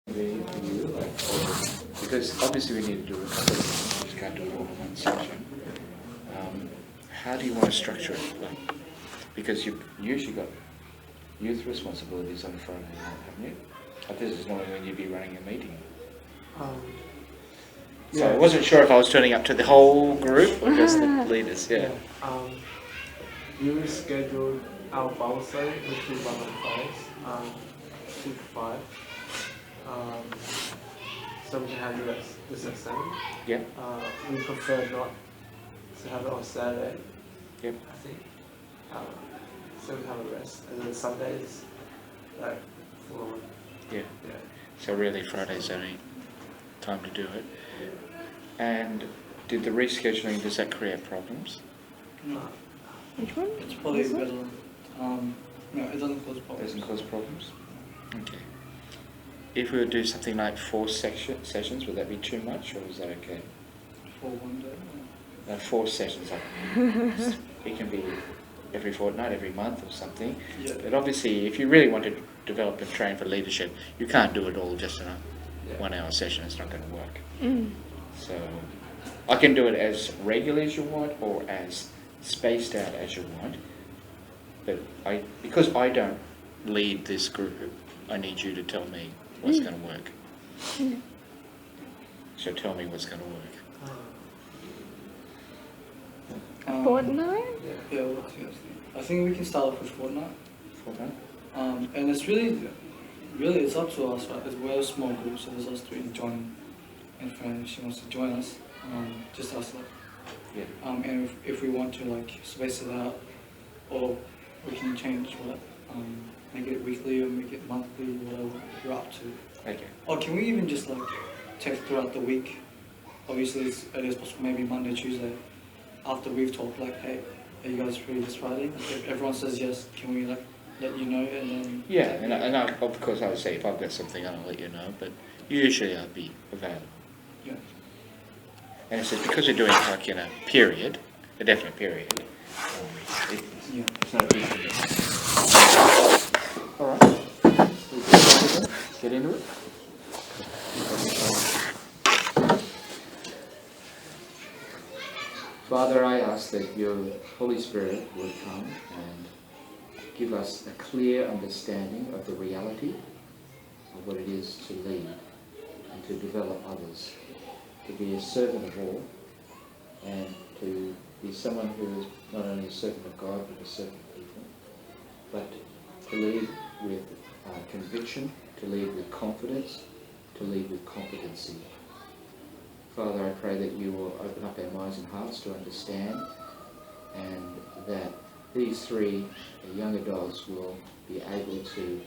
For you, because obviously we need to do a couple of things. We just can't do it all in one session. How do you want to structure it? Because you've usually got youth responsibilities on Friday night, haven't you? This is normally when you'd be running a meeting. So I wasn't sure if I was turning up to the whole group or just the leaders. Yeah. We rescheduled our Bible study, which is one of Bibles, 2 to 5. So we can have this at 7. Yeah. We prefer not to have it on Saturday. Yep. I think. So we have a rest, and then Sundays, like full on. Yeah. Yeah. So really Friday's the only time to do it. And did the rescheduling, does that create problems? No, Which one? it's probably This one? better. No, it doesn't cause problems. Doesn't cause problems? Okay. If we would do something like 4 sessions, would that be too much, or is that okay? For one day. No, 4 sessions. It can be every fortnight, every month or something. Yeah. But obviously, if you really want to develop and train for leadership, you can't do it all just in a Yeah. 1 hour session. It's not going to work. Mm. So I can do it as regular as you want or as spaced out as you want. But because I don't lead this group, I need you to tell me what's going to work. So tell me what's going to work. Fortnight? Yeah, what do you guys think? I think we can start off with fortnight. Fortnight? And it's really it's up to us, right? We're a small group, so there's us 3 and John and Fran, if she wants to join us. Just us, like. Yeah. And if we want to, like, space it out, or we can change, what, make it weekly or make it monthly, whatever we're up to. Okay. Or can we even just, like, text throughout the week? Obviously, it's early as possible, maybe Monday, Tuesday, after we've talked, like, hey, are you guys free this Friday? If everyone says yes, can we, like, let you know, and then... Yeah, and of course I would say if I've got something, I'll let you know, but usually I'll be available. Yeah. And it's just because we're doing like in a period, a definite period, it's not a big deal. All right. Get into it. Father, I ask that your Holy Spirit would come and give us a clear understanding of the reality of what it is to lead and to develop others, to be a servant of all, and to be someone who is not only a servant of God but a servant of people, but to lead with conviction, to lead with confidence, to lead with competency. Father, I pray that you will open up our minds and hearts to understand, and that these 3 young adults will be able to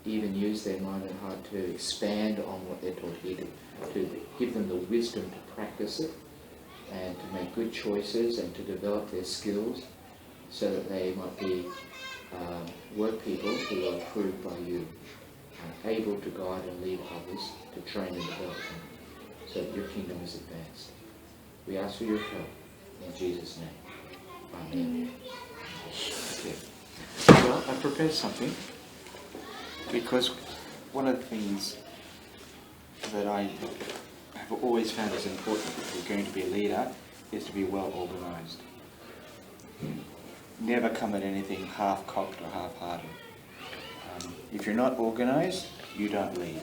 even use their mind and heart to expand on what they're taught here, to give them the wisdom to practice it and to make good choices and to develop their skills so that they might be work people who are approved by you, able to guide and lead others, to train and develop them so that your kingdom is advanced. We ask for your help in Jesus' name. Amen. Okay. Well, I prepared something because one of the things that I have always found is important if you're going to be a leader is to be well organised. Never come at anything half-cocked or half-hearted. If you're not organised, you don't lead.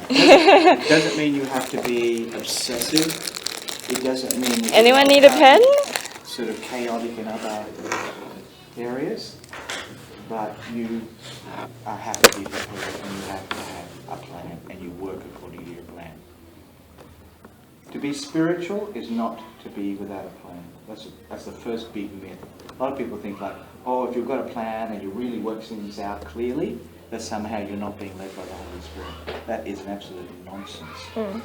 It doesn't mean you have to be obsessive. It doesn't mean... Anyone need a pen? Sort of chaotic in other areas, but you have to be prepared and you have to have a plan and you work according to your plan. To be spiritual is not to be without a plan. That's the first big myth. A lot of people think like, oh, if you've got a plan and you really work things out clearly, that somehow you're not being led by the Holy Spirit. That is an absolute nonsense.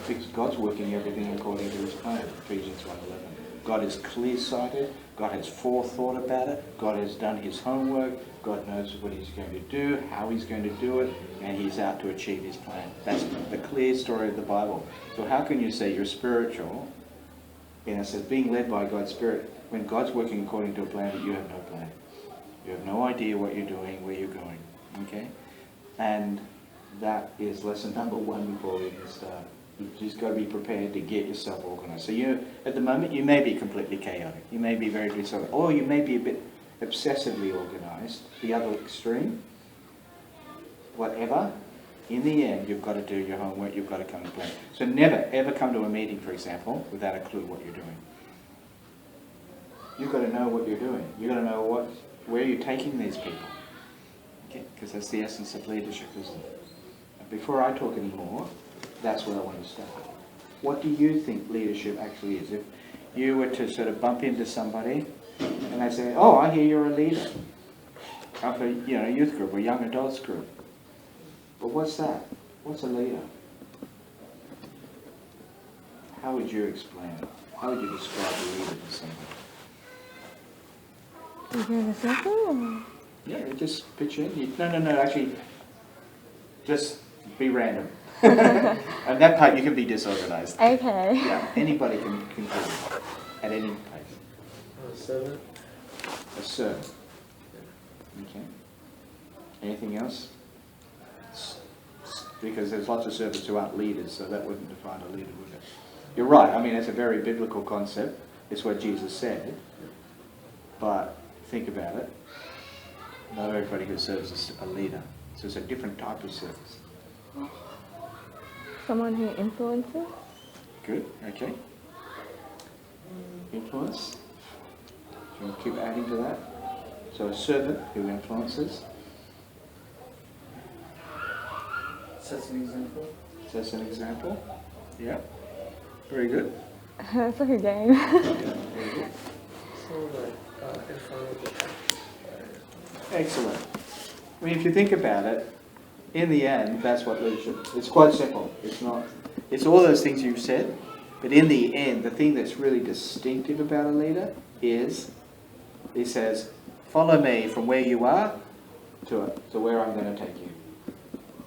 Because God's working everything according to his plan, Ephesians 1:11. God is clear-sighted, God has forethought about it, God has done his homework, God knows what he's going to do, how he's going to do it, and he's out to achieve his plan. That's the clear story of the Bible. So how can you say you're spiritual, and it says being led by God's Spirit, when God's working according to a plan but you have no plan? You have no idea what you're doing, where you're going. Okay? And that is lesson number one before we can start. You've just got to be prepared to get yourself organised. So you, at the moment, you may be completely chaotic. You may be very disorganized. Or you may be a bit obsessively organised, the other extreme. Whatever, in the end, you've got to do your homework, you've got to come and plan. So never, ever come to a meeting, for example, without a clue what you're doing. You've got to know what you're doing. You've got to know where you're taking these people. Okay? Because that's the essence of leadership, isn't it? And before I talk anymore, that's where I want to start. What do you think leadership actually is? If you were to sort of bump into somebody and they say, oh, I hear you're a leader of a youth group or young adults group. But what's that? What's a leader? How would you explain it? How would you describe a leader to somebody? You hear the circle? Yeah, just picture it. No, actually, just be random. And that part you can be disorganized. Okay. Yeah, anybody can contribute at any pace. Servant. A servant. Okay. Anything else? Because there's lots of servants who aren't leaders, so that wouldn't define a leader, would it? You're right. I mean, it's a very biblical concept. It's what Jesus said. But think about it. Not everybody who serves is a leader. So it's a different type of service. Someone who influences? Good, okay. Influence. Do you want to keep adding to that? So a servant who influences. Sets an example. Sets an example. Yeah. Very good. It's like a game. Yeah, very good. So like in front of the Excellent. I mean, if you think about it, in the end, that's what leadership. It's quite simple. It's not. It's all those things you've said, but in the end, the thing that's really distinctive about a leader is, he says, "Follow me from where you are to where I'm going to take you."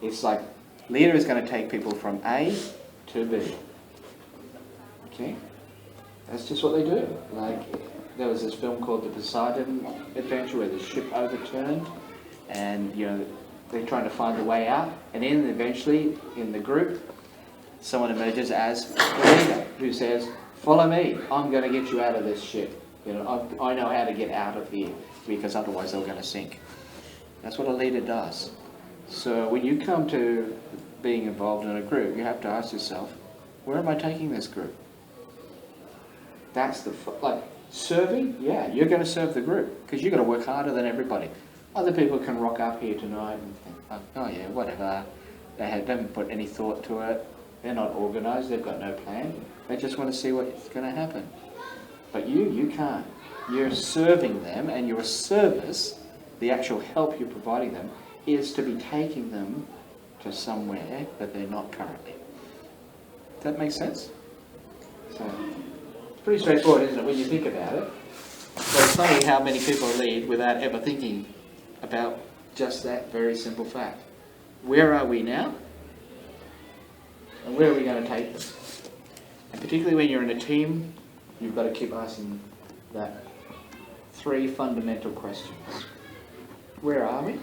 It's like leader is going to take people from A to B. Okay, that's just what they do. Like there was this film called The Poseidon Adventure where the ship overturned, and they're trying to find a way out, and then eventually in the group someone emerges as the leader who says, "Follow me, I'm going to get you out of this ship. I know how to get out of here, because otherwise they're going to sink." That's what a leader does. So when you come to being involved in a group, you have to ask yourself, where am I taking this group? That's serving. Yeah, you're going to serve the group because you've got to work harder than everybody. Other people can rock up here tonight and think, oh yeah, whatever. They haven't put any thought to it. They're not organised. They've got no plan. They just want to see what's going to happen. But you can't. You're serving them, and your service, the actual help you're providing them, is to be taking them to somewhere that they're not currently. Does that make sense? So it's pretty straightforward, isn't it, when you think about it? But it's funny how many people lead without ever thinking about just that very simple fact. Where are we now? And where are we going to take them? And particularly when you're in a team, you've got to keep asking that 3 fundamental questions. Where are we?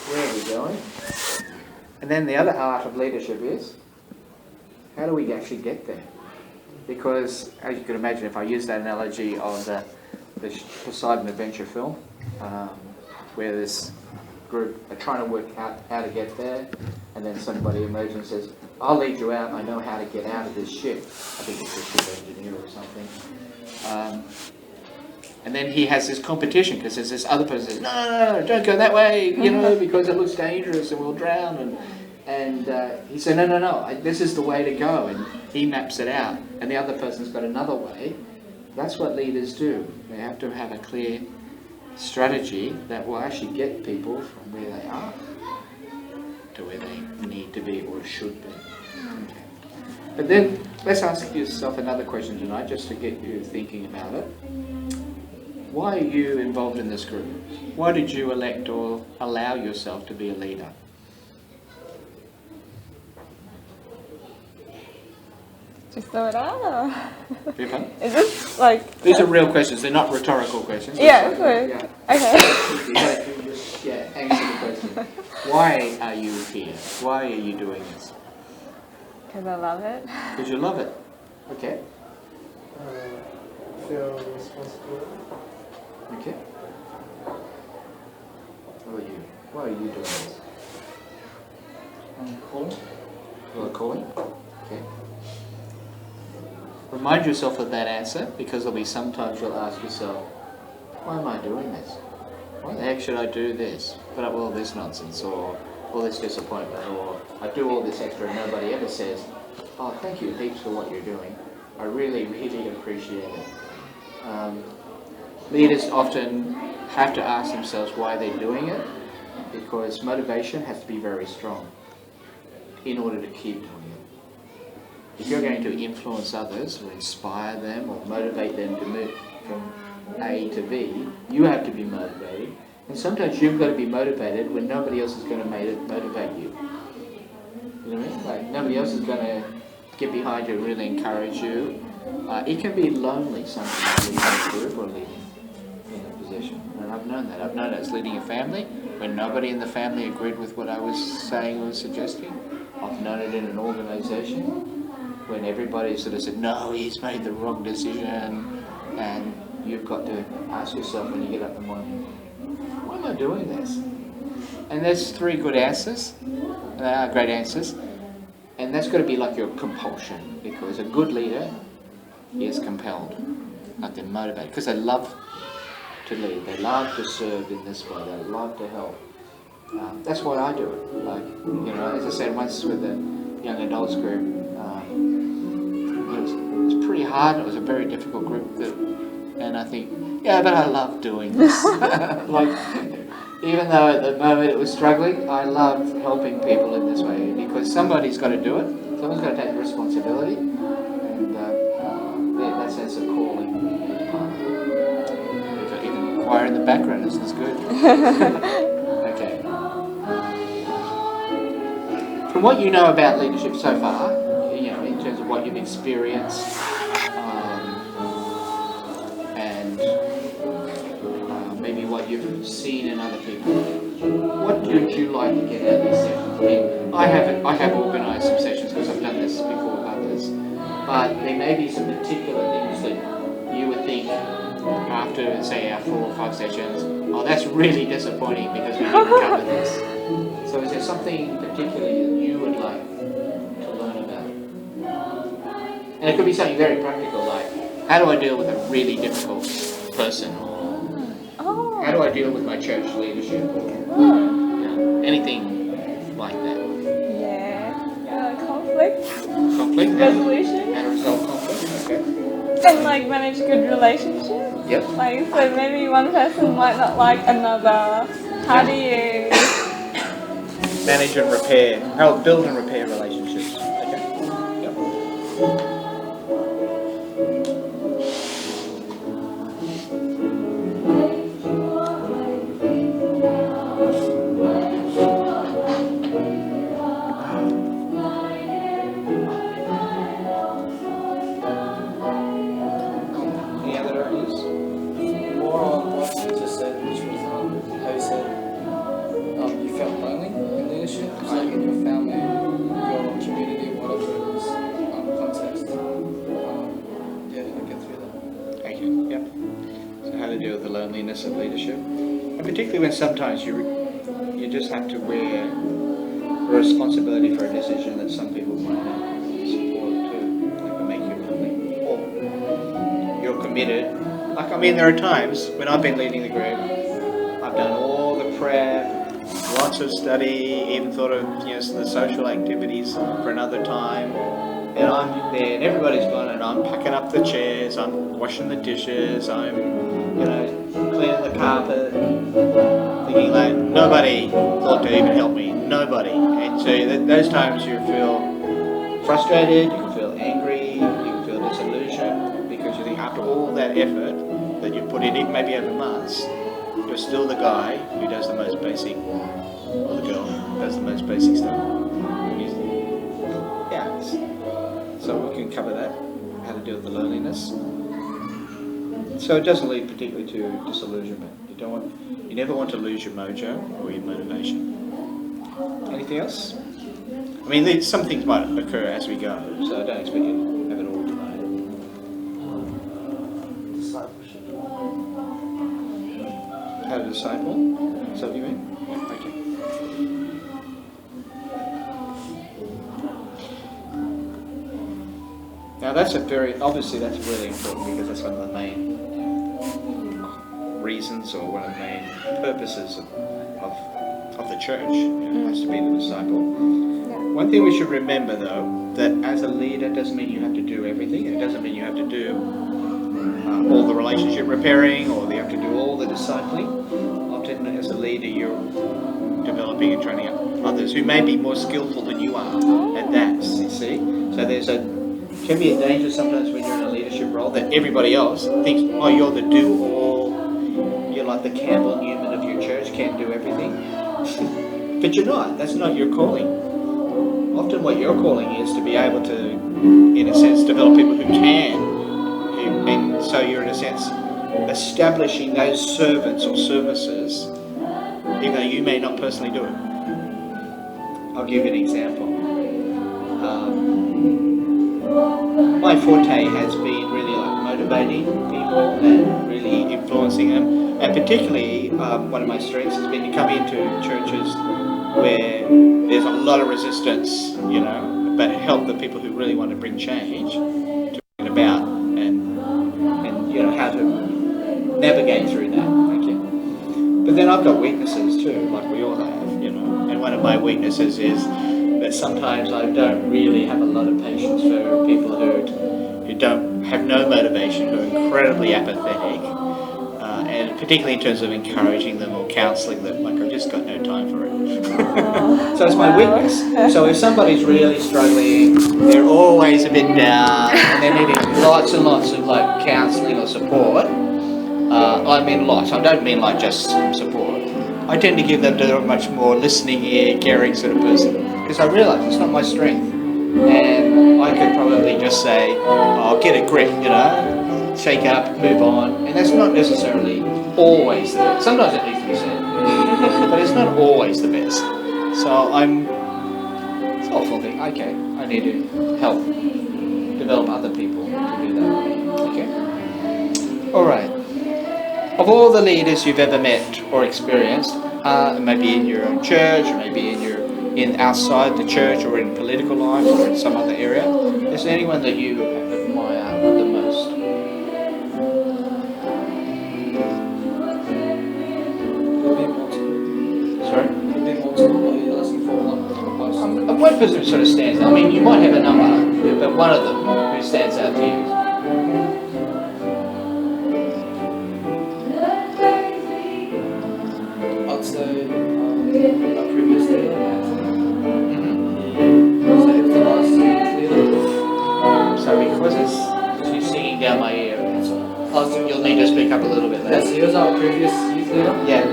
Where are we going? And then the other art of leadership is, how do we actually get there? Because, as you can imagine, if I use that analogy of the Poseidon Adventure film, where this group are trying to work out how to get there, and then somebody emerges and says, "I'll lead you out, I know how to get out of this ship." I think it's a ship engineer or something. And then he has this competition because there's this other person who says, no, don't go that way, because it looks dangerous and we'll drown. And he said, no, this is the way to go. And he maps it out. And the other person's got another way. That's what leaders do. They have to have a clear strategy that will actually get people from where they are to where they need to be or should be. Okay. But then let's ask yourself another question tonight, just to get you thinking about it. Why are you involved in this group? Why did you elect or allow yourself to be a leader? Just throw it out, or? Pippa? Is this like... These are real questions, they're not rhetorical questions. Yeah, Yeah. okay. Yeah, answer the question. Why are you here? Why are you doing this? Because I love it. Because you love it. Okay. Feel responsibility. Okay. How about you? Why are you doing this? Calling. You are calling? Okay. Remind yourself of that answer, because there'll be sometimes you'll ask yourself, why am I doing this? Why the heck should I do this? Put up all this nonsense, or all this disappointment, or I do all this extra and nobody ever says, oh, thank you heaps for what you're doing. I really, really appreciate it. Leaders often have to ask themselves why they're doing it, because motivation has to be very strong in order to keep doing it. If you're going to influence others, or inspire them, or motivate them to move from A to B, you have to be motivated. And sometimes you've got to be motivated when nobody else is going to motivate you. You know what I mean? Like, nobody else is going to get behind you and really encourage you. It can be lonely sometimes leading a group or leading in a position. And I've known that. I've known it as leading a family when nobody in the family agreed with what I was saying or suggesting. I've known it in an organisation when everybody sort of said, no, he's made the wrong decision. And you've got to ask yourself when you get up in the morning, why am I doing this? And there's 3 good answers. They are great answers. And that's got to be like your compulsion, because a good leader is compelled, like they're motivated, because they love to lead, they love to serve in this way, they love to help. That's why I do it. Like, you know, as I said once with the young adults group, it was pretty hard. It was a very difficult group, and I think, yeah, but I love doing this. Like, even though at the moment it was struggling, I love helping people in this way, because somebody's got to do it. Someone's got to take the responsibility, and that sense of calling is part of it. Even choir in the background, this is good. Okay. From what you know about leadership so far, you know, in terms of what you've experienced, and maybe what you've seen in other people, what would you like to get out of these sessions? I mean, I have organised some sessions because I've done this before with others, but there may be some particular things that you would think after, say, our 4 or 5 sessions, oh, that's really disappointing because we didn't cover this. So is there something particularly that you would like to learn about? And it could be something very practical, like, how do I deal with a really difficult person? Or how do I deal with my church leadership? Or anything like that. Conflict. Conflict? Resolution. How to resolve conflict, okay. And like manage good relationships. Yep. Like, so maybe one person might not like another. How do you... Manage and repair, help build and repair relationships. Okay. Yep. Any other ideas? More on what you just said, which was how you said you felt lonely in leadership, it's like in your family, your community, whatever it is, context. Yeah, to get through that. Thank you. Yep. So how to deal with the loneliness of leadership, and particularly when sometimes you just have to wear the responsibility for a decision that some people might not support too, that can make you lonely. Or you're committed. Like, I mean, there are times when I've been leading the group, I've done all the prep, lots of study, even thought of, you know, the social activities for another time, and I'm there and everybody's gone and I'm packing up the chairs, I'm washing the dishes, I'm, you know, cleaning the carpet, thinking like, nobody thought to even help me, nobody. And so those times you feel frustrated, you can feel angry, you can feel disillusioned, because you think after all that effort that you put in, even maybe over months, you're still the guy who does the most basic, or the girl who does the most basic stuff. Yeah, so we can cover that, how to deal with the loneliness. So it doesn't lead particularly to disillusionment. You never want to lose your mojo or your motivation. Anything else? I mean, some things might occur as we go, so I don't expect you to have it all tonight. Discipleship. How to disciple? Is that what you mean? Okay. Now that's obviously that's really important because that's one of the main reasons or one of the main purposes of the church. It has to be the disciple. One thing we should remember though, that as a leader doesn't mean you have to do everything. It doesn't mean you have to do all the relationship repairing or you have to do all the discipling. Often as a leader you're developing and training up others who may be more skillful than you are at that, you see. So can be a danger sometimes when you're in a leadership role that everybody else thinks, oh, you're the do-all, you're like the Campbell Newman of your church, can't do everything. But you're not. That's not your calling. Often what your calling is to be able to, in a sense, develop people who can. And so you're, in a sense, establishing those servants or services, even though you may not personally do it. I'll give you an example. My forte has been really like motivating people and really influencing them, and particularly one of my strengths has been to come into churches where there's a lot of resistance, but help the people who really want to bring change to bring it about, and how to navigate through that. Okay. But then I've got weaknesses too, like we all have, and one of my weaknesses is that sometimes I don't really have a lot of patience for people who don't have no motivation, who are incredibly apathetic, and particularly in terms of encouraging them or counselling them, like I've just got no time for it. So it's my weakness. So if somebody's really struggling, they're always a bit down, and they're needing lots and lots of like counselling or support, I mean lots, I don't mean like just support. I tend to give them to a much more listening ear, caring sort of person, because I realise it's not my strength. And I could probably just say, oh, get a grip, shake up, move on. And that's not necessarily always the best. Sometimes it needs to be said, but it's not always the best. So it's an awful thing. Okay, I need to help develop other people to do that. Okay? All right. Of all the leaders you've ever met or experienced, maybe in your own church, or maybe in outside the church, or in political life, or in some other area, is there anyone that you admire the most? Sorry? One person who sort of stands out. I mean, you might have a number, but one of them who stands out to you. I'd say my previous leader. So because she's singing down my ear, you'll need to speak up a little bit Yes, later. he was our previous youth leader. Yeah. Do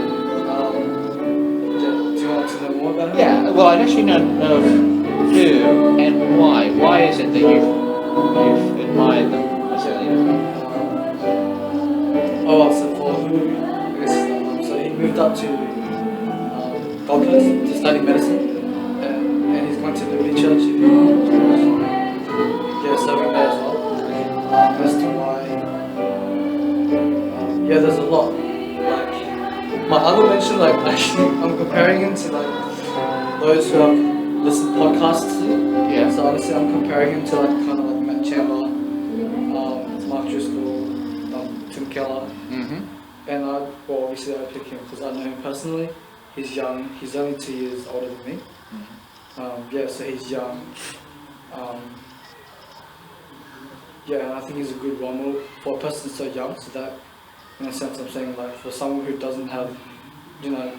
you want to know more about him? Yeah. Well, I'd actually know who and why. Why is it that you've admired them as a leader? So for who, I guess, so he moved up to Gold Coast to study medicine, and he's going to Liberty Church. Serving there as well. As to why, there's a lot. Like my other mention, actually, I'm comparing him to those who have listened to podcasts. Yeah. So honestly, I'm comparing him to kind of like Matt Chandler, Mark Driscoll, Tim Keller. Mm-hmm. And obviously I pick him because I know him personally. He's young. He's only 2 years older than me. Mm-hmm. So he's young. And I think he's a good role model for a person so young. So that, in a sense, I'm saying for someone who doesn't have,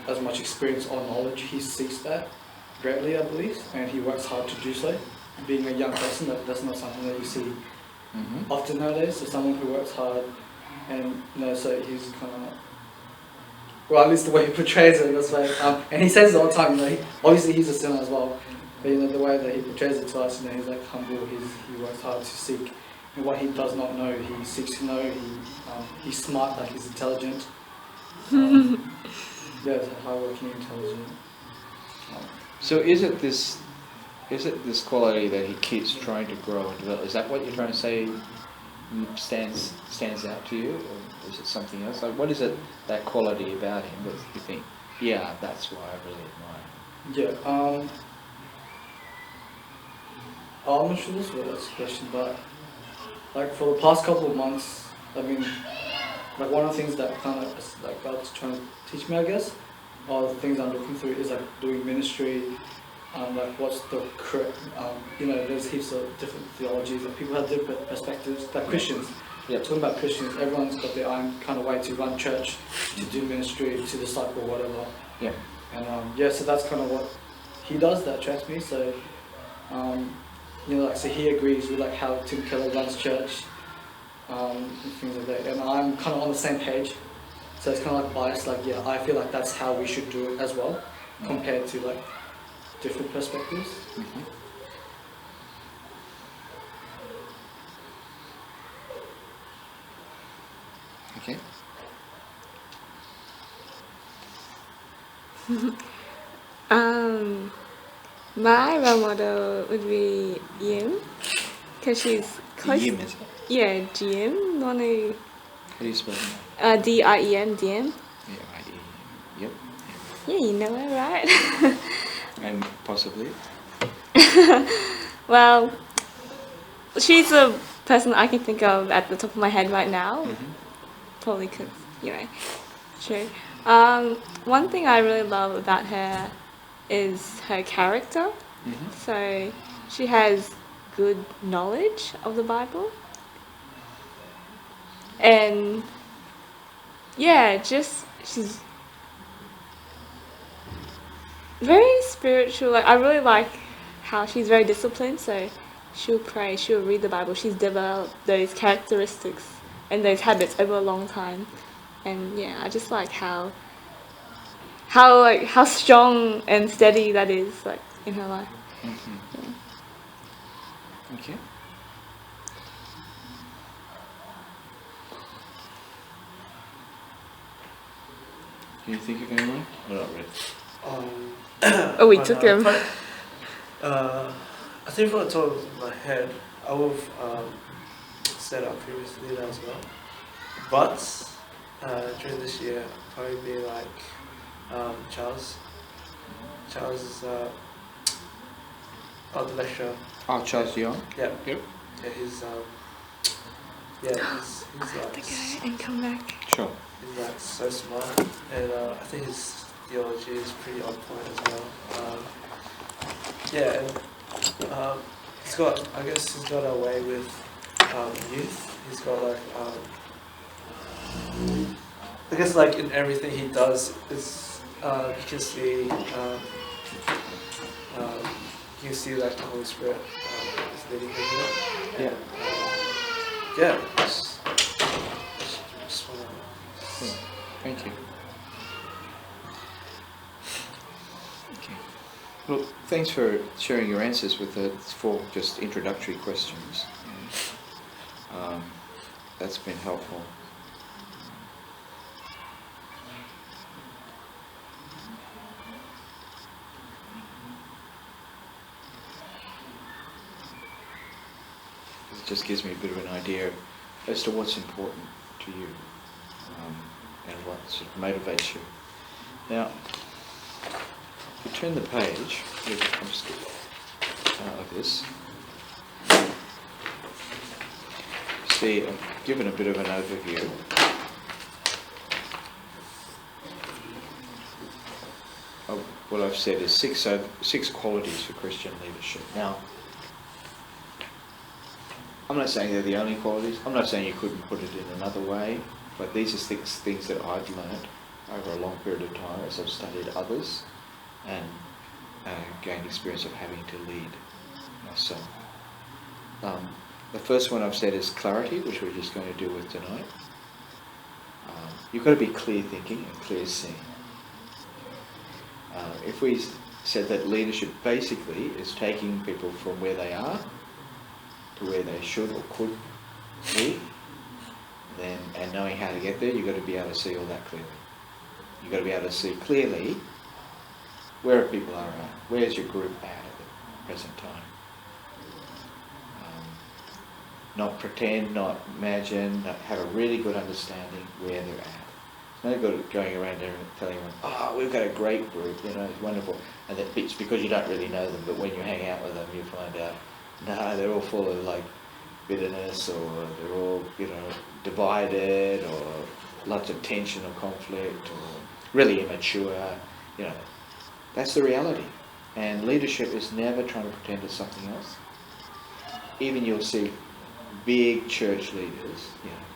as much experience or knowledge, he seeks that greatly, I believe, and he works hard to do so. Being a young person, that's not something that you see often nowadays. So someone who works hard, and so he's kind of, well, at least the way he portrays it, that's why. And he says it all the time. Obviously he's a sinner as well, but the way that he portrays it to us, he's humble. He works hard to seek. And what he does not know, he seeks to know. He's smart, he's intelligent. He's hardworking, intelligent. So is it this quality that he keeps trying to grow and develop? Is that what you're trying to say stands out to you, or is it something else? Like, what is it, that quality about him that you think, yeah, that's why I really admire him? Yeah. I'm not sure this was a question, but like for the past couple of months, I mean, like one of the things that kind of like God's trying to teach me, I guess, or the things I'm looking through is like doing ministry. Like what's the correct, there's heaps of different theologies and people have different perspectives, like Christians. Yeah. Talking about Christians, everyone's got their own kind of way to run church, to do ministry, to disciple, whatever. Yeah. And so that's kind of what he does that attracts me. So, so he agrees with like how Tim Keller runs church, and things like that. And I'm kind of on the same page. So it's kind of like biased, like, yeah, I feel like that's how we should do it as well, compared to like different perspectives. Mm-hmm. Okay. My role model would be Yim, because she's close. Yim, is it? Yeah, Jim. How do you spell that? Diem, Diem. Yeah, yep. Yeah, you know it, right? And possibly. Well, she's a person I can think of at the top of my head right now. Mm-hmm. Probably because, true. One thing I really love about her is her character. Mm-hmm. So she has good knowledge of the Bible. And yeah, she's very spiritual. Like, I really like how she's very disciplined. So she'll pray, she'll read the Bible. She's developed those characteristics and those habits over a long time. And yeah, I just like how strong and steady that is, like, in her life. Mm-hmm. Yeah. Okay. Can you think of anyone? Well, not really. Oh, we took him. I think from the top of my head, I would have said up previously as well. But during this year, probably be like Charles. Charles is the lecturer. Oh, Charles Young? Yeah. Yep. Yeah, he's Have to go and come back. Sure. he's like so smart, and I think his theology is pretty on point as well. Yeah, and he's got a way with youth. He's got like I guess like in everything he does is you can see like the Holy Spirit is leading him in it. Yeah. Yeah. Just wanna. Thank you. Okay. Well, thanks for sharing your answers with the 4 just introductory questions. That's been helpful. It just gives me a bit of an idea as to what's important to you, and what sort of motivates you. Now, if you turn the page, I'm just out like this. See, I've given a bit of an overview. Of what I've said is 6 qualities for Christian leadership. Now, I'm not saying they're the only qualities. I'm not saying you couldn't put it in another way, but these are 6 things that I've learned over a long period of time as I've studied others and gained experience of having to lead myself. The first one I've said is clarity, which we're just going to deal with tonight. You've got to be clear thinking and clear seeing. If we said that leadership basically is taking people from where they are to where they should or could be, then, and knowing how to get there, you've got to be able to see all that clearly. You've got to be able to see clearly where people are at. Where's your group at the present time? Not pretend, not imagine, not have a really good understanding where they're at. It's no good going around there and telling them, oh, we've got a great group, it's wonderful. And it's because you don't really know them, but when you hang out with them, you find out, no, they're all full of like bitterness, or they're all, divided, or lots of tension or conflict, or really immature, That's the reality. And leadership is never trying to pretend it's something else. Even you'll see big church leaders,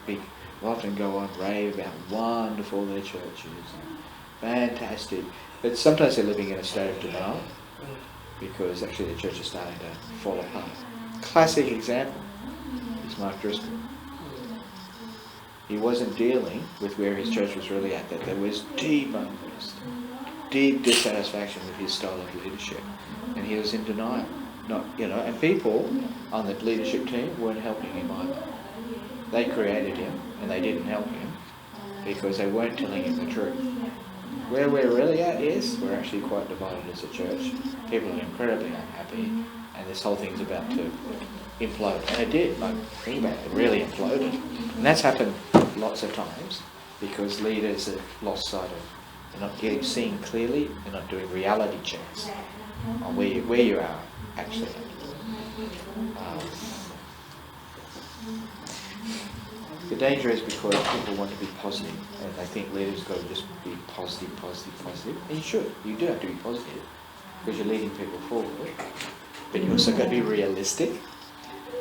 will often go on rave about how wonderful their church is, fantastic. But sometimes they're living in a state of denial because actually the church is starting to fall apart. Classic example is Mark Driscoll. He wasn't dealing with where his church was really at, that there was deep unrest, deep dissatisfaction with his style of leadership, and he was in denial. And people on the leadership team weren't helping him either. They created him, and they didn't help him because they weren't telling him the truth. Where we're really at is we're actually quite divided as a church. People are incredibly unhappy, and this whole thing's about to implode. And it did. Think about it. It really imploded, and that's happened lots of times because leaders have lost sight of. They're not seeing clearly. They're not doing reality checks on where you are actually. The danger is because people want to be positive, and they think leaders got to just be positive. And you should. You do have to be positive because you're leading people forward. But you also got to be realistic.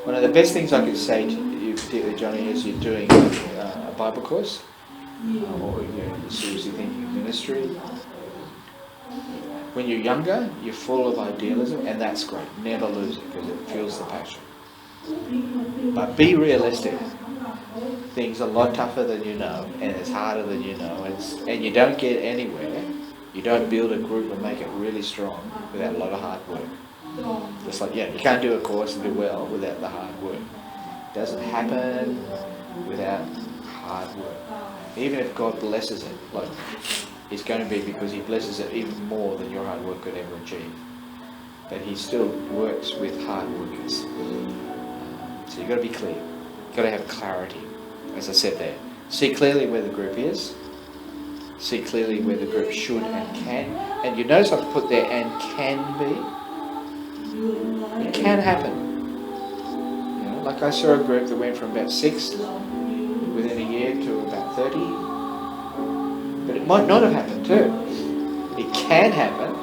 One of the best things I could say to you, particularly Johnny, is you're doing a Bible course, or you're seriously thinking of ministry. When you're younger, you're full of idealism, and that's great. Never lose it because it fuels the passion. But be realistic. Things are a lot tougher than you know, and it's harder than you know, and you don't get anywhere. You don't build a group and make it really strong without a lot of hard work. Just like, you can't do a course and do well without the hard work. It doesn't happen without hard work. Even if God blesses it, it's going to be because He blesses it even more than your hard work could ever achieve. But He still works with hard workers. So you've got to be clear. You've got to have clarity, as I said there. See clearly where the group is. See clearly where the group should and can. And you notice I've put there, and can be. It can happen. Like I saw a group that went from about 6 within a year to about 30. But it might not have happened too. It can happen,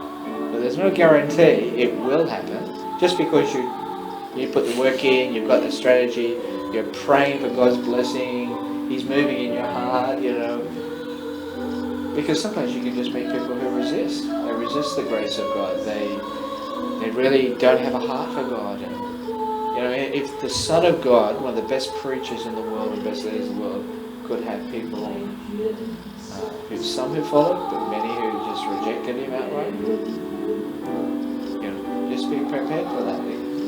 but there's no guarantee it will happen. Just because you put the work in, you've got the strategy, you're praying for God's blessing, He's moving in your heart, Because sometimes you can just meet people who resist. They resist the grace of God. They really don't have a heart for God. And, if the Son of God, one of the best preachers in the world and best leaders in the world, could have people some who followed, but many who just rejected Him outright, just be prepared for that.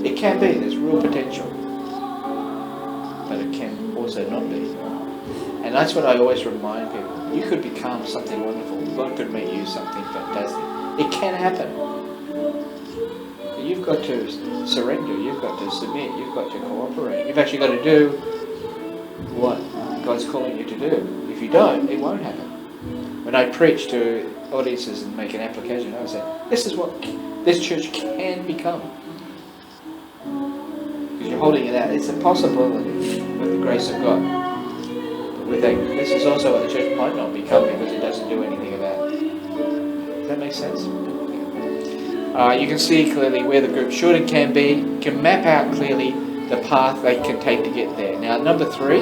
It can be. There's real potential. But it can also not be. And that's what I always remind people. You could become something wonderful. God could make you something fantastic. It can happen. But you've got to surrender. You've got to submit. You've got to cooperate. You've actually got to do what God's calling you to do. If you don't, it won't happen. When I preach to audiences and make an application, I would say, this is what this church can become. Because you're holding it out. It's a possibility with the grace of God. But this is also what the church might not become because it doesn't do anything about it. Does that make sense? You can see clearly where the group should and can be. You can map out clearly the path they can take to get there. Now, number 3,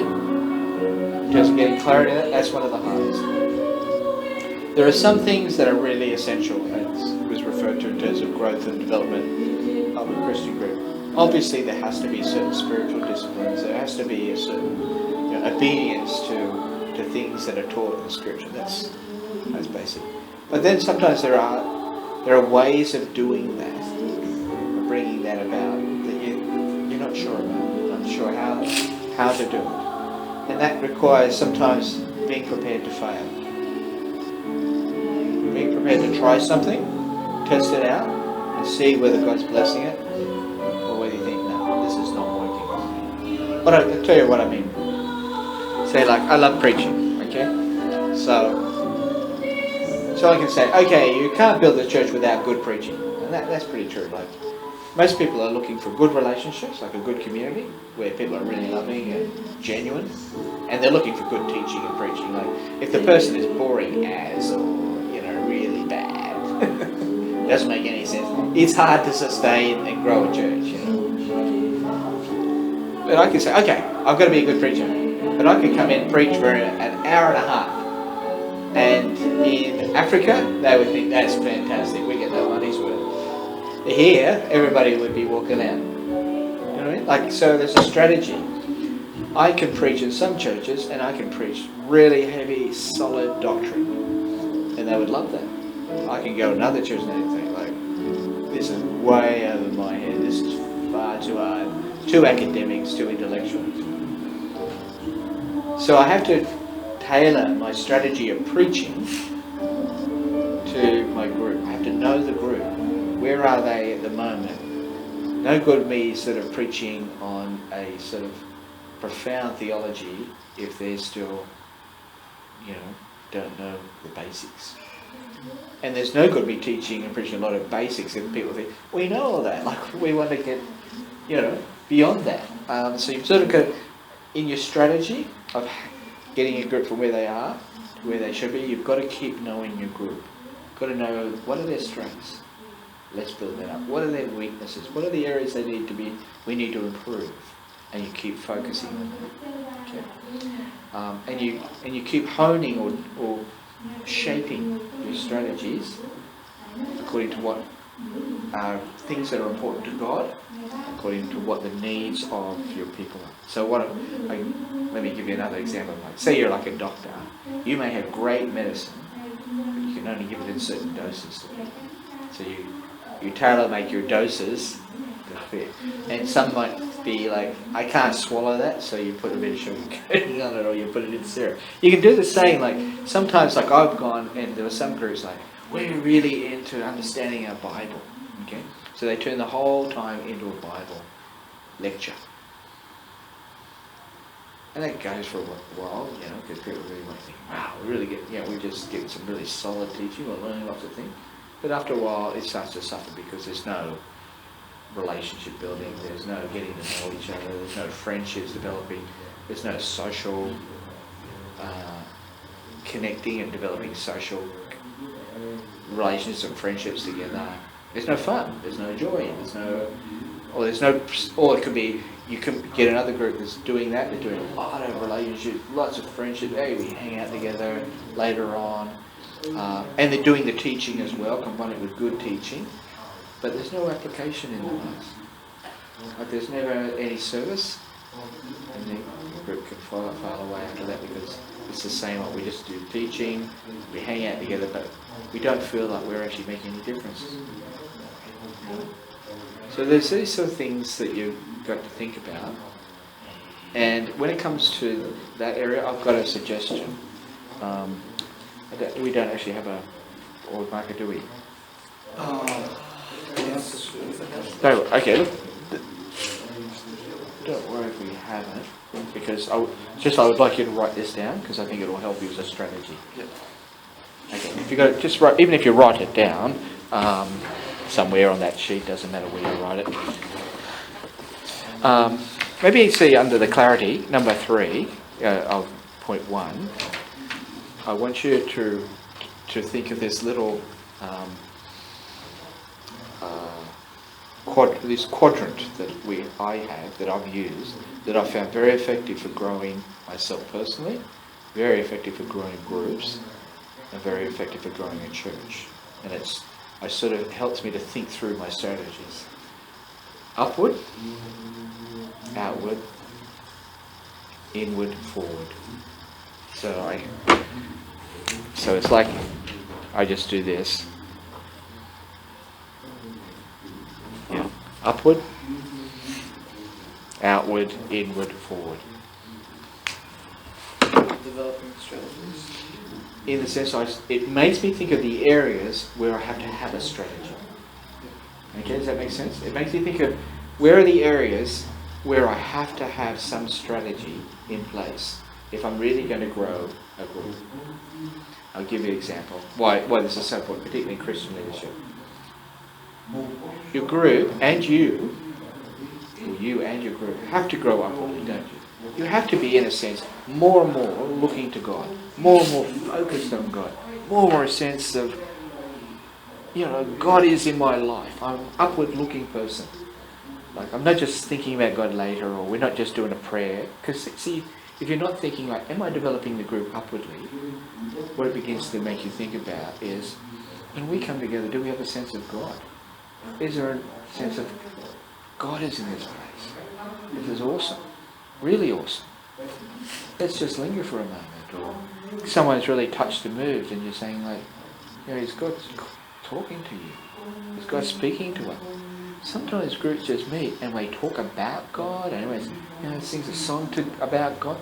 just getting clarity on that, that's one of the hardest. There are some things that are really essential, as was referred to in terms of growth and development of a Christian group. Obviously, there has to be certain spiritual disciplines. There has to be a certain obedience to things that are taught in the Scripture. That's basic. But then sometimes there are ways of doing that, of bringing that about that you're not sure about. Not sure how to do it, and that requires sometimes being prepared to fail. Being prepared to try something, test it out and see whether God's blessing it, or whether you think, no, this is not working. But I'll tell you what I mean. Say like, I love preaching, okay? So I can say, okay, you can't build a church without good preaching. And that's pretty true. Like, most people are looking for good relationships, like a good community, where people are really loving and genuine. And they're looking for good teaching and preaching. Like, if the person is boring as, or, really bad, doesn't make any sense. It's hard to sustain and grow a church, But I can say, okay, I've got to be a good preacher. But I can come in and preach for an hour and a half. And in Africa, they would think that's fantastic. We get no money's worth. Here, everybody would be walking out. You know what I mean? Like, so there's a strategy. I can preach in some churches, and I can preach really heavy, solid doctrine, and they would love that. I can go to another church and they think, like, this is way over my head. This is far too hard. Too academics, too intellectual. So I have to tailor my strategy of preaching to my group. I have to know the group. Where are they at the moment? No good me sort of preaching on a sort of profound theology if they're still, don't know the basics. And there's no good me teaching and preaching a lot of basics if people think, we know all that. Like, we want to get, beyond that. So you've sort of got, in your strategy of getting a group from where they are to where they should be, you've got to keep knowing your group. You've got to know what are their strengths. Let's build that up. What are their weaknesses? What are the areas we need to improve? And you keep focusing on that. Okay. And you keep honing or shaping your strategies according to what are things that are important to God, according to what the needs of your people are. So let me give you another example. Like, say you're like a doctor. You may have great medicine, but you can only give it in certain doses to people. So you tailor make your doses to fit. And some might be like, I can't swallow that, so you put a bit of sugar coating on it, or you put it in syrup. You can do the same. Like, sometimes, like, I've gone, and there were some groups like, we're really into understanding our Bible. Okay, so they turn the whole time into a Bible lecture, and that goes for a while, because people really want to think, wow, we really get, we just get some really solid teaching, we're learning lots of things. But after a while, it starts to suffer because there's no relationship building, there's no getting to know each other, there's no friendships developing, there's no social connecting and developing social relationships and friendships together. There's no fun, there's no joy, or it could be, you can get another group that's doing that, they're doing a lot of relationships, lots of friendships, hey, we hang out together later on, and they're doing the teaching as well, combining with good teaching, but there's no application in the lives. Like, there's never any service, and the group can fall away after that because it's the same old, we just do teaching, we hang out together, but we don't feel like we're actually making any difference. So there's these sort of things that you've got to think about. And when it comes to that area, I've got a suggestion. We don't actually have a board marker, do we? Yes. No, okay, look. Don't worry if we haven't, because I would like you to write this down, because I think it will help you as a strategy. Yep. Okay, if you got just write, even if you write it down somewhere on that sheet, doesn't matter where you write it. Maybe you see under the clarity, number 3 of point 1. I want you to think of this little this quadrant that I've used, that I found very effective for growing myself personally, very effective for growing groups, and very effective for growing a church. And it helps me to think through my strategies. Upward, outward, inward, forward. So it's like I just do this. Yeah. Upward, outward, inward, forward. Developing strategies. In the sense, it makes me think of the areas where I have to have a strategy. Okay, does that make sense? It makes you think of where are the areas where I have to have some strategy in place if I'm really going to grow a group. I'll give you an example why this is so important, particularly in Christian leadership. Your group and you and your group have to grow upwardly, don't you? You have to be, in a sense, more and more looking to God, more and more focused on God, more and more a sense of, God is in my life. I'm an upward looking person. Like, I'm not just thinking about God later, or we're not just doing a prayer. Because, see, if you're not thinking like, am I developing the group upwardly? What it begins to make you think about is, when we come together, do we have a sense of God? Is there a sense of God is in this place? This is awesome. Really awesome. Let's just linger for a moment. Or someone's really touched and moved and you're saying like, is God talking to you? Is God speaking to us? Sometimes groups just meet and we talk about God and everyone sings a song about God.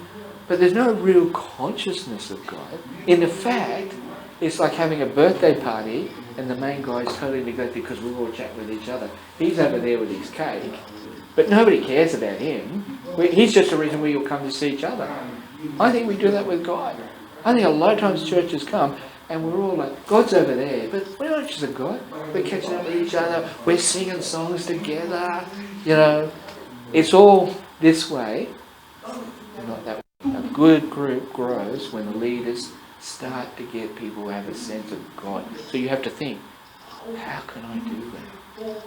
But there's no real consciousness of God. In fact, it's like having a birthday party and the main guy's totally neglected because we're all chatting with each other. He's over there with his cake, but nobody cares about him. He's just the reason we all come to see each other. I think we do that with God. I think a lot of times churches come and we're all like, God's over there, but we're not just a God. We're catching up with each other. We're singing songs together. It's all this way, not that way. A good group grows when the leaders start to get people who have a sense of God. So you have to think, how can I do that?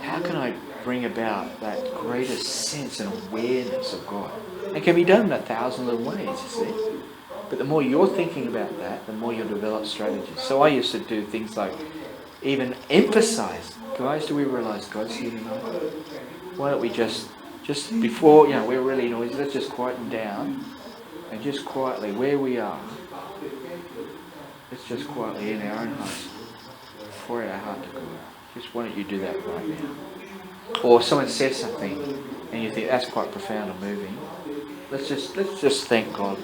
How can I bring about that greater sense and awareness of God? It can be done in 1,000 little ways, you see. But the more you're thinking about that, the more you'll develop strategies. So I used to do things like even emphasize, guys, do we realize God's here tonight? Why don't we just before, we're really noisy, let's just quieten down and just quietly, where we are, let's just quietly in our own hearts pour our heart to God. Just why don't you do that right now? Or someone says something and you think that's quite profound and moving. Let's just thank God.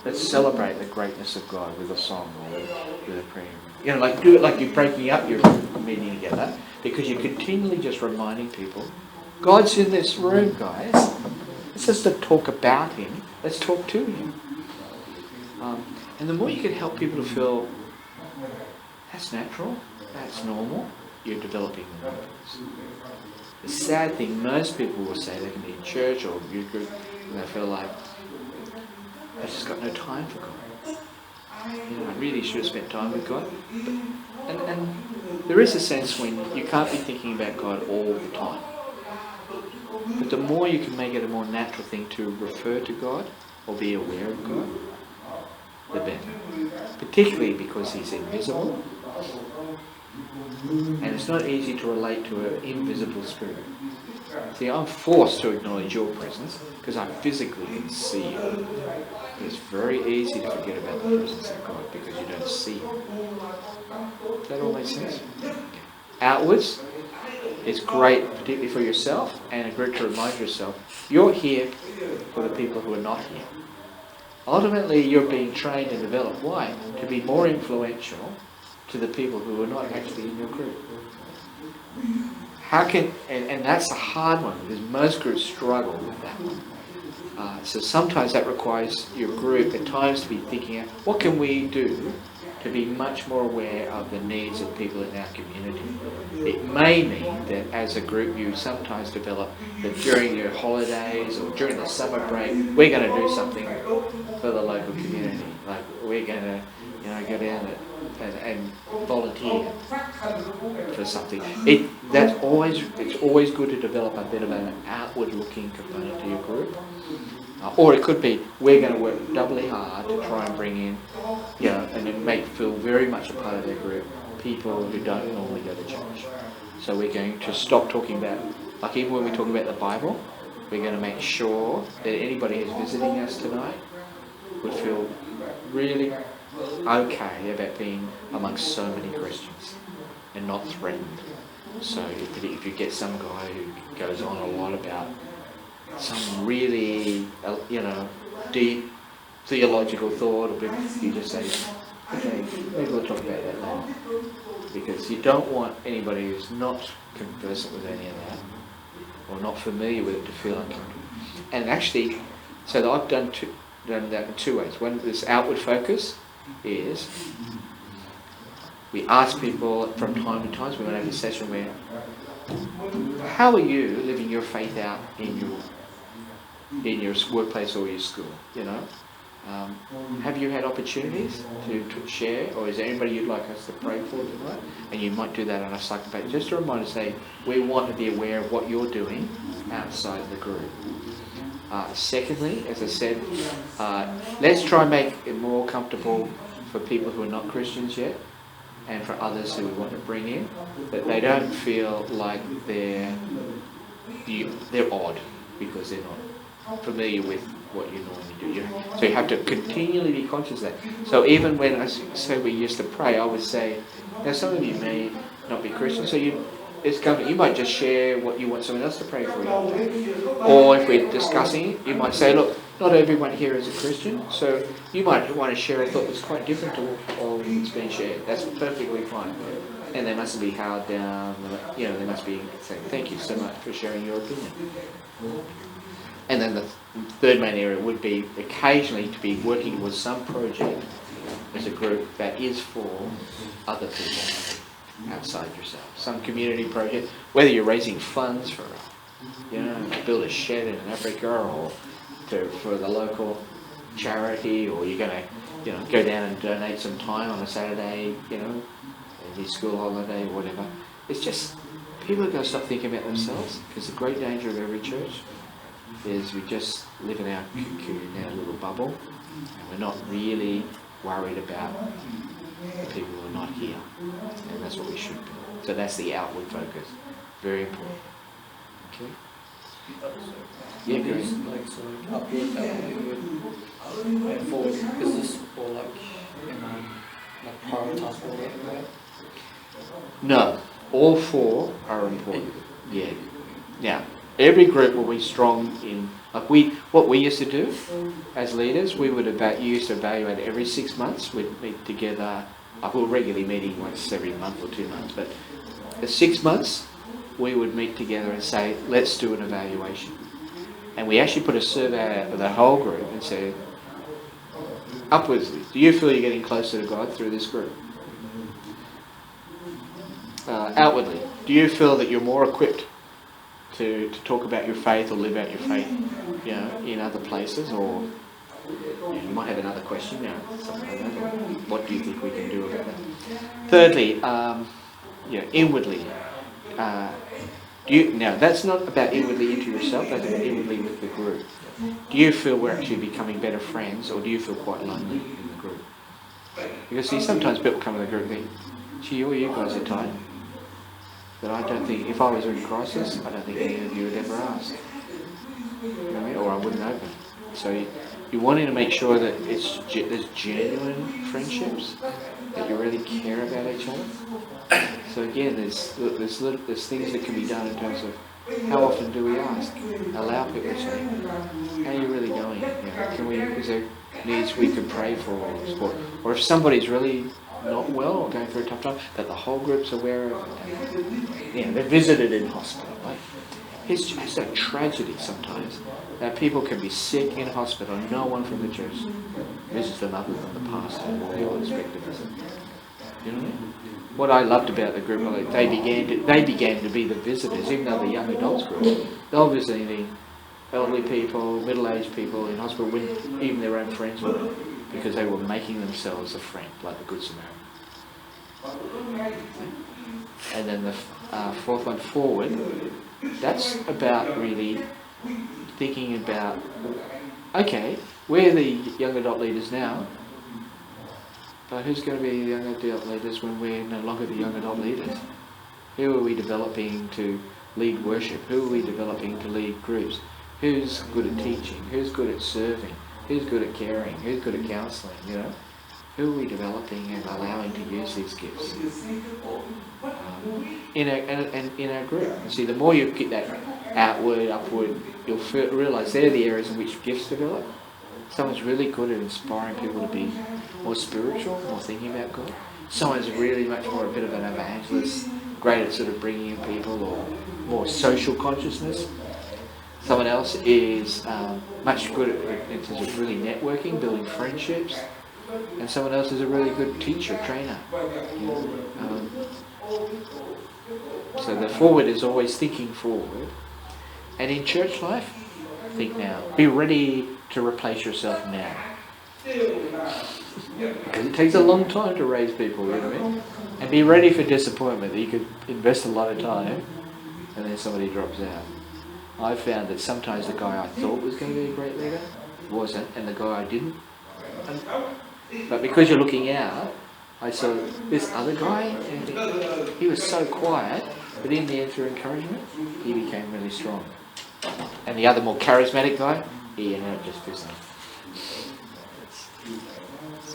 Let's celebrate the greatness of God with a song or with a prayer. Like do it like you're breaking up your meeting together, because you're continually just reminding people, God's in this room, guys. It's just to talk about Him. Let's talk to Him. And the more you can help people to feel that's natural, that's normal, you're developing the confidence. The sad thing, most people will say they can be in church or youth group and they feel like, I've just got no time for God. I really should have spent time with God. And there is a sense when you can't be thinking about God all the time. But the more you can make it a more natural thing to refer to God or be aware of God, the better. Particularly because He's invisible. And it's not easy to relate to an invisible spirit. See, I'm forced to acknowledge your presence because I physically can see you. It's very easy to forget about the presence of God because you don't see Him. Does that all make sense? Outwards, it's great, particularly for yourself and a group, to remind yourself, you're here for the people who are not here. Ultimately, you're being trained and developed. Why? To be more influential to the people who are not actually in your group. And that's a hard one, because most groups struggle with that one. So sometimes that requires your group at times to be thinking, what can we do to be much more aware of the needs of people in our community? It may mean that as a group you sometimes develop that during your holidays or during the summer break, we're going to do something for the local community. Like we're going to go down and volunteer for something. It's always good to develop a bit of an outward-looking component to your group. Or it could be, we're going to work doubly hard to try and bring in, and then make feel very much a part of their group, people who don't normally go to church. So we're going to stop talking about, like even when we talk about the Bible, we're going to make sure that anybody who's visiting us tonight would feel really okay about being amongst so many Christians and not threatened. So if you get some guy who goes on a lot about some really, deep theological thought, or you just say, okay, maybe we'll talk about that later. because you don't want anybody who's not conversant with any of that or not familiar with it to feel uncomfortable. And actually, so that I've done that in two ways. One, this outward focus is we ask people from time to time, so we might have a session where, how are you living your faith out in your workplace or your school? You know, have you had opportunities to share, or is there anybody you'd like us to pray for tonight? And you might do that on a cycle basis. Just a reminder, say we want to be aware of what you're doing outside the group. Secondly, as I said, let's try and make it more comfortable for people who are not Christians yet, and for others who we want to bring in, that they don't feel like they're odd because they're not familiar with what you normally do. So you have to continually be conscious of that. So even when I say we used to pray, I would say, now some of you may not be Christian, so you might just share what you want someone else to pray for you. Or if we're discussing it, you might say, look, not everyone here is a Christian, so you might want to share a thought that's quite different to what's being shared. That's perfectly fine. And they mustn't be held down, you know, they must be saying, thank you so much for sharing your opinion. And then the third main area would be occasionally to be working with some project as a group that is for other people outside yourself. Some community project, whether you're raising funds for, you know, to build a shed in Africa, or for the local charity, or you're going to, you know, go down and donate some time on a Saturday, you know, every school holiday, or whatever. It's just, people are going to stop thinking about themselves, because the great danger of every church is we just live in our cocoon, in our little bubble, and we're not really worried about the people who are not here, and that's what we should be. So that's the outward focus. Very important. Okay. Yeah, go ahead. Like so, upward, and forward. Is this or like prioritize all that? Right? No, all four are important. Yeah. Now, every group will be strong in, like what we used to do as leaders, we would used to evaluate every 6 months. We'd meet together. We were regularly meeting once every month or 2 months, but the 6 months we would meet together and say, let's do an evaluation. And we actually put a survey out for the whole group and said, upwardsly, do you feel you're getting closer to God through this group? Outwardly, do you feel that you're more equipped to talk about your faith or live out your faith, you know, in other places? Or you might have another question now, something like that. Or what do you think we can do about that? Thirdly, inwardly. Now that's not about inwardly into yourself, that's about inwardly with the group. Do you feel we're actually becoming better friends, or do you feel quite lonely in the group? Because see, sometimes people come in the group and think, gee, all you guys are tight. But I don't think, if I was in crisis, I don't think any of you would ever ask. You know what I mean? Or I wouldn't open. So you're wanting to make sure that there's genuine friendships, that you really care about each other. So again, there's things that can be done in terms of how often do we ask? Allow people to say, how are you really going? You know, is there needs we could pray for or support? Or if somebody's really not well or going through a tough time, that the whole group's aware of it. You know, they're visited in hospital. Right? It's just a tragedy sometimes that people can be sick in hospital and no one from the church visits them other than the pastor or people expect to visit. You know what I mean? What I loved about the group, they began to be the visitors, even though the young adults group. They were visiting elderly people, middle-aged people in hospital, when even their own friends were, because they were making themselves a friend, like the Good Samaritan. And then the fourth one, forward, that's about really thinking about, okay, we're the young adult leaders now, but who's going to be the young adult leaders when we're no longer the young adult leaders? Who are we developing to lead worship? Who are we developing to lead groups? Who's good at teaching? Who's good at serving? Who's good at caring? Who's good at counselling? You know, who are we developing and allowing to use these gifts in our group? And see, the more you get that outward, upward, you'll realise they're the areas in which gifts develop. Someone's really good at inspiring people to be more spiritual, more thinking about God. Someone's really much more a bit of an evangelist, great at sort of bringing in people or more social consciousness. Someone else is much good at, in terms of really networking, building friendships. And someone else is a really good teacher, trainer. So the forward is always thinking forward. And in church life, think now. Be ready to replace yourself now. Because it takes a long time to raise people, you know what I mean? And be ready for disappointment, that you could invest a lot of time and then somebody drops out. I found that sometimes the guy I thought was going to be a great leader wasn't, and the guy I didn't. But because you're looking out, I saw this other guy, and he was so quiet, but in the end, through encouragement, he became really strong. And the other more charismatic guy, he ended up just fizzling.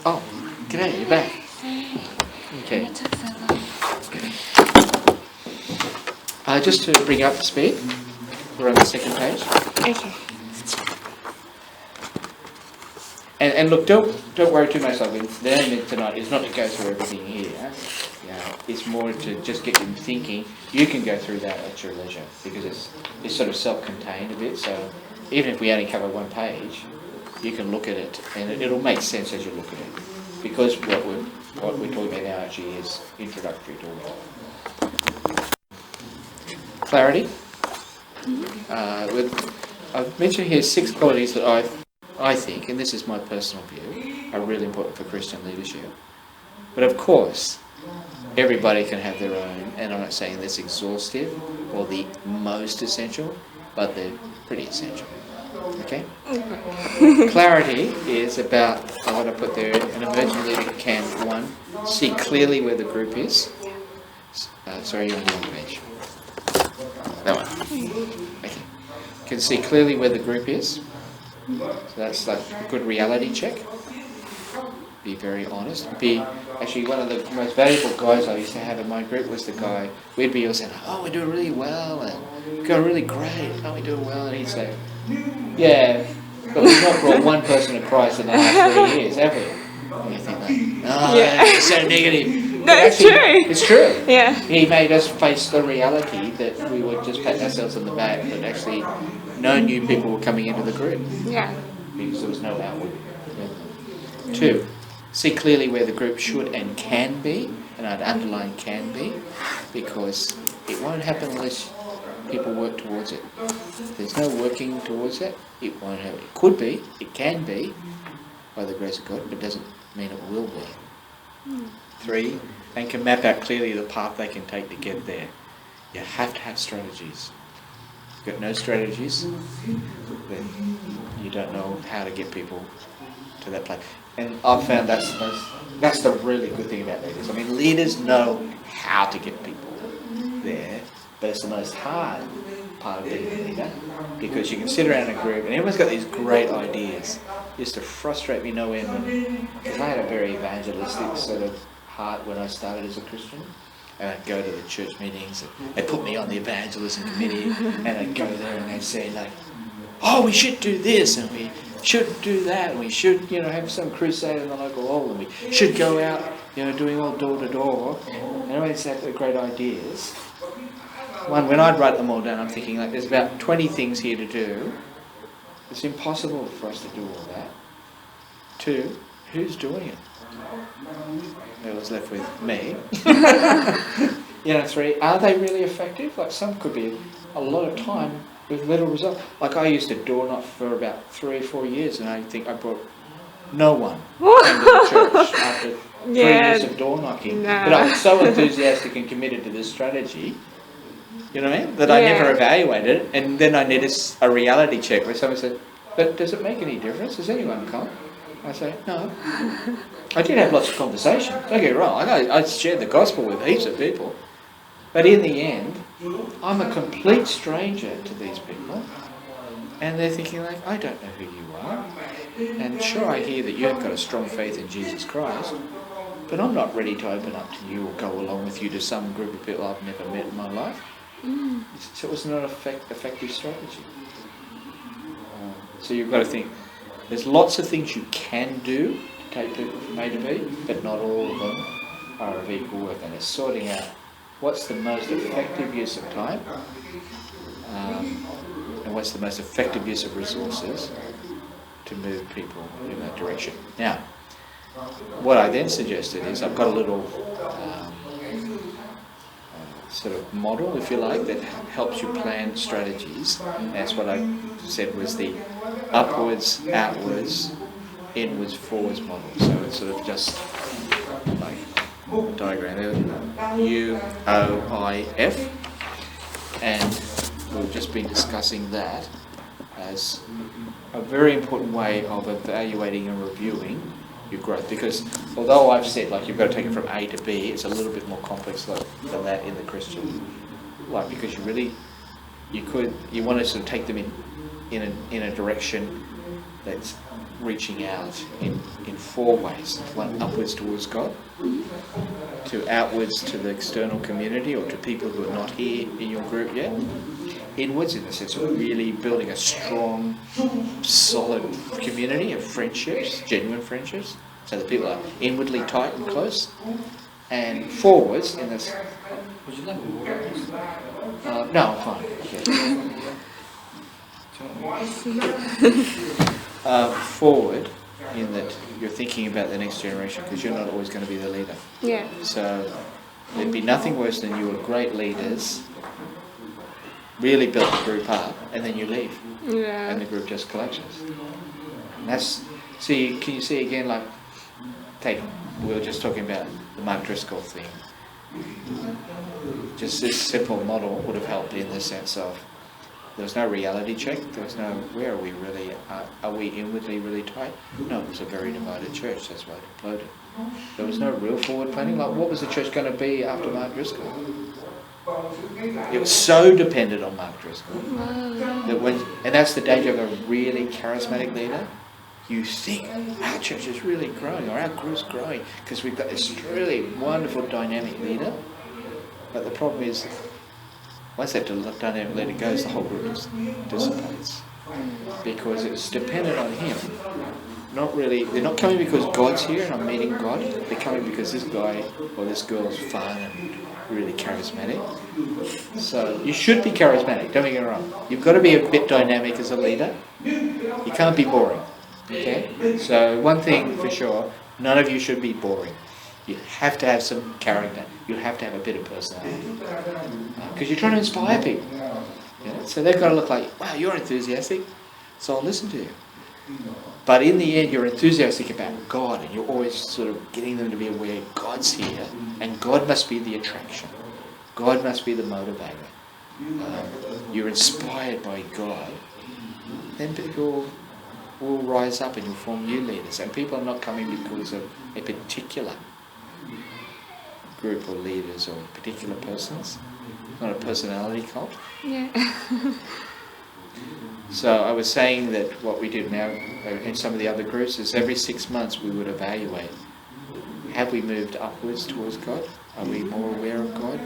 Oh, g'day, you're back. Okay. Just to bring you up to speed, we're on the second page. Okay. And look, don't worry too much. Like the aim tonight is not to go through everything here. It's more to just get them thinking. You can go through that at your leisure because it's sort of self-contained a bit. So even if we only cover one page, you can look at it and it'll make sense as you look at it. Because what we're talking about now actually is introductory to all that. Clarity. I've mentioned here 6 qualities that I think, and this is my personal view, are really important for Christian leadership. But of course, everybody can have their own, and I'm not saying that's exhaustive or the most essential, but they're pretty essential. Okay? Clarity is about, I want to put there, an emerging leader can, 1, see clearly where the group is. Sorry, you're on the wrong page. That one. Okay. Can see clearly where the group is. So that's like a good reality check. Be very honest. Actually, one of the most valuable guys I used to have in my group was the guy, we'd be all saying, oh, we're doing really well, and we're going really great, aren't we doing well? And he'd say, yeah, but we've not brought one person to Christ in the last 3 years, have we? And you think like, oh, it's so negative. No, it's true. It's true. Yeah. He made us face the reality that we would just pat ourselves on the back, but actually no new people were coming into the group. Yeah. Because there was no outward. 2, see clearly where the group should and can be, and I'd underline can be, because it won't happen unless people work towards it. If there's no working towards it, it won't happen. It could be, it can be, by the grace of God, but it doesn't mean it will be. 3, and can map out clearly the path they can take to get there. You have to have strategies. If you've got no strategies, then you don't know how to get people to that place. And I've found that's the really good thing about leaders. I mean, leaders know how to get people there, but it's the most hard part of being a leader, because you can sit around a group and everyone's got these great ideas. It used to frustrate me no end, because I had a very evangelistic sort of heart when I started as a Christian. And I'd go to the church meetings, and they put me on the evangelism committee, and I'd go there and they'd say like, oh, we should do this, and we should do that, and we should, have some crusade in the local hall, and we should go out, doing all door to door. And everyone's had great ideas. When I'd write them all down, I'm thinking like, there's about 20 things here to do. It's impossible for us to do all that. 2, who's doing it? I was left with me. 3, are they really effective? Like some could be a lot of time with little result. Like I used to door knock for about 3 or 4 years, and I think I brought no one into the church after 3 years of door knocking. Nah. But I was so enthusiastic and committed to this strategy, you know what I mean, that I never evaluated it. And then I needed a reality check where someone said, but does it make any difference? Does anyone come? I say, no. I did have lots of conversation, don't get me wrong. I shared the gospel with heaps of people. But in the end, I'm a complete stranger to these people. And they're thinking like, I don't know who you are. And sure, I hear that you have got a strong faith in Jesus Christ, but I'm not ready to open up to you or go along with you to some group of people I've never met in my life. So it was not an effective strategy. So you've got to think, there's lots of things you can do to take people from A to B, but not all of them are of equal worth, and it's sorting out what's the most effective use of time and what's the most effective use of resources to move people in that direction. Now, what I then suggested is I've got a little sort of model, if you like, that helps you plan strategies. That's what I said was the upwards, outwards, inwards, forwards model. So it's sort of just like a diagram there, U, O, I, F, and we've just been discussing that as a very important way of evaluating and reviewing your growth, because although I've said like you've got to take it from A to B, it's a little bit more complex than that in the Christian life, because you want to sort of take them in a direction that's reaching out in 4 ways. One, upwards towards God, to outwards to the external community or to people who are not here in your group yet, inwards in the sense of really building a strong, solid community of friendships, genuine friendships, so that people are inwardly tight and close, and forwards in this. Would you like water? No, I'm fine. Forward in that you're thinking about the next generation, because you're not always going to be the leader. Yeah. So there'd be nothing worse than you were great leaders, really built the group up, and then you leave, Yeah. and the group just collapses. And that's, see, can you see again, like, we were just talking about the Mark Driscoll thing. Just this simple model would have helped in the sense of there was no reality check, there was no, where are we really, are we inwardly really tight? No, it was a very divided church, that's why it imploded. There was no real forward planning, like what was the church going to be after Mark Driscoll? It was so dependent on Mark Driscoll that and that's the danger of a really charismatic leader. You think our church is really growing, or our group's growing, because we've got this really wonderful dynamic leader. But the problem is, once that dynamic leader goes, the whole group just dissipates, because it's dependent on him. Not really. They're not coming because God's here and I'm meeting God. They're coming because this guy or this girl is fun and really charismatic. So you should be charismatic. Don't get me wrong. You've got to be a bit dynamic as a leader. You can't be boring. Okay? So one thing for sure, none of you should be boring. You have to have some character. You have to have a bit of personality. Because you're trying to inspire people. You know? So they've got to look like, wow, you're enthusiastic, so I'll listen to you. But in the end, you're enthusiastic about God, and you're always sort of getting them to be aware God's here, and God must be the attraction. God must be the motivator. You're inspired by God. Then people will rise up and you'll form new leaders. And people are not coming because of a particular group or leaders or particular persons. It's not a personality cult. Yeah. So I was saying that what we did now in some of the other groups is every 6 months we would evaluate. Have we moved upwards towards God? Are we more aware of God?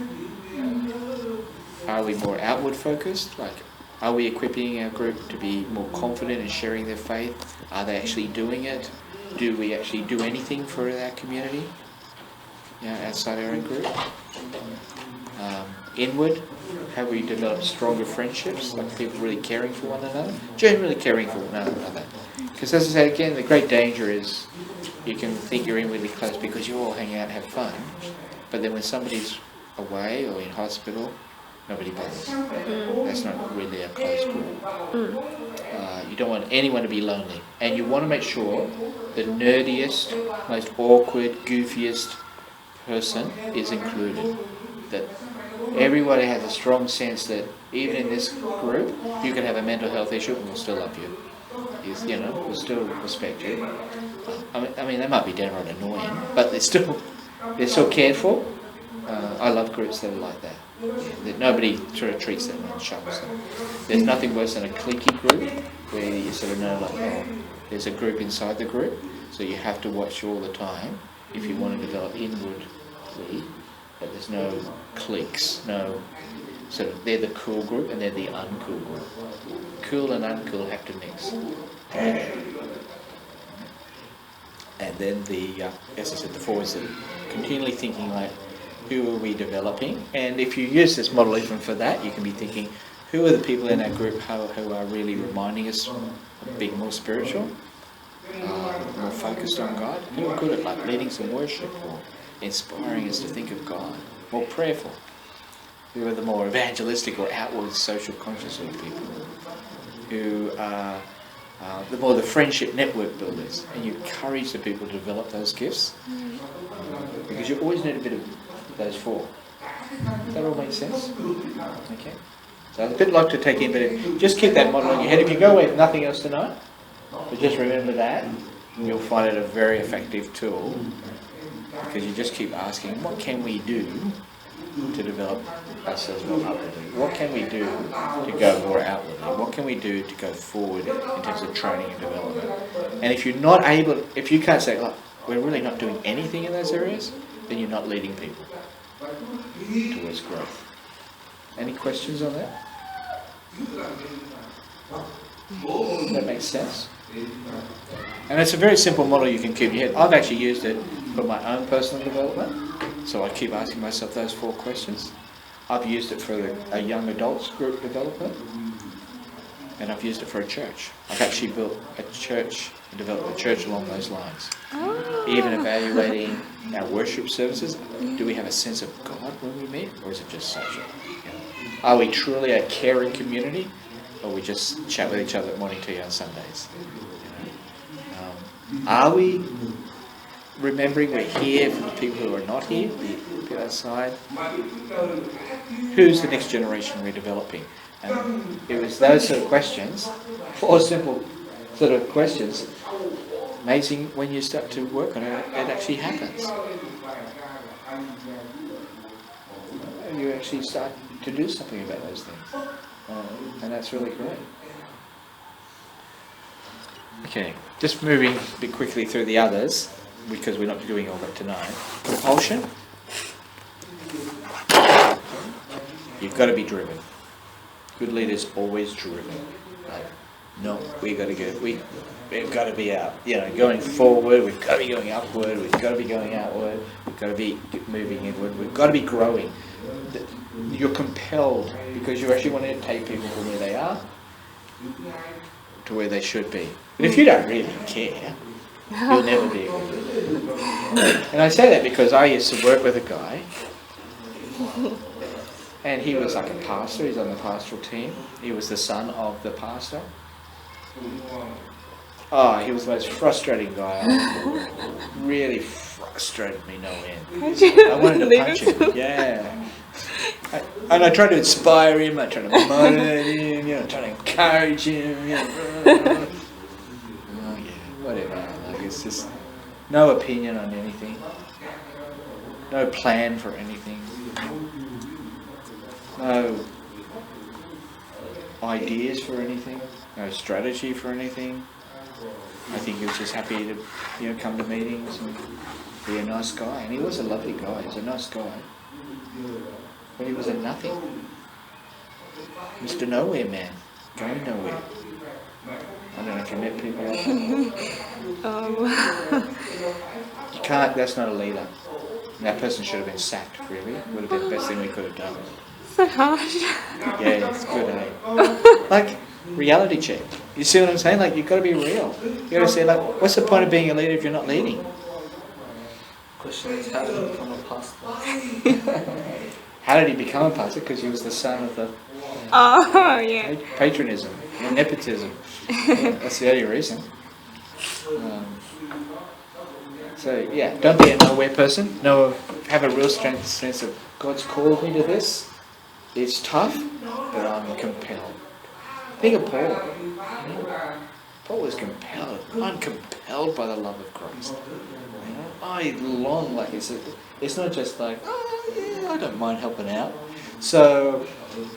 Are we more outward focused? Like, are we equipping our group to be more confident in sharing their faith? Are they actually doing it? Do we actually do anything for our community? Outside our own group? Inward, have we developed stronger friendships, like people really caring for one another? Genuinely caring for one another. Because as I said again, the great danger is you can think you're inwardly close because you all hang out and have fun, but then when somebody's away or in hospital, nobody bothers. That's not really a close group. You don't want anyone to be lonely, and you want to make sure the nerdiest, most awkward, goofiest person is included. That everybody has a strong sense that even in this group, you can have a mental health issue and we'll still love you. We'll still respect you. I mean, they might be downright annoying, but they're still cared for. I love groups that are like that. That nobody sort of treats them and shoves them. There's nothing worse than a cliquey group where you sort of know, like, oh, there's a group inside the group, so you have to watch all the time if you want to develop inwardly. But there's no cliques, no sort of, they're the cool group and they're the uncool group. Cool and uncool have to mix. And then as I said before, is continually thinking like, who are we developing? And if you use this model even for that, you can be thinking, who are the people in our group who are really reminding us of being more spiritual, more focused on God, who are good at like leading some worship or inspiring us to think of God, more prayerful, who are the more evangelistic or outward social conscious of people, who are the friendship network builders, and you encourage the people to develop those gifts, because you always need a bit of those four. Does that all make sense? Okay. So it's a bit like to take in, but just keep that model in your head. If you go away with nothing else tonight, but just remember that, you'll find it a very effective tool, because you just keep asking, what can we do to develop ourselves more outwardly? What can we do to go more outwardly? What can we do to go forward in terms of training and development? And if you're not able, if you can't say, look, we're really not doing anything in those areas, then you're not leading people towards growth. Any questions on that? That makes sense? And it's a very simple model you can keep in your head. I've actually used it for my own personal development, so I keep asking myself those 4 questions. I've used it for a young adults group development, and I've used it for a church. I've actually built a church and developed a church along those lines. Even evaluating our worship services, do we have a sense of God when we meet, or is it just social? Are we truly a caring community, or we just chat with each other at morning tea on Sundays? Are we remembering we're here for the people who are not here, the people outside? Who's the next generation we're developing? And it was those sort of questions, 4 simple sort of questions. Amazing when you start to work on it, it actually happens. You actually start to do something about those things. And that's really great. Okay, just moving a bit quickly through the others, because we're not doing all that tonight. Compulsion. You've got to be driven. Good leaders always driven. Like, no, we've got to be out. Going forward. We've got to be going upward. We've got to be going outward. We've got to be moving inward. We've got to be growing. You're compelled because you actually want to take people from where they are to where they should be. But if you don't really care, you'll never be a good leader. And I say that because I used to work with a guy, and he was like a pastor. He's on the pastoral team. He was the son of the pastor. Oh, he was the most frustrating guy. Really frustrated me no end. I wanted to punch him. Yeah. And I tried to inspire him. I tried to motivate him. Try to encourage him. Oh yeah, whatever. Like, it's just no opinion on anything. No plan for anything. No ideas for anything. No strategy for anything. I think he was just happy to, come to meetings and be a nice guy. And he was a lovely guy. He was a nice guy. But he was a nothing. Mr. Nowhere Man. Going nowhere. I don't know if you met people like that. You can't, that's not a leader. And that person should have been sacked, really. Would have been the best thing we could have done. So harsh. Yeah, it's good, eh? Like, reality check. You see what I'm saying? Like, you've got to be real. You've got to say, like, what's the point of being a leader if you're not leading? Question is, how did you become a pastor? How did he become a pastor? Because he was the son of the patronism, nepotism. That's the only reason. So yeah, don't be a nowhere person. Have a real sense of God's called me to this. It's tough, but I'm compelled. Think of Paul. Paul was compelled. I'm compelled by the love of Christ. I long, like it's not just like, I don't mind helping out. So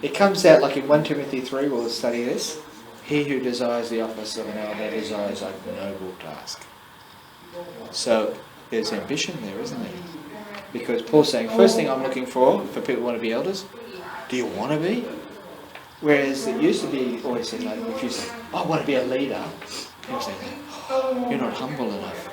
it comes out like in 1 Timothy 3, we'll study this. He who desires the office of an elder desires a noble task. So there's ambition there, isn't there? Because Paul's saying, first thing I'm looking for people who want to be elders, do you want to be? Whereas it used to be always said, like, if you say, I want to be a leader, people say, you're not humble enough.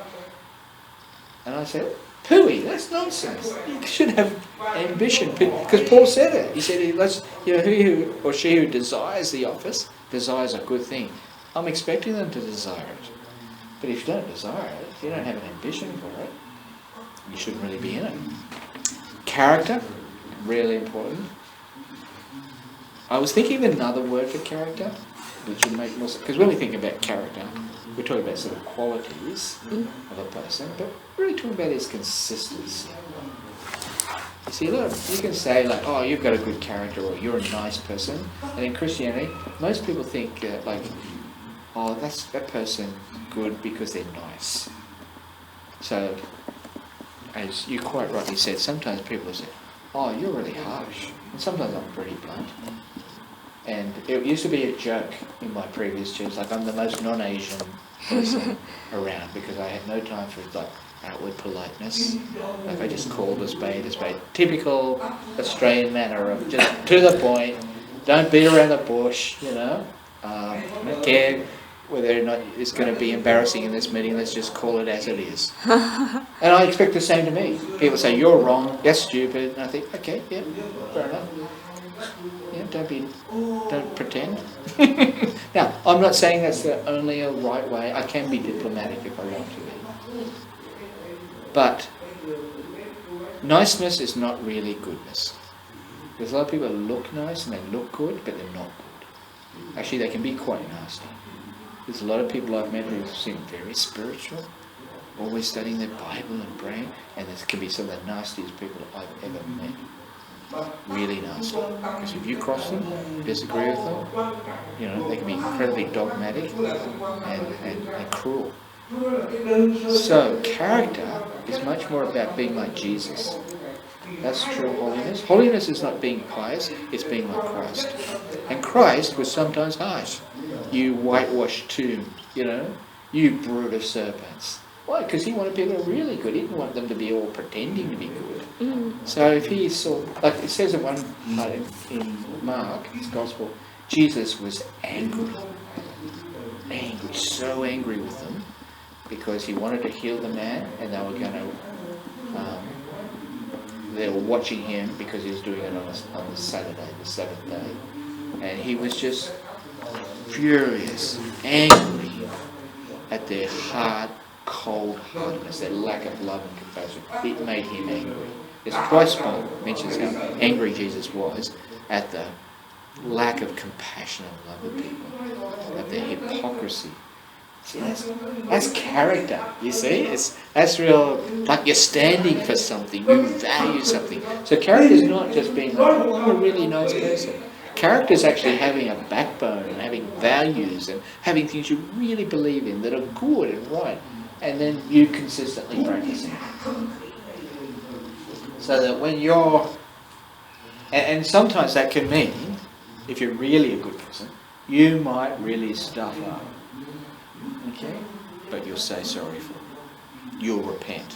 And I said, "Pooey, that's nonsense. You should have ambition." Because Paul said it. He said, he or she who desires the office desires a good thing. I'm expecting them to desire it. But if you don't desire it, if you don't have an ambition for it, you shouldn't really be in it. Character, really important. I was thinking of another word for character, which would make more sense. Because when we think about character, we're talking about sort of qualities of a person, but really talking about his consistency. You see, look, you can say like, "Oh, you've got a good character," or "You're a nice person." And in Christianity, most people think like, "Oh, that's that person good because they're nice." So, as you quite rightly said, sometimes people say, "Oh, you're really harsh," and sometimes I'm pretty blunt. And it used to be a joke in my previous church, like I'm the most non-Asian person around because I had no time for like outward politeness. Like I just called a spade a spade. Typical Australian manner of just to the point, don't beat around the bush, you know. Don't care whether or not it's going to be embarrassing in this meeting, let's just call it as it is. And I expect the same to me. People say, "You're wrong, you're stupid," and I think, okay, yeah, fair enough. Yeah, don't pretend. Now, I'm not saying that's the only a right way. I can be diplomatic if I want to be. But niceness is not really goodness. There's a lot of people who look nice and they look good, but they're not good. Actually, they can be quite nasty. There's a lot of people I've met who seem very spiritual, always studying their Bible and praying, and this can be some of the nastiest people I've ever met. Really nasty. Because if you cross them, disagree with them, you know, they can be incredibly dogmatic and cruel. So, character is much more about being like Jesus. That's true holiness. Holiness is not being pious, it's being like Christ. And Christ was sometimes harsh. "You whitewashed tombs, you know, you brood of serpents." Why? Because he wanted people to be really good. He didn't want them to be all pretending to be good. So if he saw, like it says in one part in Mark, his Gospel, Jesus was angry. Angry, so angry with them, because he wanted to heal the man, and they were going to, they were watching him because he was doing it on the Saturday, the seventh day. And he was just furious, angry at their hard, cold-heartedness, their lack of love and compassion. It made him angry. As Christ mentions how angry Jesus was at the lack of compassion and love of people, at their hypocrisy. See, that's character, you see? That's real, like you're standing for something, you value something. So character is not just being like, "Oh, I'm a really nice person." Character is actually having a backbone and having values and having things you really believe in that are good and right, and then you consistently practicing it. So that when you're, and sometimes that can mean, if you're really a good person, you might really stuff up. Okay? But you'll say sorry for it. You'll repent.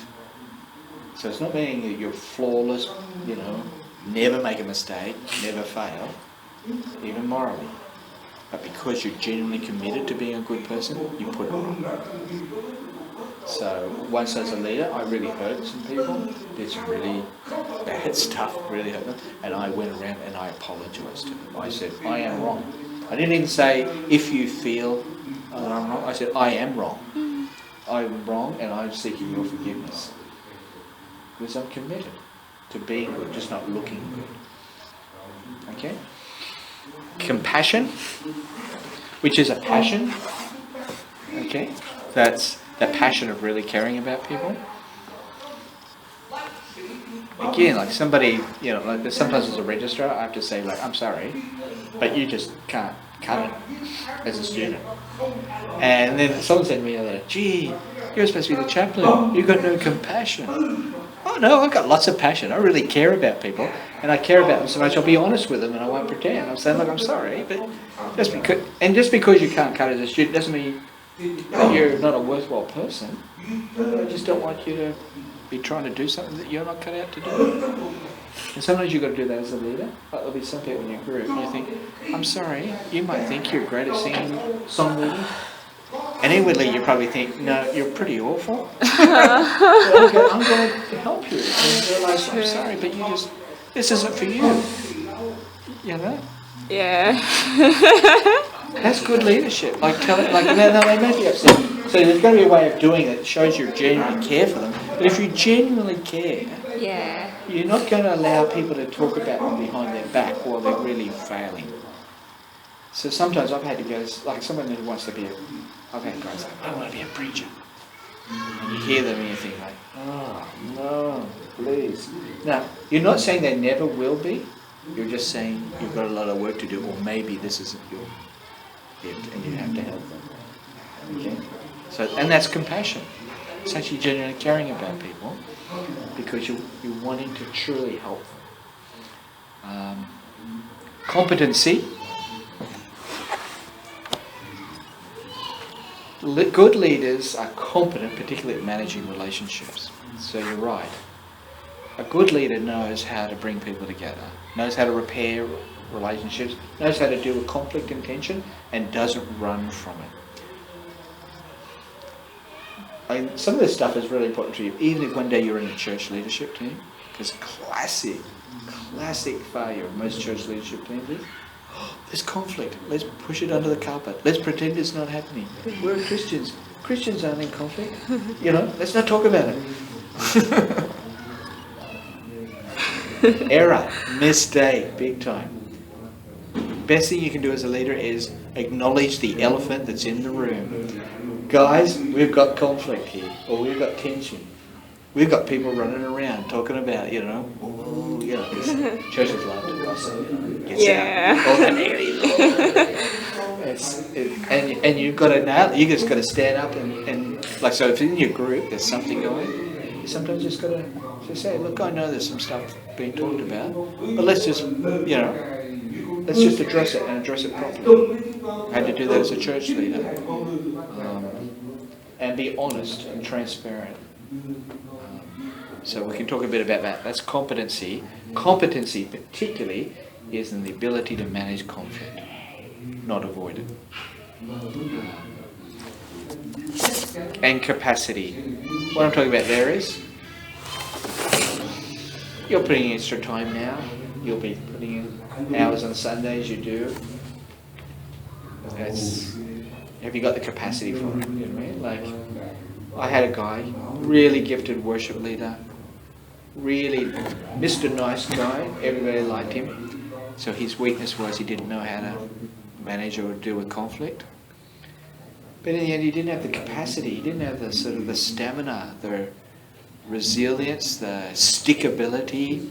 So it's not meaning that you're flawless, you know, never make a mistake, never fail, even morally. But because you're genuinely committed to being a good person, you put it on. So once as a leader, I really hurt some people, did some really bad stuff, really hurt them, and I went around and I apologised to them. I said, "I am wrong." I didn't even say, "If you feel that I'm wrong," I said, "I am wrong. I'm wrong and I'm seeking your forgiveness." Because I'm committed to being good, just not looking good. Okay? Compassion, which is a passion. Okay? That's the passion of really caring about people. Again, like somebody, you know, like sometimes as a registrar, I have to say, like, "I'm sorry, but you just can't cut it as a student." And then someone said to me the other day, "Gee, you're supposed to be the chaplain. You've got no compassion." Oh no, I've got lots of passion. I really care about people, and I care about them so much I'll be honest with them and I won't pretend. I'm saying, "Look, I'm sorry, but just because you can't cut as a student doesn't mean that you're not a worthwhile person. I just don't want you to be trying to do something that you're not cut out to do." And sometimes you've got to do that as a leader. Like there'll be some people in your group and you think, "I'm sorry, you might think you're great at singing song leading, And inwardly you probably think, no, you're pretty awful. I'm going to help you. And realise, I'm sorry, but this isn't for you. You know? Yeah. That's good leadership. Like, tell it, like, no, they may be upset. So there's got to be a way of doing it that shows you genuinely care for them. But if you genuinely care, Yeah. you're not going to allow people to talk about them behind their back while they're really failing. So sometimes I've had to go, like someone who wants to be I've had guys like, I want to be a preacher. And you hear them and you think like, oh, no, please. Now, you're not saying they never will be. You're just saying you've got a lot of work to do, or maybe this isn't your gift and you have to help them. Okay? So, and that's compassion. It's actually genuinely caring about people because you're wanting to truly help them. Competency. Good leaders are competent, particularly at managing relationships. So you're right. A good leader knows how to bring people together, knows how to repair relationships, knows how to deal with conflict and tension, and doesn't run from it. Some of this stuff is really important to you, even if one day you're in a church leadership team, because classic failure of most church leadership teams is, there's conflict, let's push it under the carpet, let's pretend it's not happening. We're Christians. Christians aren't in conflict. You know, let's not talk about it. Error, mistake, big time. Best thing you can do as a leader is acknowledge the elephant that's in the room. Guys, we've got conflict here, or we've got tension. We've got people running around talking about, you know, oh, you know, churches love to gossip. Yeah. And you've got to nail it. You just got to stand up and like, so if in your group there's something going, you sometimes just got to say, look, I know there's some stuff being talked about, but let's just, you know, let's just address it and address it properly. I had to do that as a church leader. And be honest and transparent. So we can talk a bit about that. That's competency. Competency particularly is in the ability to manage conflict, not avoid it. And capacity. What I'm talking about there is, you're putting in extra time now. You'll be putting in hours on Sundays, you do. Have you got the capacity for it? You know what I mean? Like, I had a guy, really gifted worship leader, really Mr. Nice guy, everybody liked him. So his weakness was he didn't know how to manage or deal with conflict. But in the end, he didn't have the capacity, he didn't have the sort of the stamina, the resilience, the stickability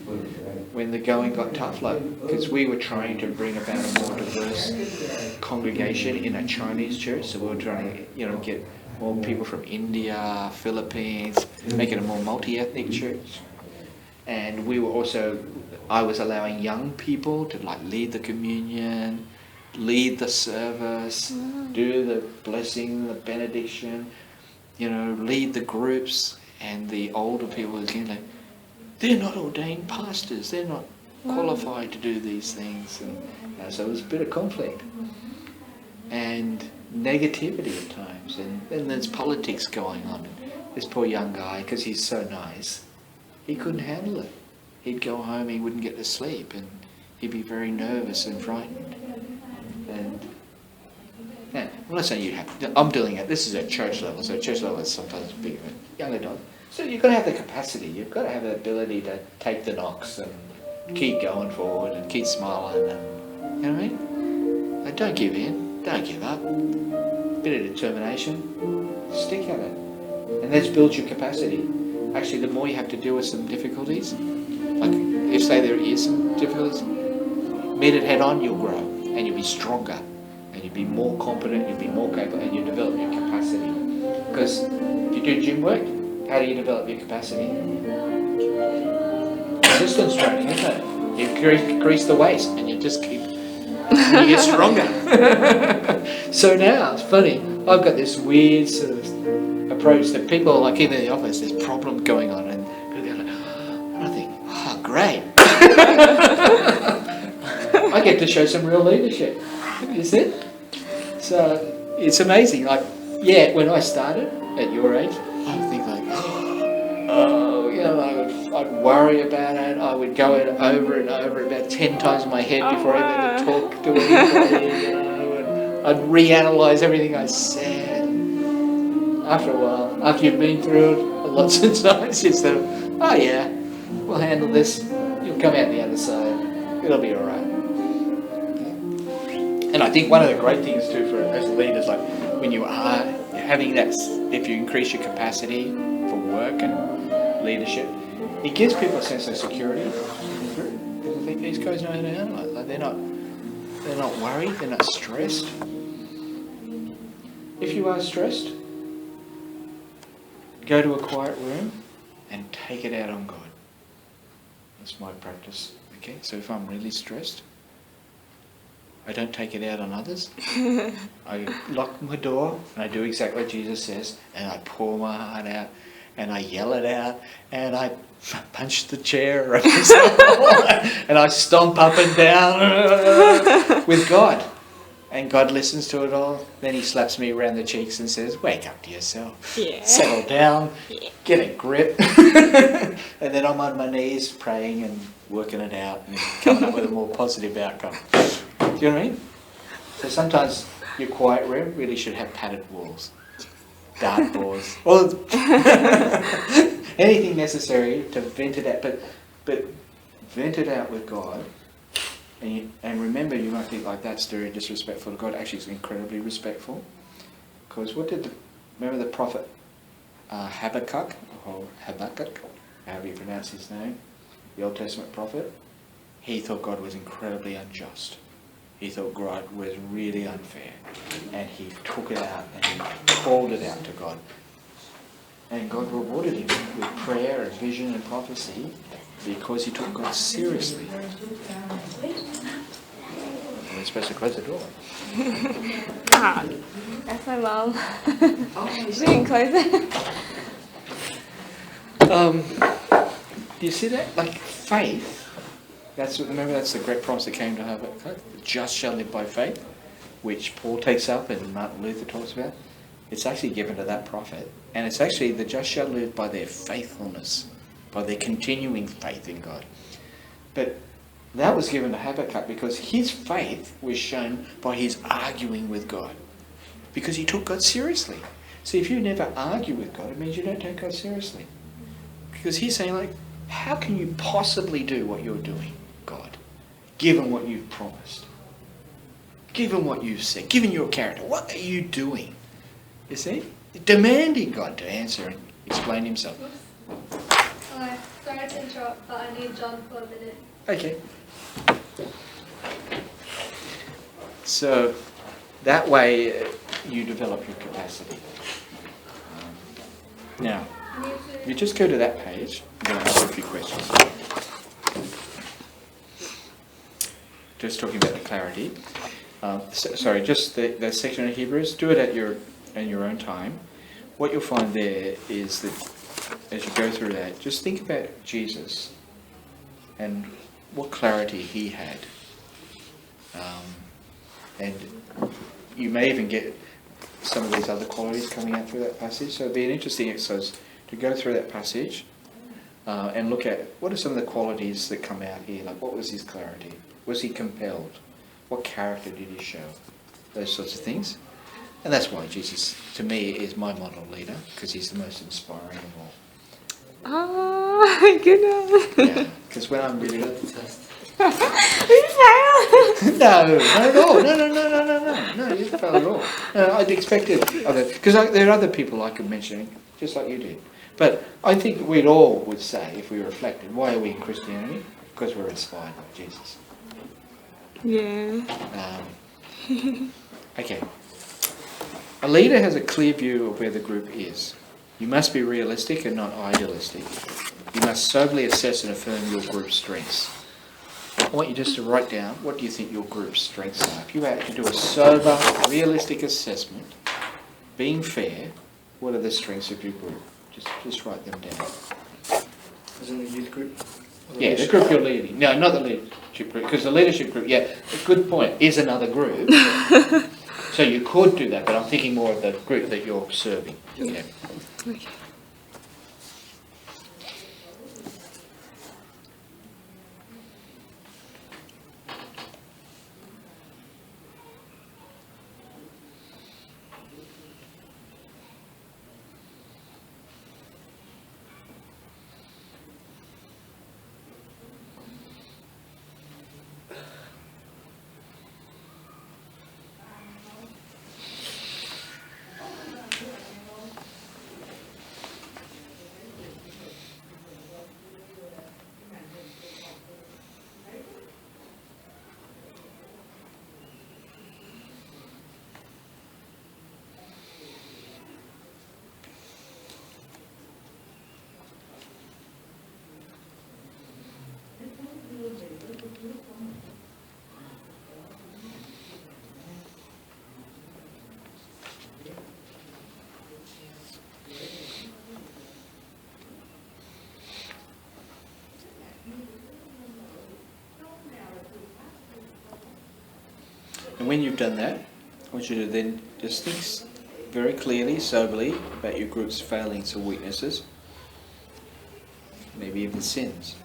when the going got tough. Like, because we were trying to bring about a more diverse congregation in a Chinese church, so we were trying to, you know, get more people from India, Philippines, make it a more multi-ethnic church. And we were also, I was allowing young people to like lead the communion, lead the service, do the blessing, the benediction, you know, lead the groups. And the older people were like, they're not ordained pastors, they're not qualified to do these things. And so it was a bit of conflict. And negativity at times, and then there's politics going on. This poor young guy, because he's so nice, he couldn't handle it. He'd go home, he wouldn't get to sleep, and he'd be very nervous and frightened. And yeah, I'm not saying you have to, I'm doing it, this is at church level, so church level is sometimes bigger than young adult. So you've got to have the capacity, you've got to have the ability to take the knocks and keep going forward and keep smiling, and you know what I mean? Like, don't give in. Don't give up. Bit of determination. Stick at it. And that builds your capacity. Actually, the more you have to deal with some difficulties, like if say there is some difficulties, meet it head on, you'll grow. And you'll be stronger. And you'll be more competent, you'll be more capable, and you'll develop your capacity. Because if you do gym work, how do you develop your capacity? Resistance training, isn't it? You grease the waist and you just keep, and you get stronger. So now, it's funny, I've got this weird sort of approach that people, like even in the office, there's a problem going on, and people go like, and I think, oh, great. I get to show some real leadership. You see? So it's amazing. Like, Yeah, when I started at your age, I would think like, oh, you know, I'd worry about it. I would go it over and over about 10 times in my head Oh, before I wow. even talk to anybody. You know, and I'd reanalyze everything I said. After a while, after you've been through it lots of times, it's the, oh yeah, we'll handle this. You'll come out the other side. It'll be all right. And I think one of the great things too for as leaders, like when you are having that, if you increase your capacity for work and leadership, it gives people a sense of security. Because I think these guys know how to handle it. Like they're not worried, they're not stressed. If you are stressed, go to a quiet room and take it out on God. That's my practice. Okay, so if I'm really stressed, I don't take it out on others. I lock my door and I do exactly what Jesus says, and I pour my heart out and I yell it out and I punch the chair and I stomp up and down with God. And God listens to it all. Then he slaps me around the cheeks and says, wake up to yourself. Yeah. Settle down. Yeah. Get a grip. And then I'm on my knees praying and working it out and coming up with a more positive outcome. Do you know what I mean? So sometimes your quiet room really should have padded walls, dartboards, or anything necessary to vent it out. But vent it out with God. And remember, you might think like that's very disrespectful to God. Actually, it's incredibly respectful. Because remember the prophet Habakkuk, or Habakkuk, however you pronounce his name, the Old Testament prophet? He thought God was incredibly unjust. He thought God was really unfair. And he took it out and he called it out to God. And God rewarded him with prayer and vision and prophecy because he took God seriously. We're supposed to close the door. Ah, that's my mum. She didn't close it. Do you see that? Like faith, remember that's the great promise that came to Habakkuk. The just shall live by faith, which Paul takes up and Martin Luther talks about. It's actually given to that prophet. And it's actually the just shall live by their faithfulness, by their continuing faith in God. But that was given to Habakkuk because his faith was shown by his arguing with God. Because he took God seriously. See, if you never argue with God, it means you don't take God seriously. Because he's saying, like, how can you possibly do what you're doing, God, given what you've promised? Given what you've said, given your character, what are you doing? You see? Demanding God to answer and explain himself. Hi, sorry to interrupt, but I need John for a minute. Okay. So that way you develop your capacity. Now, you just go to that page. I'm going to ask a few questions. Just talking about the clarity. Just the section of Hebrews. Do it in your own time. What you'll find there is that as you go through that, just think about Jesus and what clarity he had. And you may even get some of these other qualities coming out through that passage. So it'll be an interesting exercise to go through that passage and look at what are some of the qualities that come out here. Like, what was his clarity? Was he compelled? What character did he show? Those sorts of things. And that's why Jesus, to me, is my model leader, because he's the most inspiring of all. Oh my goodness. Yeah, because when I'm really... We failed. No, not at all. No, you didn't fail at all. No, I'd expected other... Because there are other people I could mention, just like you did. But I think we'd all would say, if we reflected, why are we in Christianity? Because we're inspired by Jesus. Yeah. Okay. A leader has a clear view of where the group is. You must be realistic and not idealistic. You must soberly assess and affirm your group's strengths. I want you just to write down, what do you think your group's strengths are? If you had to do a sober, realistic assessment, being fair, what are the strengths of your group? Just write them down. As in the youth group? Yeah, the group you're leading. No, not the leadership group, because the leadership group, yeah, a good point, is another group. So you could do that, but I'm thinking more of the group that you're serving. Yeah. Okay. And when you've done that, I want you to then just think very clearly, soberly about your group's failings or weaknesses, maybe even sins.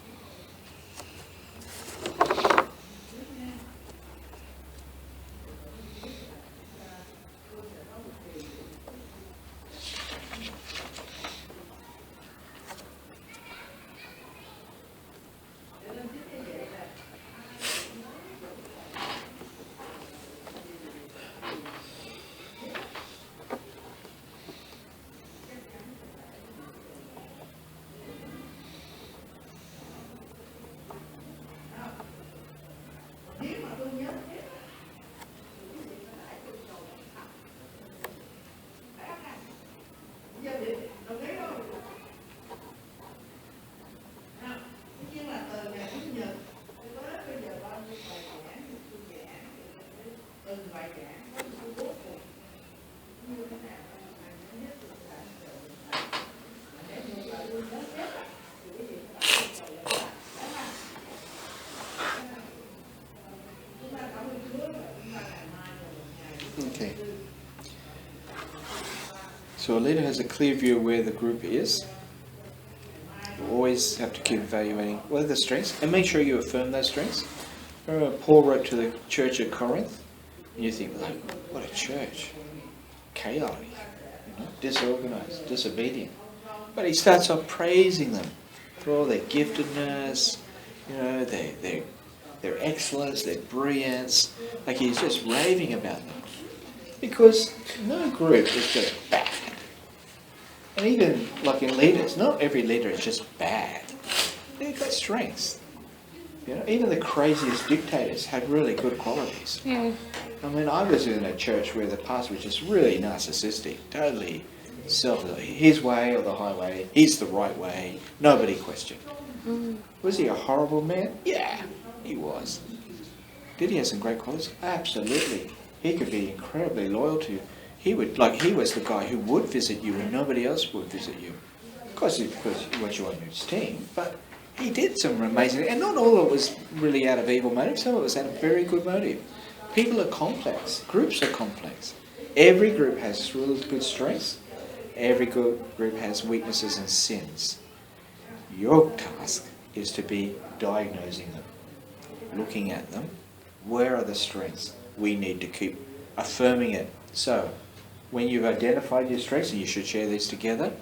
Okay. So a leader has a clear view of where the group is. You always have to keep evaluating what are the strengths and make sure you affirm those strengths. Remember Paul wrote to the church at Corinth, and you think, like, what a church. Chaotic, disorganized, disobedient. But he starts off praising them for all their giftedness, their excellence, their brilliance. Like he's just raving about them. Because no group is just bad. And even like in leaders, not every leader is just bad. They've got strengths. Even the craziest dictators had really good qualities. Yeah. I mean, I was in a church where the pastor was just really narcissistic, totally his way or the highway, he's the right way, nobody questioned. Was he a horrible man? Yeah, he was. Did he have some great qualities? Absolutely. He could be incredibly loyal to you. He was the guy who would visit you when nobody else would visit you. Of course, because he was you on his team, but he did some amazing, and not all of it was really out of evil motive, some of it was out of very good motive. People are complex. Groups are complex. Every group has really good strengths. Every group has weaknesses and sins. Your task is to be diagnosing them, looking at them. Where are the strengths? We need to keep affirming it. So, when you've identified your strengths, and you should share these together,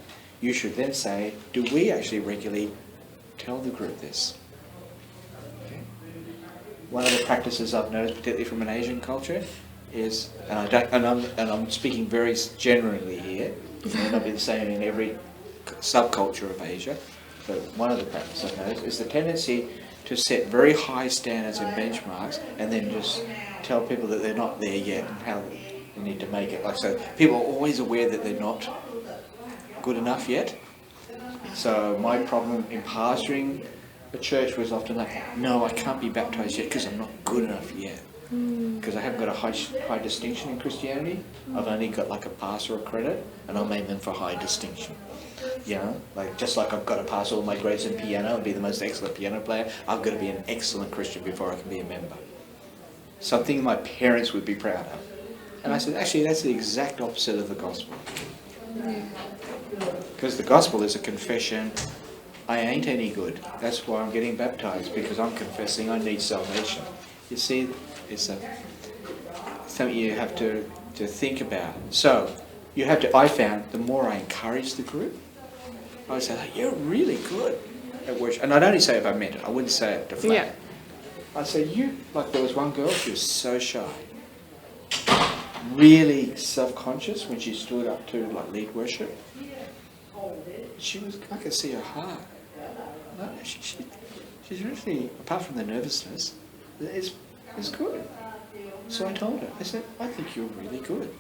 you should then say, do we actually regularly tell the group this? One of the practices I've noticed, particularly from an Asian culture, is, I'm speaking very generally here, it may not be the same in every subculture of Asia, but one of the practices I've noticed is the tendency to set very high standards and benchmarks and then just tell people that they're not there yet and how they need to make it. Like, so people are always aware that they're not good enough yet. So my problem in pastoring the church was often like, no, I can't be baptized yet because I'm not good enough yet. Because I haven't got a high distinction in Christianity. I've only got like a pass or a credit, and I'm aiming for high distinction. Like just like I've got to pass all my grades in piano and be the most excellent piano player, I've got to be an excellent Christian before I can be a member. Something my parents would be proud of. And I said, actually, that's the exact opposite of the gospel. Because the gospel is a confession, I ain't any good. That's why I'm getting baptized, because I'm confessing I need salvation. You see, it's something you have to think about. So, you have to, I found, the more I encourage the group, I would say, like, you're really good at worship. And I'd only say if I meant it. I wouldn't say it to flat. Yeah. I'd say, like there was one girl, she was so shy. Really self-conscious when she stood up to like lead worship. I could see her heart. No, she's really, apart from the nervousness, it's good. So I told her, I said, I think you're really good.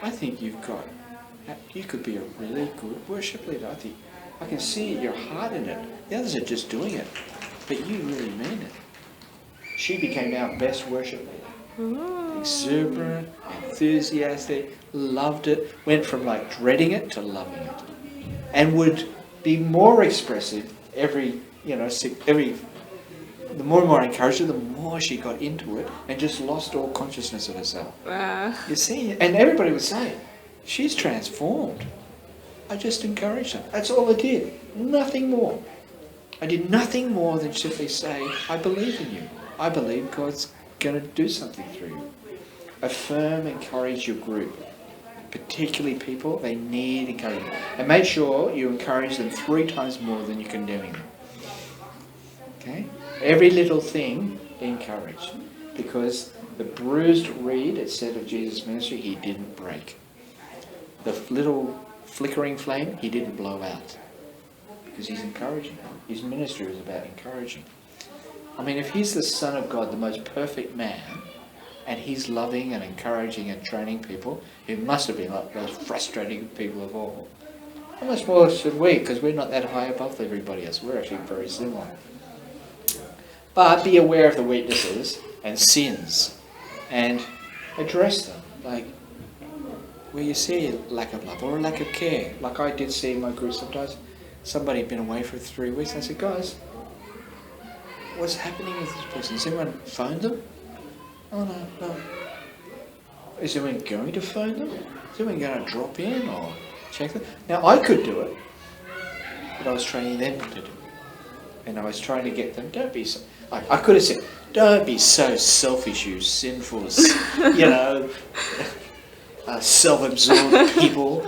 I think you could be a really good worship leader. I can see your heart in it. The others are just doing it, but you really mean it. She became our best worship leader. Exuberant, enthusiastic, loved it, went from like dreading it to loving it. And would be more expressive the more and more I encouraged her, the more she got into it and just lost all consciousness of herself. Wow. You see, and everybody would say, she's transformed. I just encouraged her. That's all I did. Nothing more. I did nothing more than simply say, I believe in you. I believe God's going to do something through you. Affirm, encourage your group. Particularly people, they need encouragement. And make sure you encourage them 3 times more than you're condemning them. Okay? Every little thing, encourage. Because the bruised reed, it said of Jesus' ministry, he didn't break. The little flickering flame, he didn't blow out. Because he's encouraging. His ministry was about encouraging. I mean, if he's the Son of God, the most perfect man, and he's loving and encouraging and training people, he must have been like the most frustrating people of all. How much more should we? Because we're not that high above everybody else. We're actually very similar. But be aware of the weaknesses and sins and address them. Like, where you see a lack of love or a lack of care. Like I did see in my group sometimes, somebody had been away for 3 weeks. And I said, guys, what's happening with this person? Has anyone phoned them? Oh, no. Is anyone going to phone them? Is anyone going to drop in or check them? Now, I could do it, but I was training them to do it. And I was trying to get them, don't be so... I could have said, don't be so selfish, you sinful, self-absorbed people.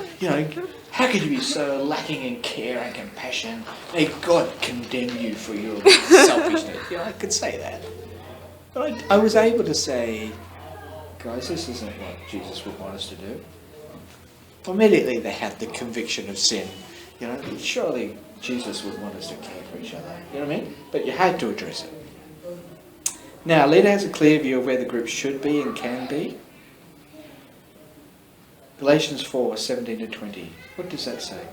How could you be so lacking in care and compassion? May God condemn you for your selfishness. I could say that. But I was able to say, guys, this isn't what Jesus would want us to do. Immediately they had the conviction of sin. Surely Jesus would want us to care for each other. You know what I mean? But you had to address it. Now, a leader has a clear view of where the group should be and can be. Galatians 4:17-20. What does that say?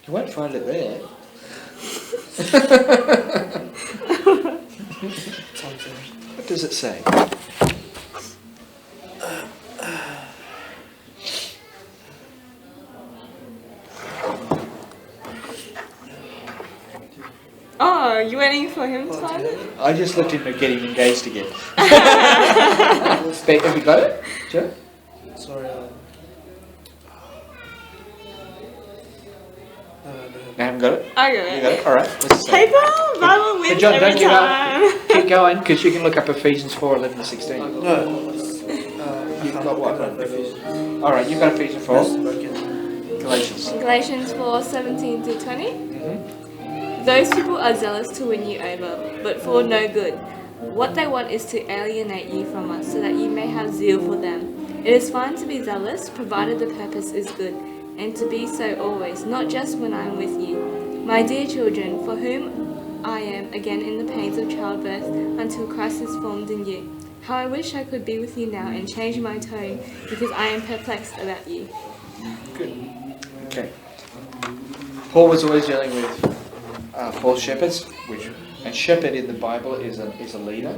You won't find it there. What does it say? Oh, you waiting for him to find it? I just looked him to get him engaged again. Have you got it, Joe? Sorry. I haven't got it? I got You it. got it? Alright. What's it say? Paper, Bible Hey, wins John, every don't give up. time. Keep going, because you can look up Ephesians 4:11-16. No. You've got what? Alright, you've got Ephesians 4. Galatians. Galatians 4:17-20. Mm-hmm. Those people are zealous to win you over, but for no good. What they want is to alienate you from us, so that you may have zeal for them. It is fine to be zealous, provided the purpose is good, and to be so always, not just when I am with you. My dear children, for whom I am again in the pains of childbirth, until Christ is formed in you. How I wish I could be with you now and change my tone, because I am perplexed about you. Good. Okay. Paul was always dealing with false shepherds, and shepherd in the Bible is a leader,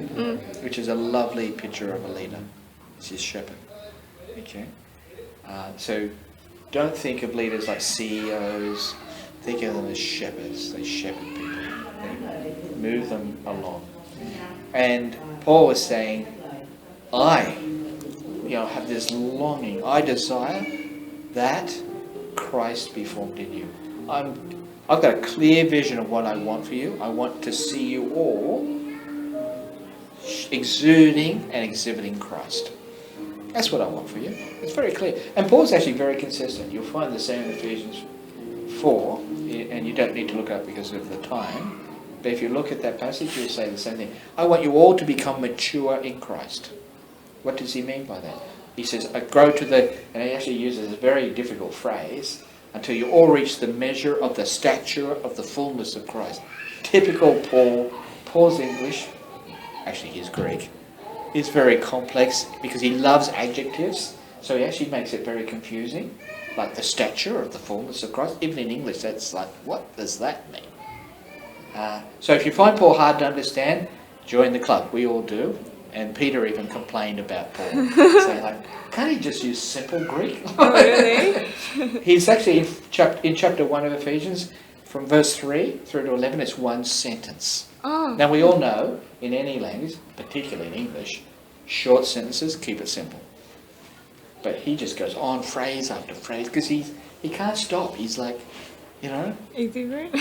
which is a lovely picture of a leader. It's his shepherd. Okay. So don't think of leaders like CEOs Think of them as shepherds. They shepherd people. They move them along. And Paul was saying, I, have this longing. I desire that Christ be formed in you. I've got a clear vision of what I want for you. I want to see you all exuding and exhibiting Christ. That's what I want for you. It's very clear. And Paul's actually very consistent. You'll find the same in Ephesians 4, and you don't need to look up because of the time. But if you look at that passage, you'll say the same thing. I want you all to become mature in Christ. What does he mean by that? He says, I grow to the, and he actually uses a very difficult phrase, until you all reach the measure of the stature of the fullness of Christ. Typical Paul. Paul's English, actually his Greek, is very complex because he loves adjectives, so he actually makes it very confusing, like the stature of the fullness of Christ. Even in English, that's like, what does that mean? So if you find Paul hard to understand, join the club. We all do. And Peter even complained about Paul. Saying like, can't he just use simple Greek? Oh, really? He's actually in chapter 1 of Ephesians, from verse 3 through to 11, it's one sentence. Oh. Now we all know, in any language, particularly in English, short sentences, keep it simple. But he just goes on phrase after phrase, because he can't stop. He's like, Easy route.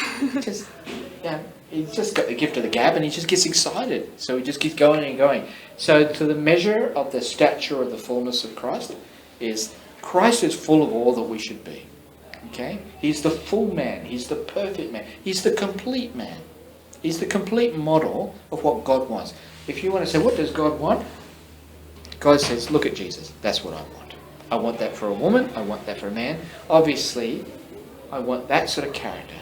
he's just got the gift of the gab, and he just gets excited. So he just keeps going and going. So to the measure of the stature of the fullness of Christ is, Christ is full of all that we should be. Okay? He's the full man. He's the perfect man. He's the complete man. He's the complete model of what God wants. If you want to say, what does God want? God says, look at Jesus. That's what I want. I want that for a woman. I want that for a man. Obviously, I want that sort of character.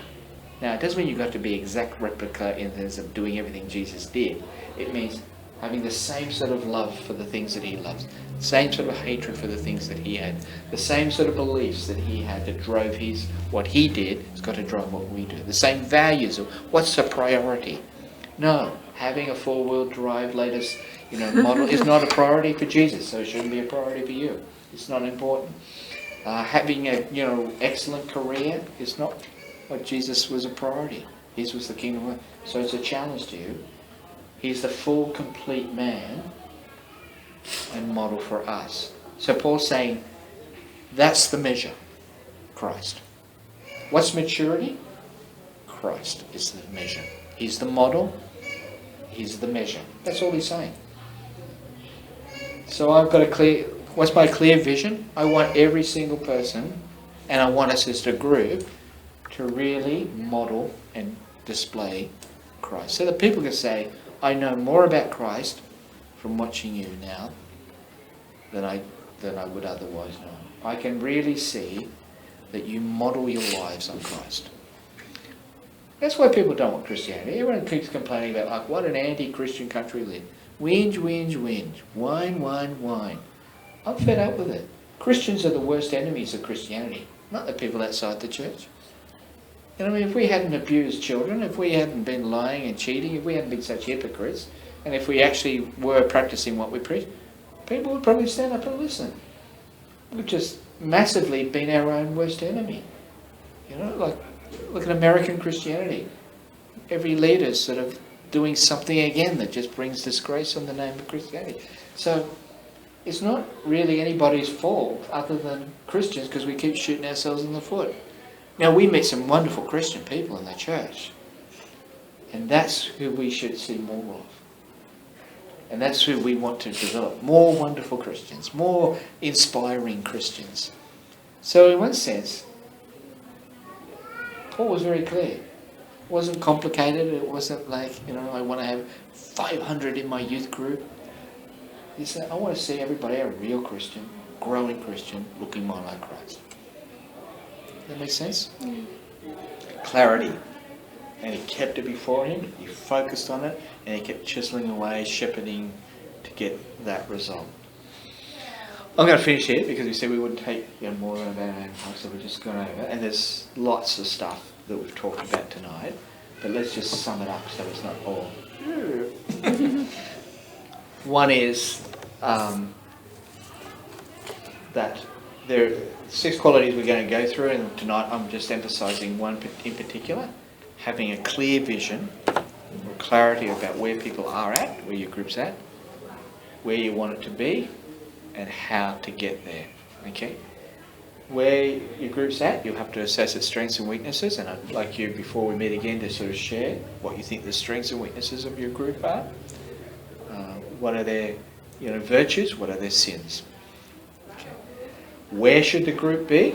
Now, it doesn't mean you've got to be exact replica in terms of doing everything Jesus did. It means having the same sort of love for the things that he loves, the same sort of hatred for the things that he had, the same sort of beliefs that he had that drove what he did has got to drive what we do. The same values of what's the priority. No, having a four-wheel drive latest model is not a priority for Jesus, so it shouldn't be a priority for you. It's not important. Having a excellent career is not what Jesus was a priority. His was the kingdom. So it's a challenge to you. He's the full, complete man and model for us. So Paul's saying, that's the measure. Christ. What's maturity? Christ is the measure. He's the model. He's the measure. That's all he's saying. So I've got what's my clear vision? I want every single person, and I want us as a group, to really model and display Christ. So that people can say, I know more about Christ from watching you now than I would otherwise know. I can really see that you model your lives on Christ. That's why people don't want Christianity. Everyone keeps complaining about, like, what an anti-Christian country we live. Whinge, whinge, whinge. Whine, whine, whine. I'm fed up with it. Christians are the worst enemies of Christianity, not the people outside the church. If we hadn't abused children, if we hadn't been lying and cheating, if we hadn't been such hypocrites, and if we actually were practicing what we preach, people would probably stand up and listen. We've just massively been our own worst enemy. Like, look at American Christianity. Every leader's sort of doing something again that just brings disgrace on the name of Christianity. So it's not really anybody's fault other than Christians, because we keep shooting ourselves in the foot. Now, we meet some wonderful Christian people in the church, and that's who we should see more of. And that's who we want to develop. More wonderful Christians, more inspiring Christians. So in one sense, Paul was very clear. It wasn't complicated. It wasn't like, I want to have 500 in my youth group. He said, I want to see everybody a real Christian, growing Christian, looking more like Christ. Does that make sense? Mm. Clarity. And he kept it before him, he focused on it, and he kept chiseling away, shepherding to get that result. I'm going to finish here because we said we wouldn't take more than about an hour, so we're just going over. And there's lots of stuff that we've talked about tonight, but let's just sum it up so it's not all. One is that there are 6 qualities we're going to go through, and tonight I'm just emphasising one in particular. Having a clear vision or clarity about where people are at, where your group's at, where you want it to be, and how to get there. Okay? Where your group's at, you'll have to assess its strengths and weaknesses, and I'd like you, before we meet again, to sort of share what you think the strengths and weaknesses of your group are. What are their virtues? What are their sins? Okay. Where should the group be?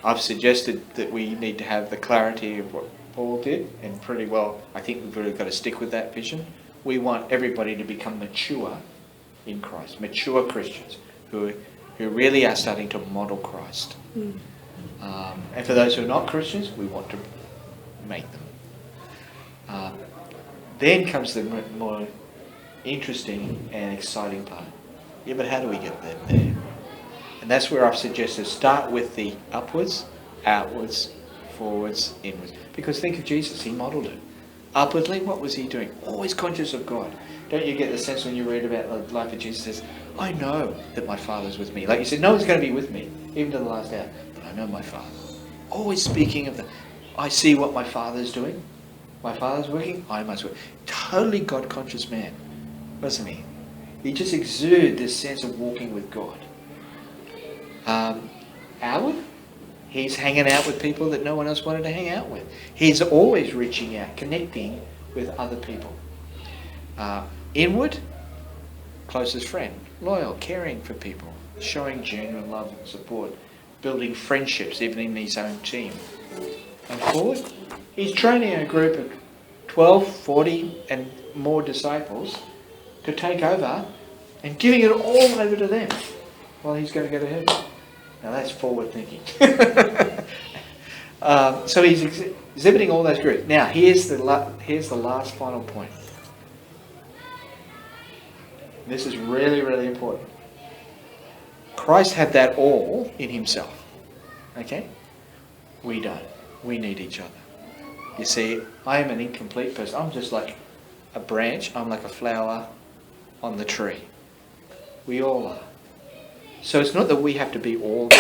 I've suggested that we need to have the clarity of what Paul did, and pretty well, I think we've really got to stick with that vision. We want everybody to become mature in Christ, mature Christians who really are starting to model Christ. And for those who are not Christians, we want to make them. Then comes the more interesting and exciting part. Yeah, but how do we get there? And that's where I've suggested start with the upwards, outwards, forwards, inwards. Because think of Jesus, he modelled it. Upwardly, what was he doing? Always conscious of God. Don't you get the sense when you read about the life of Jesus, says, I know that my Father's with me. Like you said, no one's going to be with me, even to the last hour, but I know my Father. Always speaking of I see what my Father's doing. My Father's working, I must work. Totally God-conscious man, wasn't he? He just exuded this sense of walking with God. Outward, he's hanging out with people that no one else wanted to hang out with. He's always reaching out, connecting with other people. Inward, closest friend, loyal, caring for people, showing genuine love and support, building friendships even in his own team. And forward, he's training a group of 12, 40 and more disciples to take over and giving it all over to them while he's going to go to heaven. Now that's forward thinking. So he's exhibiting all those groups. Now here's the last final point. This is really, really important. Christ had that all in himself. Okay? We don't. We need each other. You see, I am an incomplete person. I'm just like a branch. I'm like a flower on the tree. We all are. So it's not that we have to be all.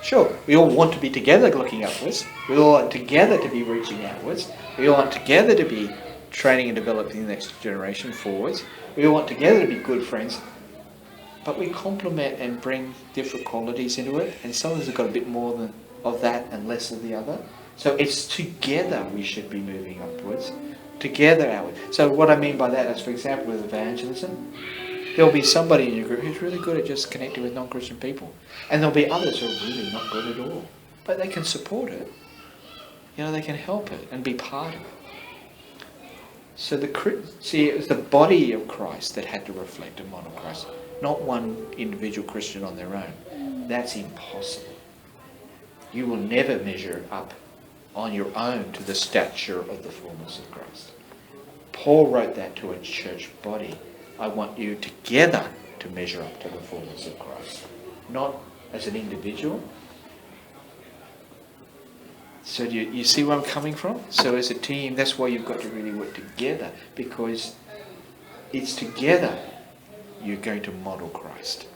Sure, we all want to be together looking upwards. We all want together to be reaching outwards. We all want together to be training and developing the next generation forwards. We all want together to be good friends. But we complement and bring different qualities into it. And some of us have got a bit more of that and less of the other. So it's together we should be moving upwards. Together outward. So what I mean by that is, for example, with evangelism, there'll be somebody in your group who's really good at just connecting with non-Christian people. And there'll be others who are really not good at all. But they can support it. They can help it and be part of it. So it was the body of Christ that had to reflect and model Christ. Not one individual Christian on their own. That's impossible. You will never measure up on your own to the stature of the fullness of Christ. Paul wrote that to a church body. I want you together to measure up to the fullness of Christ. Not as an individual. So do you see where I'm coming from? So as a team, that's why you've got to really work together, because it's together you're going to model Christ.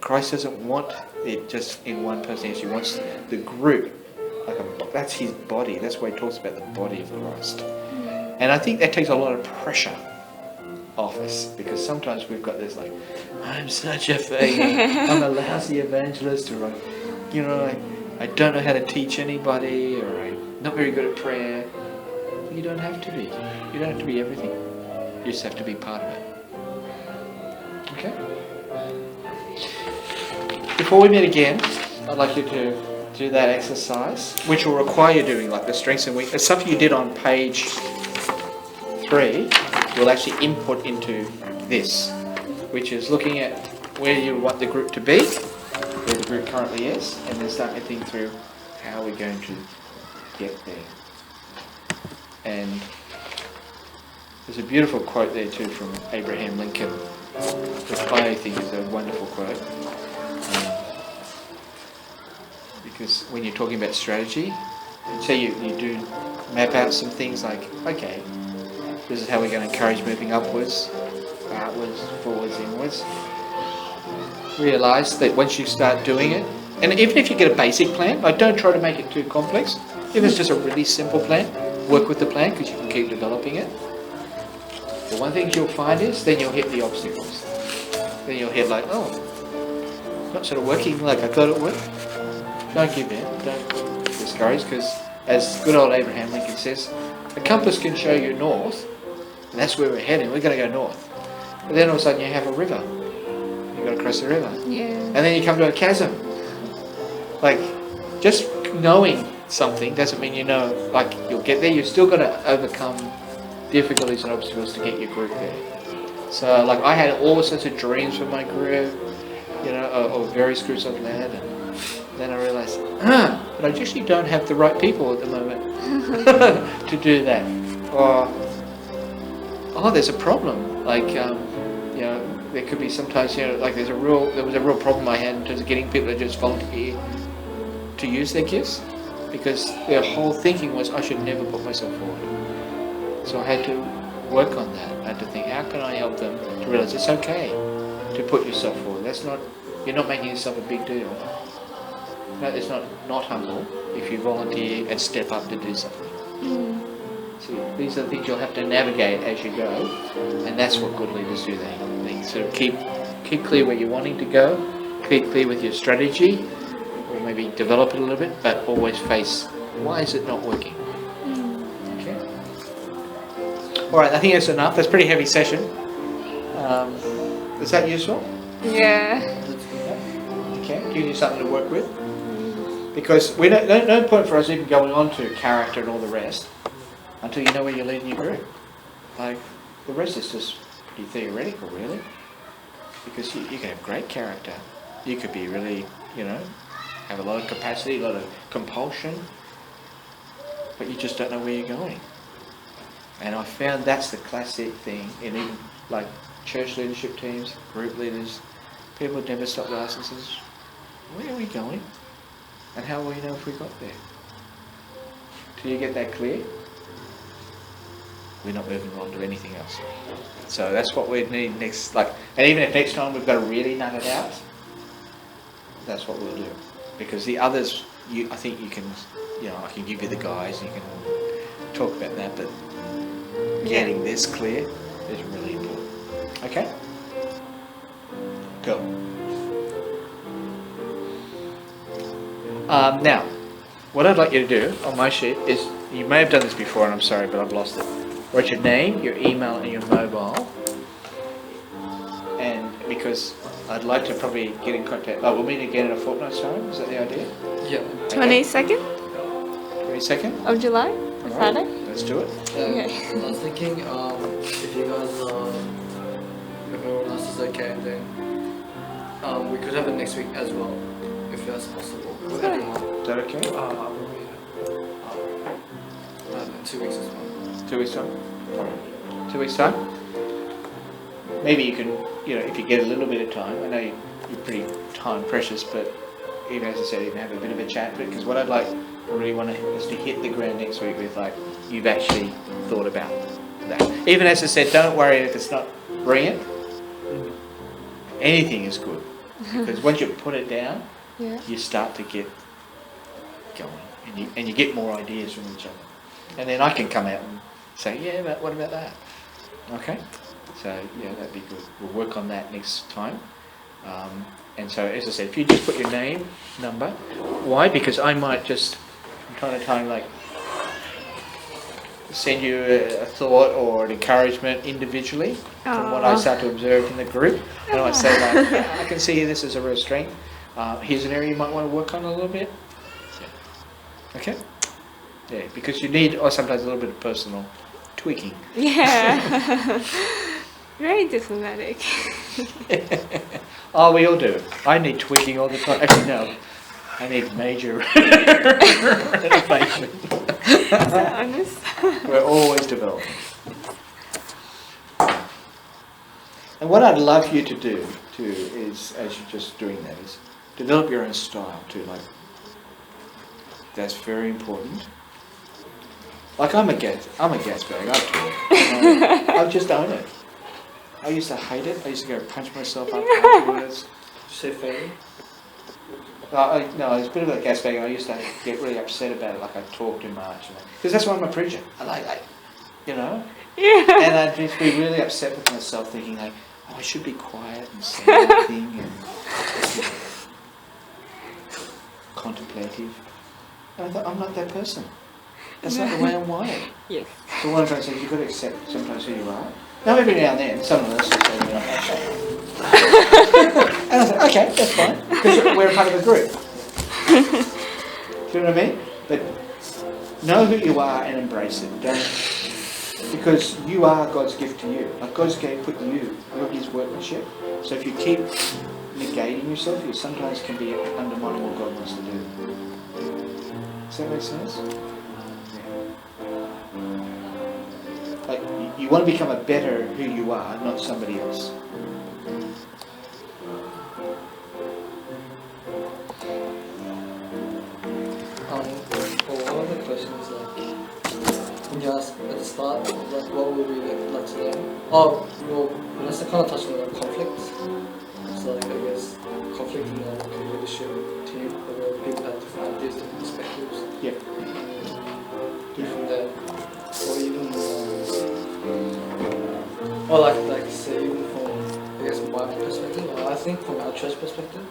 Christ doesn't want it just in one person. He wants the group. That's his body. That's why he talks about the body of Christ. And I think that takes a lot of pressure off us, because sometimes we've got this I'm such a failure. I'm a lousy evangelist, or I don't know how to teach anybody, or I'm not very good at prayer. You don't have to be. You don't have to be everything. You just have to be part of it. Okay? Before we meet again, I'd like you to do that exercise, which will require you doing the strengths and weaknesses. Stuff you did on page 3 will actually input into this, which is looking at where you want the group to be, where the group currently is, and then start to think through how we're going to get there. And there's a beautiful quote there too from Abraham Lincoln, which I think is a wonderful quote. Because when you're talking about strategy, say you do map out some things like, okay, this is how we're going to encourage moving upwards, outwards, forwards, inwards. realize that once you start doing it, and even if you get a basic plan, like don't try to make it too complex. If it's just a really simple plan, work with the plan because you can keep developing it. But one thing you'll find is then you'll hit the obstacles. Then you'll hit like, oh, it's not sort of working like I thought it would. Don't give in, don't discourage, because as good old Abraham Lincoln says, a compass can show you north, and that's where we're heading. We're going to go north. But then all of a sudden you have a river. You've got to cross the river. Yeah. And then you come to a chasm. Like, just knowing something doesn't mean you know, like, you'll get there. You're still got to overcome difficulties and obstacles to get your group there. So, like, I had all sorts of dreams for my group, you know, of various groups I've led, and then I realised, but I actually don't have the right people at the moment to do that. Or, oh, there's a problem. Like, you know, there could be sometimes, you know, like there was a real problem I had in terms of getting people to just volunteer to use their gifts, because their whole thinking was I should never put myself forward. So I had to work on that. I had to think, how can I help them to realise it's okay to put yourself forward. That's not, you're not making yourself a big deal. No, it's not humble if you volunteer and step up to do something. So these are the things you'll have to navigate as you go, and that's what good leaders do. They sort of keep clear where you're wanting to go, keep clear with your strategy, or maybe develop it a little bit, but always face, why is it not working? Okay. All right, I think that's enough. That's a pretty heavy session. Is that useful? Yeah. Okay, give you something to work with. Because we don't, no point for us even going on to character and all the rest until you know where you're leading your group. Like, the rest is just pretty theoretical, really. Because you can have great character. You could be really, you know, have a lot of capacity, a lot of compulsion, but you just don't know where you're going. And I found that's the classic thing in even like church leadership teams, group leaders. People never stop to ask themselves, where are we going? And how will we know if we got there? Till you get that clear, we're not moving on to anything else. So that's what we need next. Like, and even if next time we've got to really nut it out, that's what we'll do. Because the others, I think you can, you know, I can give you the guys, you can talk about that, but getting this clear is really important. Okay? Go. Now, what I'd like you to do on my sheet is, you may have done this before and I'm sorry, but I've lost it. Write your name, your email and your mobile. And because I'd like to probably get in contact. Oh, we'll meet again in a fortnight's time, is that the idea? Yeah. 22nd 22nd? of July, All right, Friday. let's do it. Okay. I was thinking, if you guys, if everyone else is okay, then we could have it next week as well, if that's possible. For Sure. everyone. Is that okay? In 2 weeks as well. 2 weeks time? 2 weeks time? Maybe you can, you know, if you get a little bit of time, I know you're pretty time precious, but even as I said, even have a bit of a chat, because what I really want is to hit the ground next week with, like, you've actually thought about that. Even as I said, don't worry if it's not brilliant. Anything is good. Because once you put it down, Yeah. you start to get going, and you get more ideas from each other. And then I can come out and say, yeah, but what about that? Okay? So, yeah, that'd be good. We'll work on that next time. And so, as I said, if you just put your name, number. Why? Because I might just, from time to time, like, send you a thought or an encouragement individually from what I start to observe in the group. And I might say, like, yeah, I can see this as a real strength. Here's an area you might want to work on a little bit. Okay? Yeah, because you need, or sometimes a little bit of personal tweaking. Yeah. Very diplomatic. Oh, we all do. I need tweaking all the time. Actually, no. I need major renovation. Honest. We're always developing. And what I'd love you to do, too, is, as you're just doing that, is develop your own style, too. Like, that's very important. Like, I'm a gas bag, I just own it. I used to hate it. I used to go punch myself up afterwards. say failing? No, it's a bit of a gas bag. I used to get really upset about it, like I talk too much. Because that's why I'm a preacher. I like, you know? Yeah. And I'd just be really upset with myself thinking like, oh, I should be quiet and say nothing and, you know, contemplative. And I thought, I'm not that person. That's not the way I'm wired. Yes. So what I'm trying to say is you've got to accept sometimes who you are. Now every now and then, someone else will say, you know, and I thought, okay, that's fine, because we're a part of a group. Do you know what I mean? But know who you are and embrace it. Don't, because you are God's gift to you. Like God's put you, you're His workmanship. So if you keep negating yourself, you sometimes can be undermining what God wants to do. Does that make sense? Like you want to become a better who you are, not somebody else. Well, one of the questions when you asked at the start, like what would we like to learn? Oh, well, that's the kind of touched on conflict. So like I guess conflict in the leadership team, where people have different ideas, different perspectives. Yeah. From there, or even or like say even from I guess my perspective, or I think from our church perspective,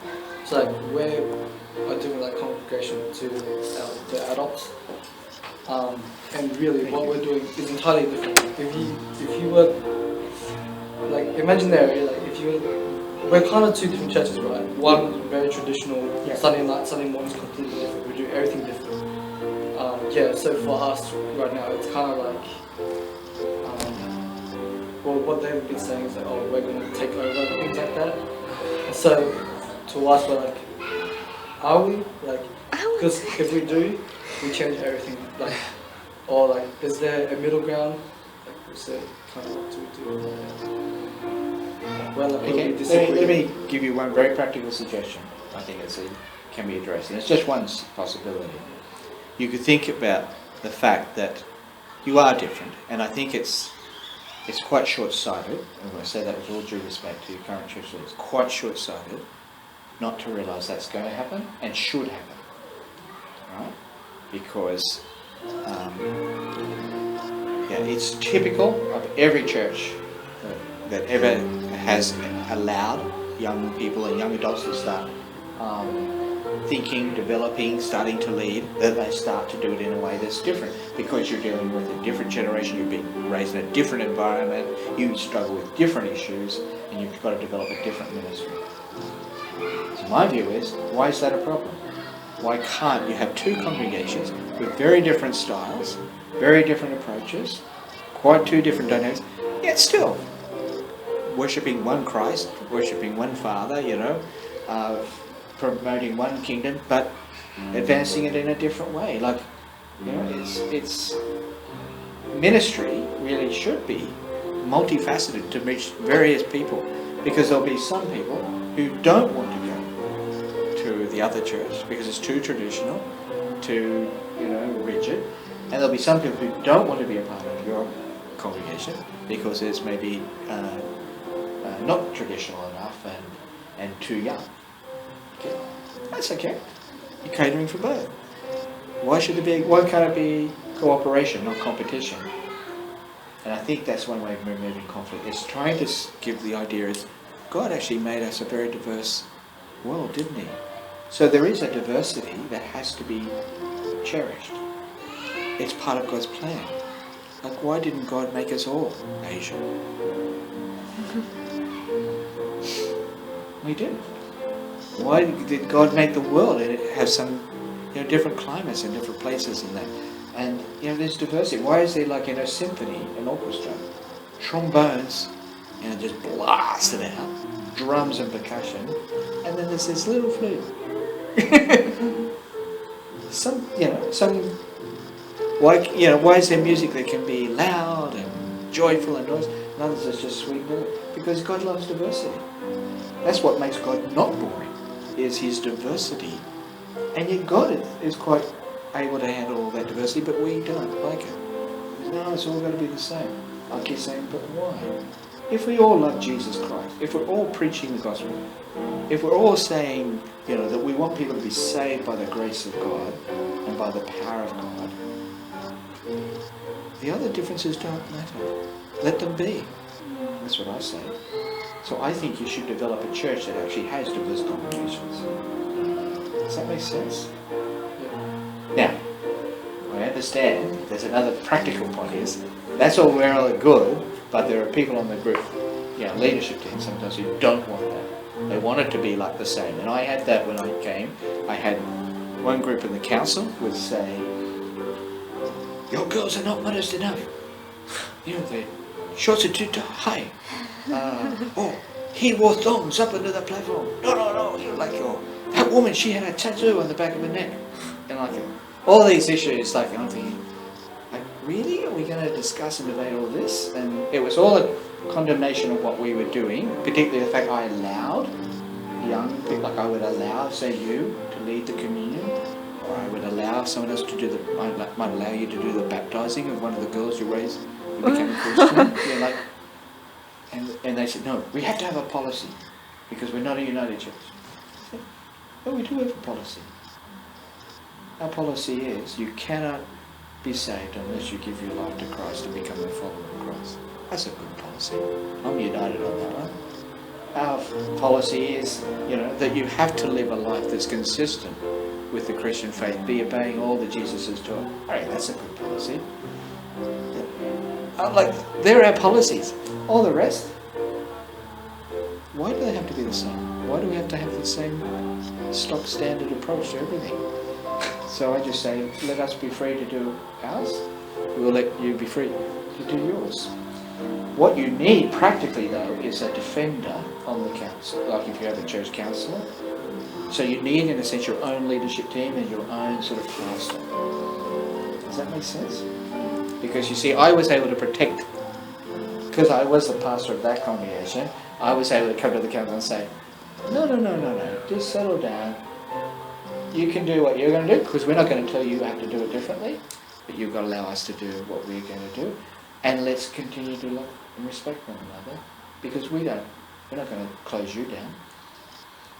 so like we're doing like congregation to the adults, and really what we're doing is entirely different. If you were like imagine there, like if you we're kind of two different churches, right? One very traditional, Sunday night, Sunday mornings completely different. We do everything different. So for us right now, it's kind of like, well, what they've been saying is that, oh, we're going to take over, things like that. So to us, we're like, are we? Like, because if we do, we change everything. Like, or like, is there a middle ground? Like, is there kind of what do we do? Well, like, Okay, let me give you one very practical suggestion. I think it can be addressed, and it's just one possibility. You could think about the fact that you are different, and I think it's quite short-sighted, and I say that with all due respect to your current church leaders, quite short-sighted not to realise that's going to happen and should happen, right? Because it's typical of every church that ever has allowed young people and young adults to start thinking, developing, starting to lead, that they start to do it in a way that's different because you're dealing with a different generation, you've been raised in a different environment, you struggle with different issues, and you've got to develop a different ministry. So my view is, why is that a problem? Why can't you have two congregations with very different styles, very different approaches, quite two different dynamics, yet still worshipping one Christ, worshipping one Father, promoting one kingdom, but advancing it in a different way. Like, it's ministry really should be multifaceted to reach various people, because there'll be some people who don't want to go to the other church because it's too traditional, too rigid, and there'll be some people who don't want to be a part of your congregation because it's maybe not traditional enough and too young. Okay. That's okay. You're catering for both. Why can't it be cooperation, not competition? And I think that's one way of removing conflict. It's trying to give the idea is God actually made us a very diverse world, didn't He? So there is a diversity that has to be cherished. It's part of God's plan. Like, why didn't God make us all Asian? We did. Why did God make the world and it have some different climates and different places in that? And there's diversity. Why is there like in a symphony, an orchestra, trombones, just blasted out, drums and percussion, and then there's this little flute. Why is there music that can be loud and joyful and noise, and others is just sweet melody? Because God loves diversity. That's what makes God not boring, is His diversity. And yet God is quite able to handle all that diversity, but we don't like it. No, it's all got to be the same. I keep saying, but why? if we all love Jesus Christ, if we're all preaching the gospel, if we're all saying, that we want people to be saved by the grace of God and by the power of God, the other differences don't matter. Let them be. That's what I say. So I think you should develop a church that actually has diverse congregations. Does that make sense? Now, I understand there's another practical point is, that's all well and good, but there are people on the group, leadership team sometimes who don't want that. They want it to be like the same. And I had that when I came. I had one group in the council would say, your girls are not modest enough. The shorts are too high. He wore thongs up into the platform. No. That woman, she had a tattoo on the back of her neck. And all these issues, I'm thinking, really? Are we going to discuss and debate all this? And it was all a condemnation of what we were doing, particularly the fact I allowed young people, I would allow, say you, to lead the communion, or I would allow someone else to do might allow you to do the baptizing of one of the girls you raised who became a Christian. And they said, no, we have to have a policy because we're not a united church. I said, no, we do have a policy. Our policy is you cannot be saved unless you give your life to Christ and become a follower of Christ. That's a good policy. I'm united on that one. Our policy is, that you have to live a life that's consistent with the Christian faith, be obeying all that Jesus has taught. All right, that's a good policy. They're our policies. All the rest, why do they have to be the same? Why do we have to have the same stock standard approach to everything? So I just say, let us be free to do ours. We'll let you be free to do yours. What you need practically, though, is a defender on the council, like if you have a church councillor. So you need, in a sense, your own leadership team and your own sort of pastor. Does that make sense? Because you see, I was able to protect, because I was the pastor of that congregation, I was able to come to the council and say, no, just settle down. You can do what you're going to do, because we're not going to tell you how to do it differently, but you've got to allow us to do what we're going to do. And let's continue to love and respect one another, because we're not going to close you down.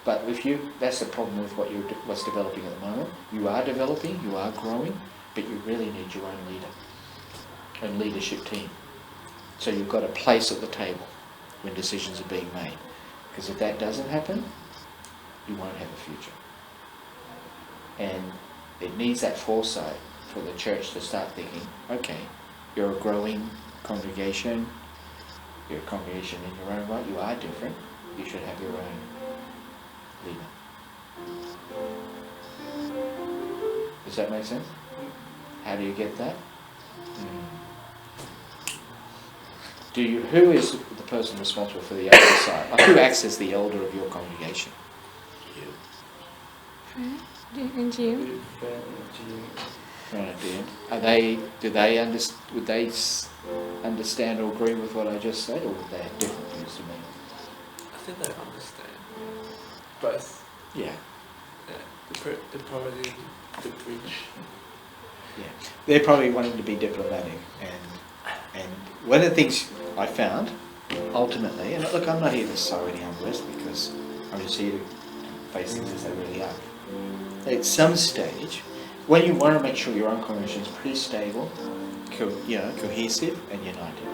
But that's the problem with what's developing at the moment. You are developing, you are growing, but you really need your own leader and leadership team. So you've got a place at the table when decisions are being made. Because if that doesn't happen, you won't have a future. And it needs that foresight for the church to start thinking, okay, you're a growing congregation, you're a congregation in your own right, you are different, you should have your own leader. Does that make sense? How do you get that? Who is the person responsible for the elder side? Who acts as the elder of your congregation? And you? Right, would they understand or agree with what I just said, or would they have different views to me? I think they understand both. Yeah. The probably the bridge. Yeah. They're probably wanting to be diplomatic, and one of the things I found, ultimately, and look, I'm not here to sow any unrest because I'm just here to face things as they really are. At some stage, when you want to make sure your own congregation is pretty stable, cohesive and united,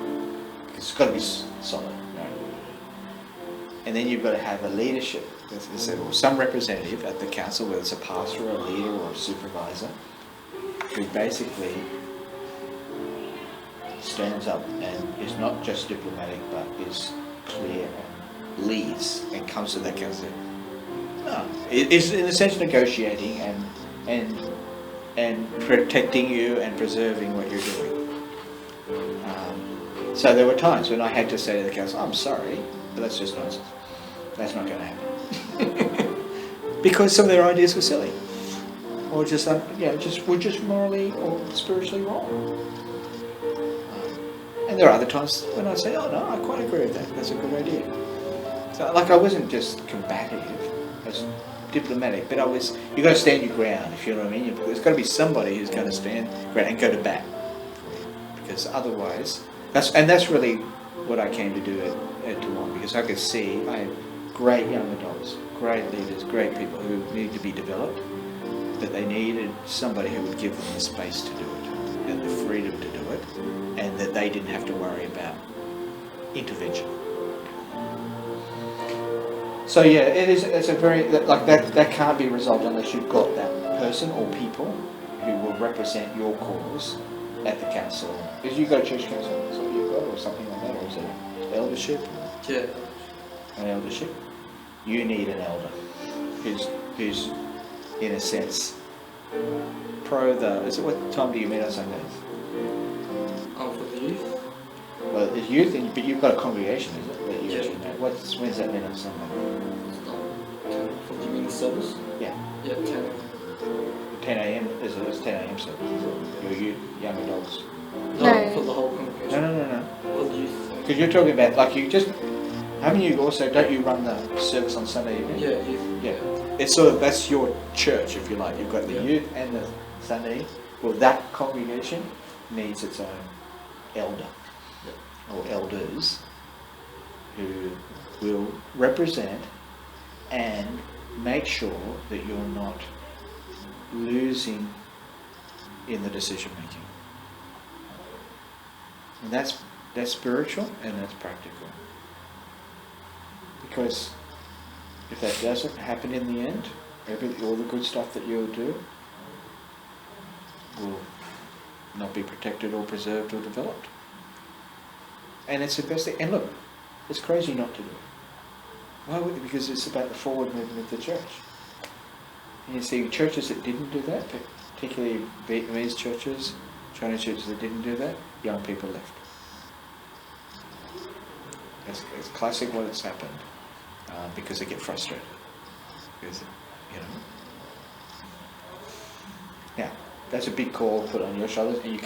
because it's got to be solid, right? And then you've got to have a leadership, or some representative at the council, whether it's a pastor or a leader or a supervisor, who basically stands up and is not just diplomatic but is clear and leads and comes to that council. No, it's in a sense negotiating and protecting you and preserving what you're doing. So there were times when I had to say to the council, I'm sorry, but that's just nonsense. That's not going to happen. Because some of their ideas were silly. Or were just morally or spiritually wrong. And there are other times when I say, oh no, I quite agree with that. That's a good idea. So I wasn't just combative, I was diplomatic, but you've got to stand your ground, if you know what I mean. There's got to be somebody who's going to stand ground and go to bat. Because otherwise, that's really what I came to do at Toowong, because I could see I had great young adults, great leaders, great people who needed to be developed, but they needed somebody who would give them the space to do it and the freedom to do it, and that they didn't have to worry about intervention. So yeah, it's a very, like that can't be resolved unless you've got that person or people who will represent your cause at the council. Because you've got a church council, that's what you've got, or something like that, or is it eldership? Yeah. An eldership? You need an elder who's in a sense is it, what time do you meet on Sundays? For the youth. Well, it's youth, but you've got a congregation, is it? That you Yeah. actually know. When's that meet on Sunday? For the evening service. Yeah. Yeah, 10. 10 a.m. It's 10 a.m. service. Your youth, young adults. No. For the whole congregation. No. For the youth. Because you're talking about, like, haven't you also, don't you run the service on Sunday evening? Yeah, youth. Yeah. It's sort of, that's your church, if you like. You've got the Yeah. youth and the Sunday. Well, that congregation needs its own elder or elders who will represent and make sure that you're not losing in the decision making. And that's spiritual and that's practical. Because if that doesn't happen in the end, all the good stuff that you'll do will not be protected or preserved or developed. And it's the best thing. And look, it's crazy not to do it. Why would it? Because it's about the forward movement of the church. And you see churches that didn't do that, particularly Vietnamese churches, Chinese churches that didn't do that, young people left. It's classic what has happened because they get frustrated. Because, Now, that's a big call put on your shoulders, and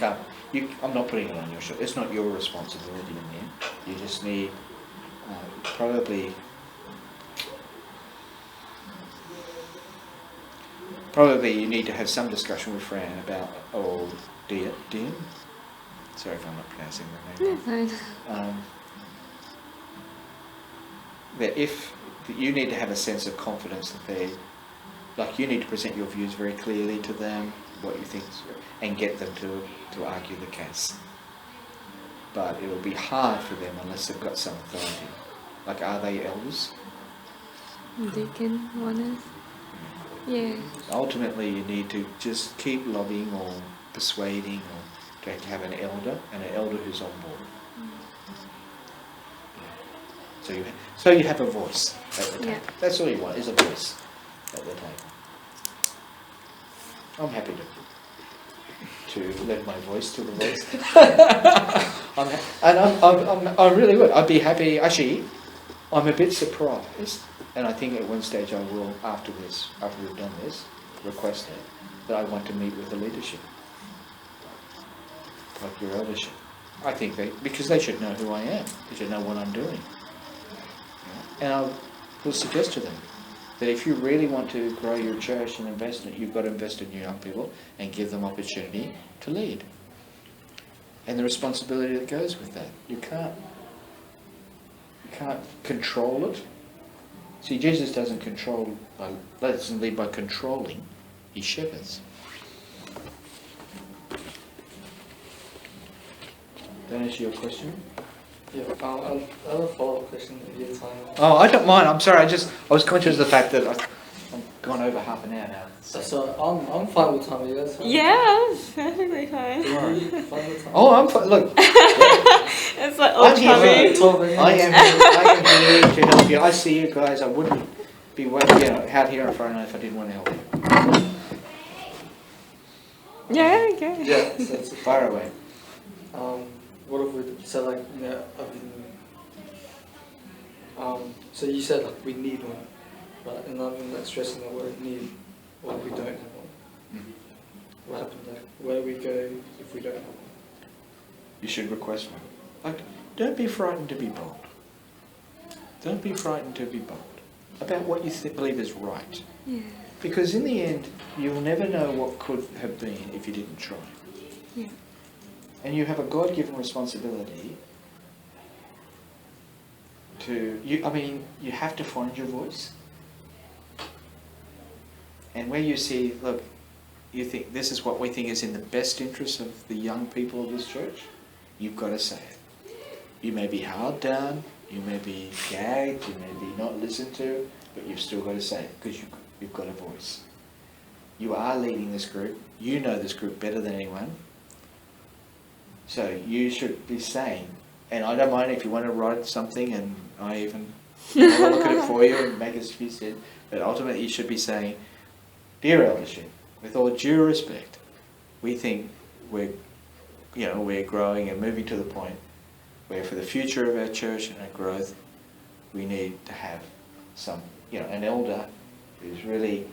I'm not putting it on your shoulders. It's not your responsibility in the end. You just need probably you need to have some discussion with Fran about, Dean? Sorry if I'm not pronouncing the name Fine. wrong. That you need to have a sense of confidence that you need to present your views very clearly to them, what you think, and get them to argue the case. But it will be hard for them unless they've got some authority. Like, are they elders? Deacon, one is. Yeah. Ultimately, you need to just keep lobbying or persuading or to have an elder, and an elder who's on board. So you have a voice at the table. Yeah. That's all you want, is a voice at the table. I'm happy to lend my voice to the voice. I really would. I'd be happy. Actually, I'm a bit surprised, and I think at one stage I will, after we've done this, request it, that I want to meet with the leadership, like your eldership. I think because they should know who I am. They should know what I'm doing. And I will suggest to them that if you really want to grow your church and invest in it, you've got to invest in your young people and give them opportunity to lead. And the responsibility that goes with that. You can't control it. See, Jesus doesn't lead by controlling, he shepherds. That answer your question? Yeah, I have a follow-up question at your time. Oh, I don't mind. I'm sorry. I was conscious of the fact that I've gone over half an hour now. So I'm fine with time. You guys fine? Yeah, perfectly fine. You fine with time? Oh, I'm fine. Look, It's like all I'm here. coming. I am here to help you. I see you guys. I wouldn't be out here on Friday night if I didn't want to help you. Yeah, okay. Yeah, so it's Fire away. what have we so like so you said like we need one, right? And I've been like stressing that word need, or we don't have one. What happens? Like where do we go if we don't have one? You should request one. Like, don't be frightened to be bold. Don't be frightened to be bold about what you believe is right. Yeah. Because in the end, you'll never know what could have been if you didn't try. Yeah. And you have a God-given responsibility you have to find your voice. And where you see, look, you think this is what we think is in the best interest of the young people of this church, you've got to say it. You may be held down, you may be gagged, you may be not listened to, but you've still got to say it because you've got a voice. You are leading this group. You know this group better than anyone. So you should be saying, and I don't mind if you want to write something and I even I'll look at it for you and make a few sense, but ultimately you should be saying, dear eldership, with all due respect, we think we're growing and moving to the point where for the future of our church and our growth, we need to have an elder who's really,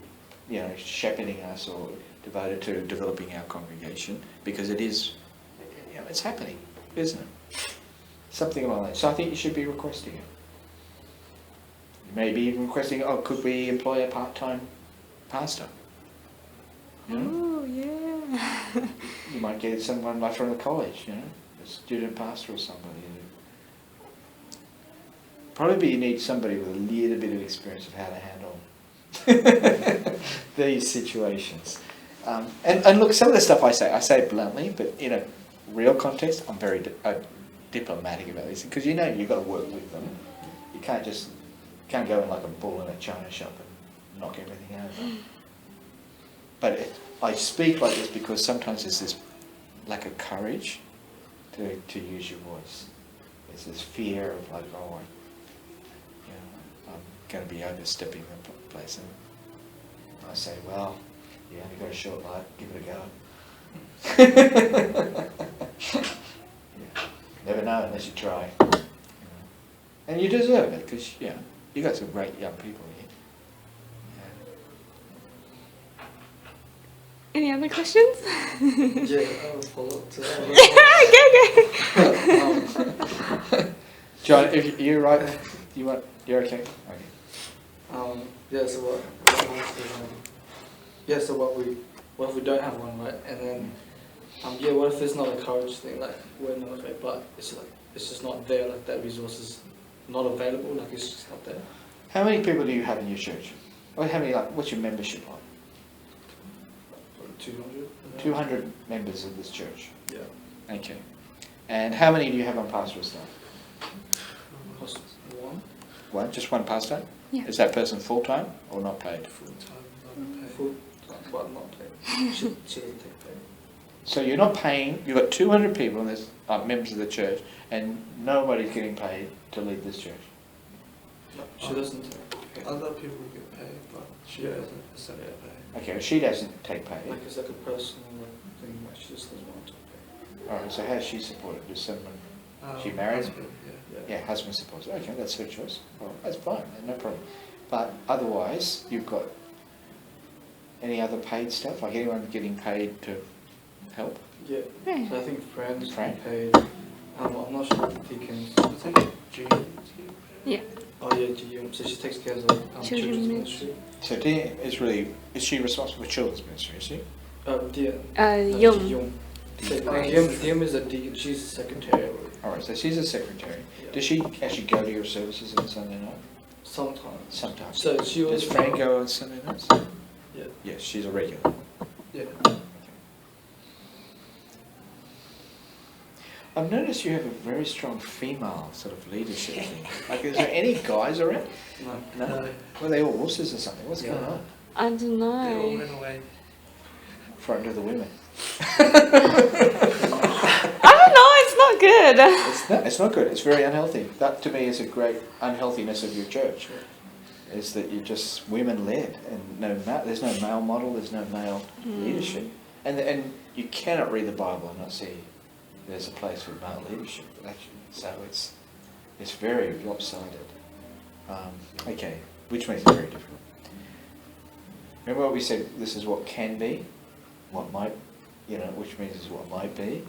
shepherding us or devoted to developing our congregation, because it is, it's happening, isn't it? Something along that. So I think you should be requesting it. You may be even requesting, could we employ a part-time pastor? Oh, yeah. You might get someone like from the college, a student pastor or somebody. Probably you need somebody with a little bit of experience of how to handle these situations. And look, some of the stuff I say bluntly, but in a real context, I'm very diplomatic about these things, because you've got to work with them. You can't go in like a bull in a china shop and knock everything over. But I speak like this because sometimes there's this lack of courage to use your voice. There's this fear of like, I'm going to be overstepping the place. And I say, well, you only got a short life, give it a go. Never know unless you try. And you deserve it, because you got some great young people here. Any other questions? Yeah, I will follow up to that. Go. John, if you're right, you're okay? Okay. So what if we don't have one, right? And then, what if it's not a courage thing, like we're not okay, but it's just not there, like that resource is not available, like it's just not there. How many people do you have in your church? Or what's your membership like? 200. 200 members of this church. Yeah. Okay. And how many do you have on pastoral staff? One. One? Just one pastor? Yeah. Is that person full-time or not paid? Full-time, not paid. Full-time, but not paid. She doesn't take pay. So you're not paying, you've got 200 people, and there's members of the church, and nobody's getting paid to lead this church. No, she doesn't take pay. Other people get paid, but she doesn't necessarily get paid. Okay, well, she doesn't take pay. Like it's like a personal thing, like she just doesn't want to pay. Alright, so how's she supported? Does someone, she married? Husband, yeah. Yeah, husband supports. Okay, that's her choice. Well, that's fine, no problem. But otherwise, you've got any other paid stuff? Like anyone getting paid to help? Yeah. Yeah. So I think friends Friend? paid. I'm not sure if deacons. I think June. Yeah. Oh yeah, GM. So she takes care of the Children's children's ministry. ministry. So Dean is she responsible for children's ministry, is she? Young. Young. DM is a deacon. She's a secretary. Alright, so she's a secretary. Yeah. Does she actually go to your services on Sunday night? Sometimes. Sometimes. So she was. Does Frank go on Sunday nights? Yeah. Yes, she's a regular. Yeah. I've noticed you have a very strong female sort of leadership thing. Like, is there any guys around? No. No? Well, they all wusses or something. What's going on? I don't They all know. went away. Front of the women. I don't know. It's not good. It's not good. It's very unhealthy. That to me is a great unhealthiness of your church. Is that you're just women-led and there's no male model, there's no male leadership. And you cannot read the Bible and not see there's a place for male leadership, actually. So it's very lopsided. Okay, which makes it very difficult. Remember what we said, this is what can be, what might, which means is what might be.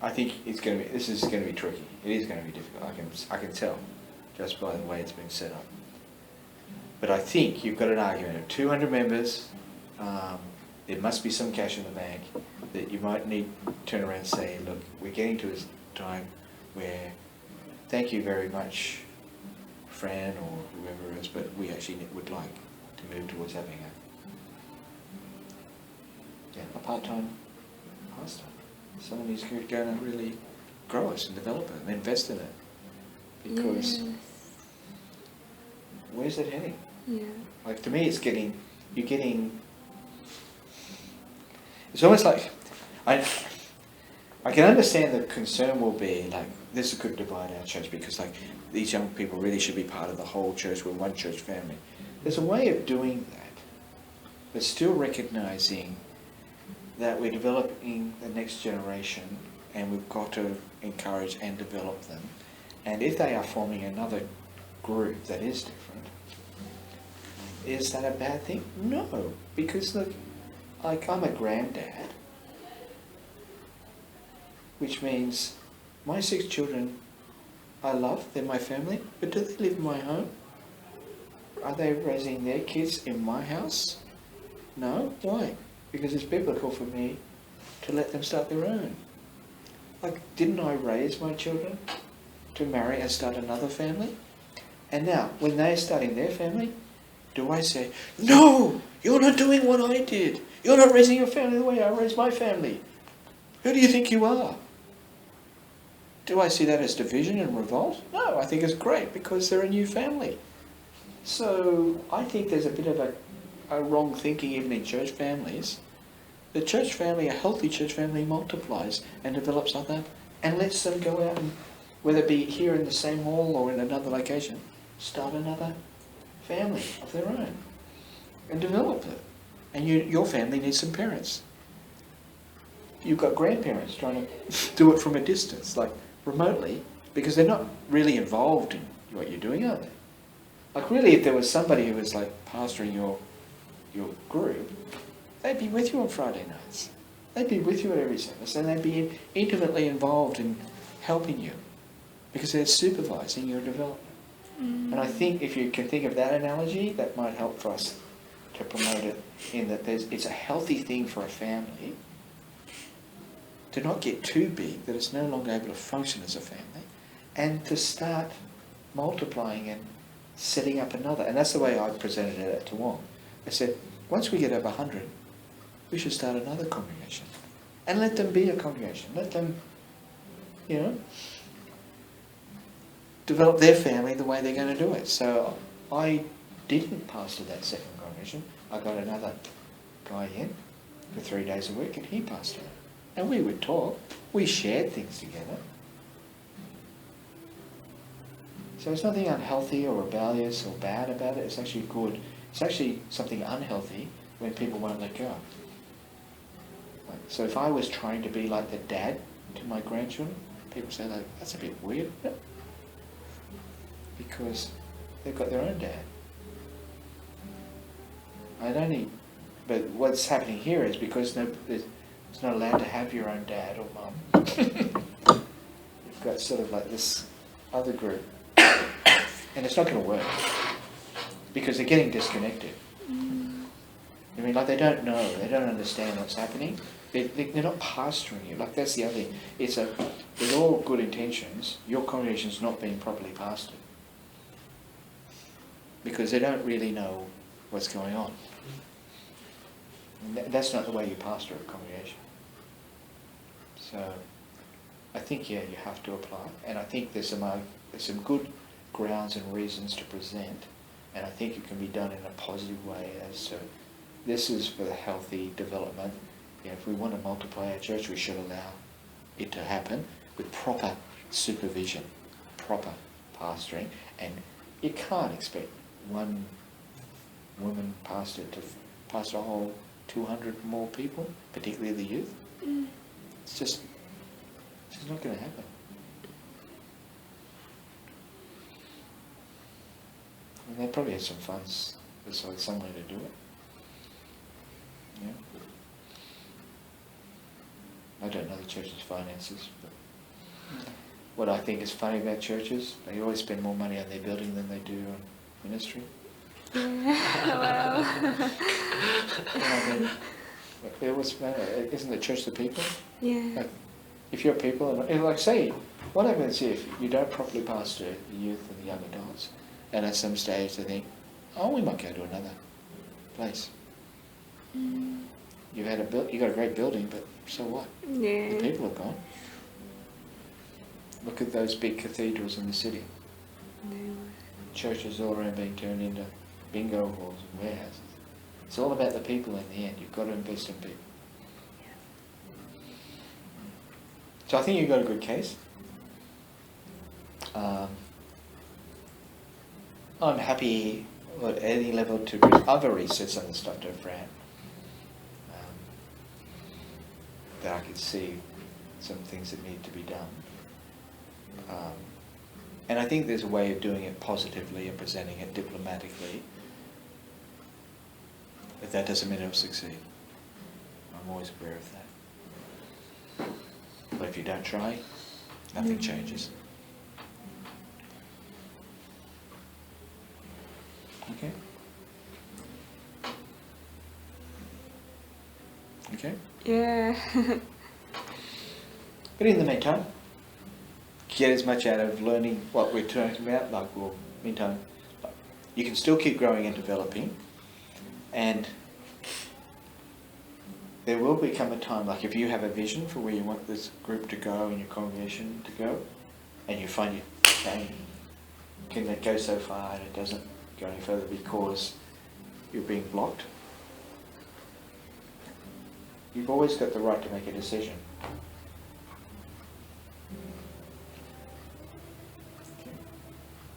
I think this is going to be tricky. It is going to be difficult. I can tell just by the way it's been set up. But I think you've got an argument of 200 members, there must be some cash in the bank, that you might need to turn around and say, look, we're getting to this time where thank you very much, Fran or whoever else, but we actually would like to move towards having a part-time pastor. Someone who's going to really grow us and develop it and invest in it. Because Yes. where's it heading? Yeah. Like, to me, it's almost like, I can understand the concern will be, like, this could divide our church because, like, these young people really should be part of the whole church. We're one church family. There's a way of doing that, but still recognising that we're developing the next generation and we've got to encourage and develop them. And if they are forming another group that is different, is that a bad thing? No, because look, like, I'm a granddad, which means my 6 children I love, they're my family, but do they live in my home? Are they raising their kids in my house? No. Why? Because it's biblical for me to let them start their own. Like, didn't I raise my children to marry and start another family? And now, when they're starting their family, do I say, no, you're not doing what I did. You're not raising your family the way I raised my family. Who do you think you are? Do I see that as division and revolt? No, I think it's great because they're a new family. So I think there's a bit of a wrong thinking even in church families. The church family, a healthy church family, multiplies and develops other and lets them go out and, whether it be here in the same hall or in another location, start another family of their own and develop it. And your family needs some parents. You've got grandparents trying to do it from a distance, like remotely, because they're not really involved in what you're doing, are they? Like, really, if there was somebody who was like pastoring your group, they'd be with you on Friday nights. They'd be with you at every service, and they'd be intimately involved in helping you because they're supervising your development. And I think if you can think of that analogy, that might help for us to promote it in that it's a healthy thing for a family to not get too big that it's no longer able to function as a family, and to start multiplying and setting up another. And that's the way I presented it at Toowong. I said, once we get over 100, we should start another congregation. And let them be a congregation. Let them, develop their family the way they're going to do it. So I didn't pastor that second congregation. I got another guy in for 3 days a week, and he pastored it. And we would talk. We shared things together. So it's nothing unhealthy or rebellious or bad about it. It's actually good. It's actually something unhealthy when people won't let go. So if I was trying to be like the dad to my grandchildren, people say, like, that's a bit weird. No. Because they've got their own dad. But what's happening here is because it's not allowed to have your own dad or mum. You've got sort of like this other group. And it's not going to work. Because they're getting disconnected. I mean, like, they don't know. They don't understand what's happening. They're not pastoring you. Like, that's the other thing. With all good intentions, your congregation's not being properly pastored. Because they don't really know what's going on. And that's not the way you pastor a congregation. So I think, you have to apply. And I think there's some good grounds and reasons to present. And I think it can be done in a positive way as to, this is for the healthy development. If we want to multiply our church, we should allow it to happen with proper supervision, proper pastoring. And you can't expect one woman pastor to pastor a whole 200 more people, particularly the youth. It's just not going to happen. I mean, they probably had some funds besides some way to do it. Yeah. I don't know the church's finances, but what I think is funny about churches, they always spend more money on their building than they do on ministry. Well. I mean, isn't the church the people? Yeah. Like, If you're people, and like say, what happens if you don't properly pastor the youth and the young adults, and at some stage they think, oh, we might go to another place. You got a great building, but so what? Yeah. The people are gone. Look at those big cathedrals in the city. Churches all around being turned into bingo halls and warehouses. It's all about the people in the end. You've got to invest in people. So I think you've got a good case. I'm happy at any level to other research on the stuff to Fran. That I could see some things that need to be done. And I think there's a way of doing it positively and presenting it diplomatically. But that doesn't mean it'll succeed. I'm always aware of that. But if you don't try, nothing changes. Okay? Okay? Yeah. But in the meantime, get as much out of learning what we're talking about, meantime, you can still keep growing and developing, and there will become a time, like if you have a vision for where you want this group to go and your congregation to go, and you find can it go so far and it doesn't go any further because you're being blocked, you've always got the right to make a decision.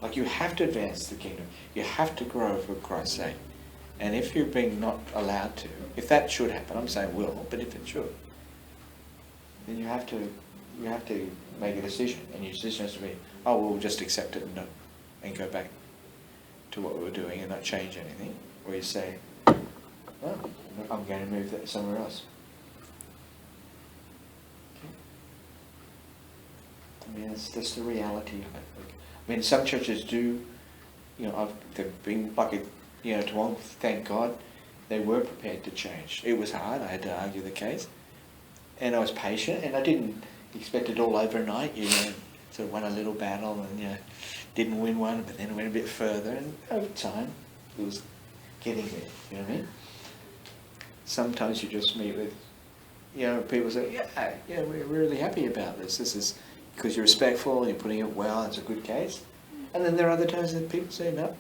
Like you have to advance the kingdom. You have to grow for Christ's sake. And if you're being not allowed to, if that should happen, I'm saying will, but if it should, then you have to make a decision. And your decision has to be, oh, we'll just accept it and go back to what we were doing and not change anything. Or you say, well, I'm going to move that somewhere else. Okay. I mean, that's the reality of it. I mean, some churches do, they've been lucky, thank God, they were prepared to change. It was hard, I had to argue the case. And I was patient, and I didn't expect it all overnight, sort of won a little battle and, didn't win one, but then went a bit further, and over time, it was getting there, you know what I mean? Sometimes you just meet with, people say, yeah, we're really happy about this. This is because you're respectful and you're putting it well, it's a good case. And then there are other times that people say, no,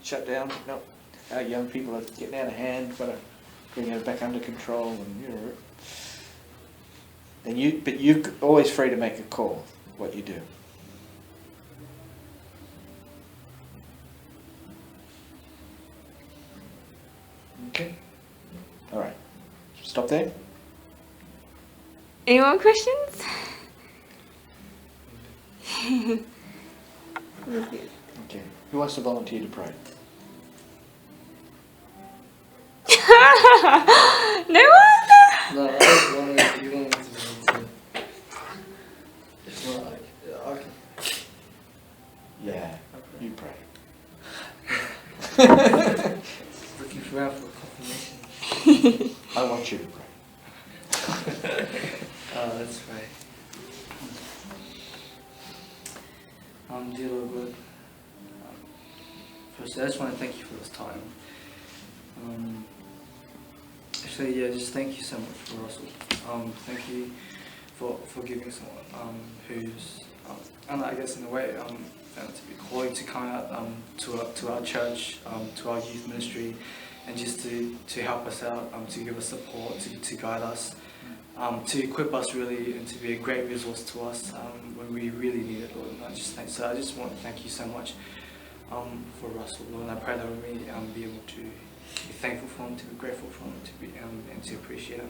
shut down, no. Our young people are getting out of hand, got to bring it back under control, but you're always free to make a call, what you do. Okay. All right. Stop there. Any more questions? Okay. Who wants to volunteer to pray? No one? No, I just wanted, you wanted to. It's not like, I can. Yeah. You pray. Looking for confirmation. I want you to pray. That's right. Dear Lord God, first I just want to thank you for this time. Just thank you so much for Russell. Thank you for giving someone who's, and I guess in a way, to be called to come out to our church, to our youth ministry, and just to help us out, to give us support, to guide us, to equip us really, and to be a great resource to us when we really need it, Lord. And I just want to thank you so much for Russell, Lord. And I pray that we be able to be thankful for him, to be grateful for him, to be and to appreciate him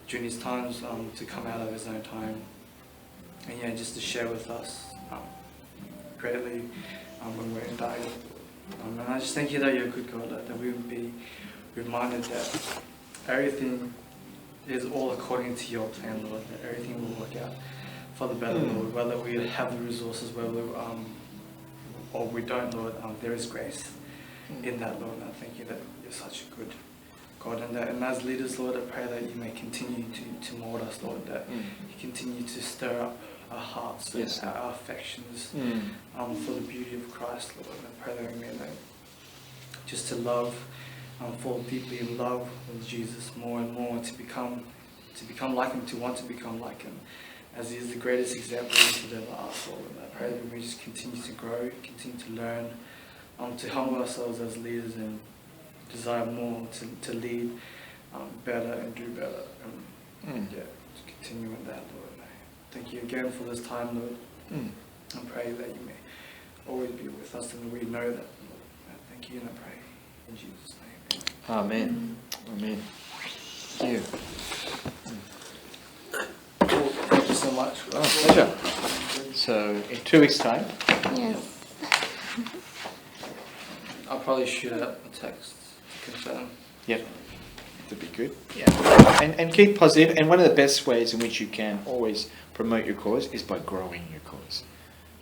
during these times, to come out of his own time, and just to share with us greatly when we're in dire. And I just thank you that you're a good God, that we would be reminded that everything is all according to your plan, Lord, that everything will work out for the better, Lord, whether we have the resources, whether or we don't, Lord, there is grace in that, Lord, and I thank you that you're such a good God, and as leaders, Lord, I pray that you may continue to mold us us, Lord, that you continue to stir up our hearts Yes. and our affections for the beauty of Christ, Lord. And I pray that we may learn just to love, fall deeply in love with Jesus more and more, to become like Him, to want to become like Him, as He is the greatest example we could ever ask, Lord. And I pray that we may just continue to grow, continue to learn, to humble ourselves as leaders and desire more to lead better and do better. And yeah, to continue with that, Lord. And I thank you again for this time, Lord. I pray that you may always be with us, and we know that, Lord. I thank you, and I pray in Jesus' name. Amen. Amen. Thank you. Cool. Thank you so much. Oh, pleasure. So, in 2 weeks' time, Yes. I'll probably shoot out a text to confirm. yep, that'd be good. Yeah. And keep positive. And one of the best ways in which you can always promote your cause is by growing your cause.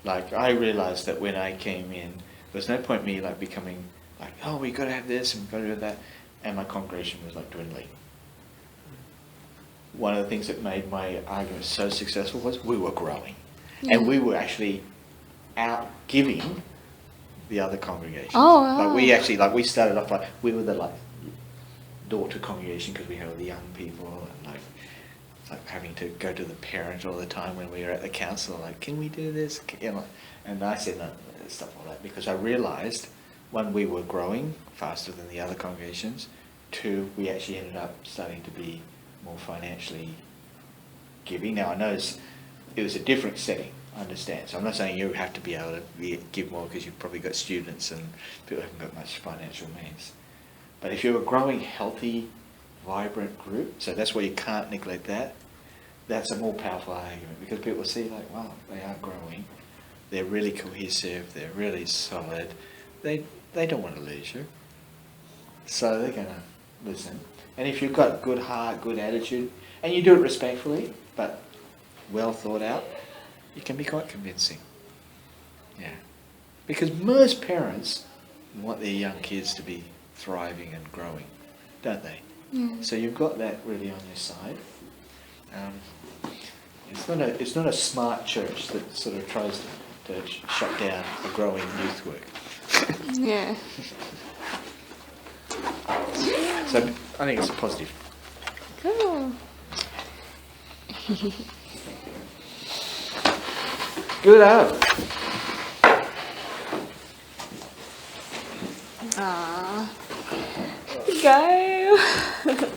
Like, I realized that when I came in, there's no point me like becoming like, oh, we got to have this and we got to do that, and my congregation was like dwindling. One of the things that made my argument so successful was we were growing, and we were actually out giving the other congregations. Oh, wow. Like we started off like we were the like daughter congregation because we had all the young people, and like having to go to the parent all the time when we were at the council. Like, can we do this? You know, and I said no, stuff like that, because I realised, one, we were growing faster than the other congregations. Two, we actually ended up starting to be more financially giving. Now I know it was a different setting, I understand. So I'm not saying you have to be able to give more because you've probably got students and people who haven't got much financial means. But if you're a growing, healthy, vibrant group, so that's why you can't neglect that. That's a more powerful argument, because people see like, wow, they are growing. They're really cohesive. They're really solid. They don't want to lose you. So they're going to listen. And if you've got good heart, good attitude, and you do it respectfully, but well thought out, you can be quite convincing. Yeah. Because most parents want their young kids to be thriving and growing, don't they? Yeah. So you've got that really on your side. It's not a smart church that sort of tries to shut down a growing youth work. Yeah. So I think it's a positive. Cool. Good out. Ah. Go.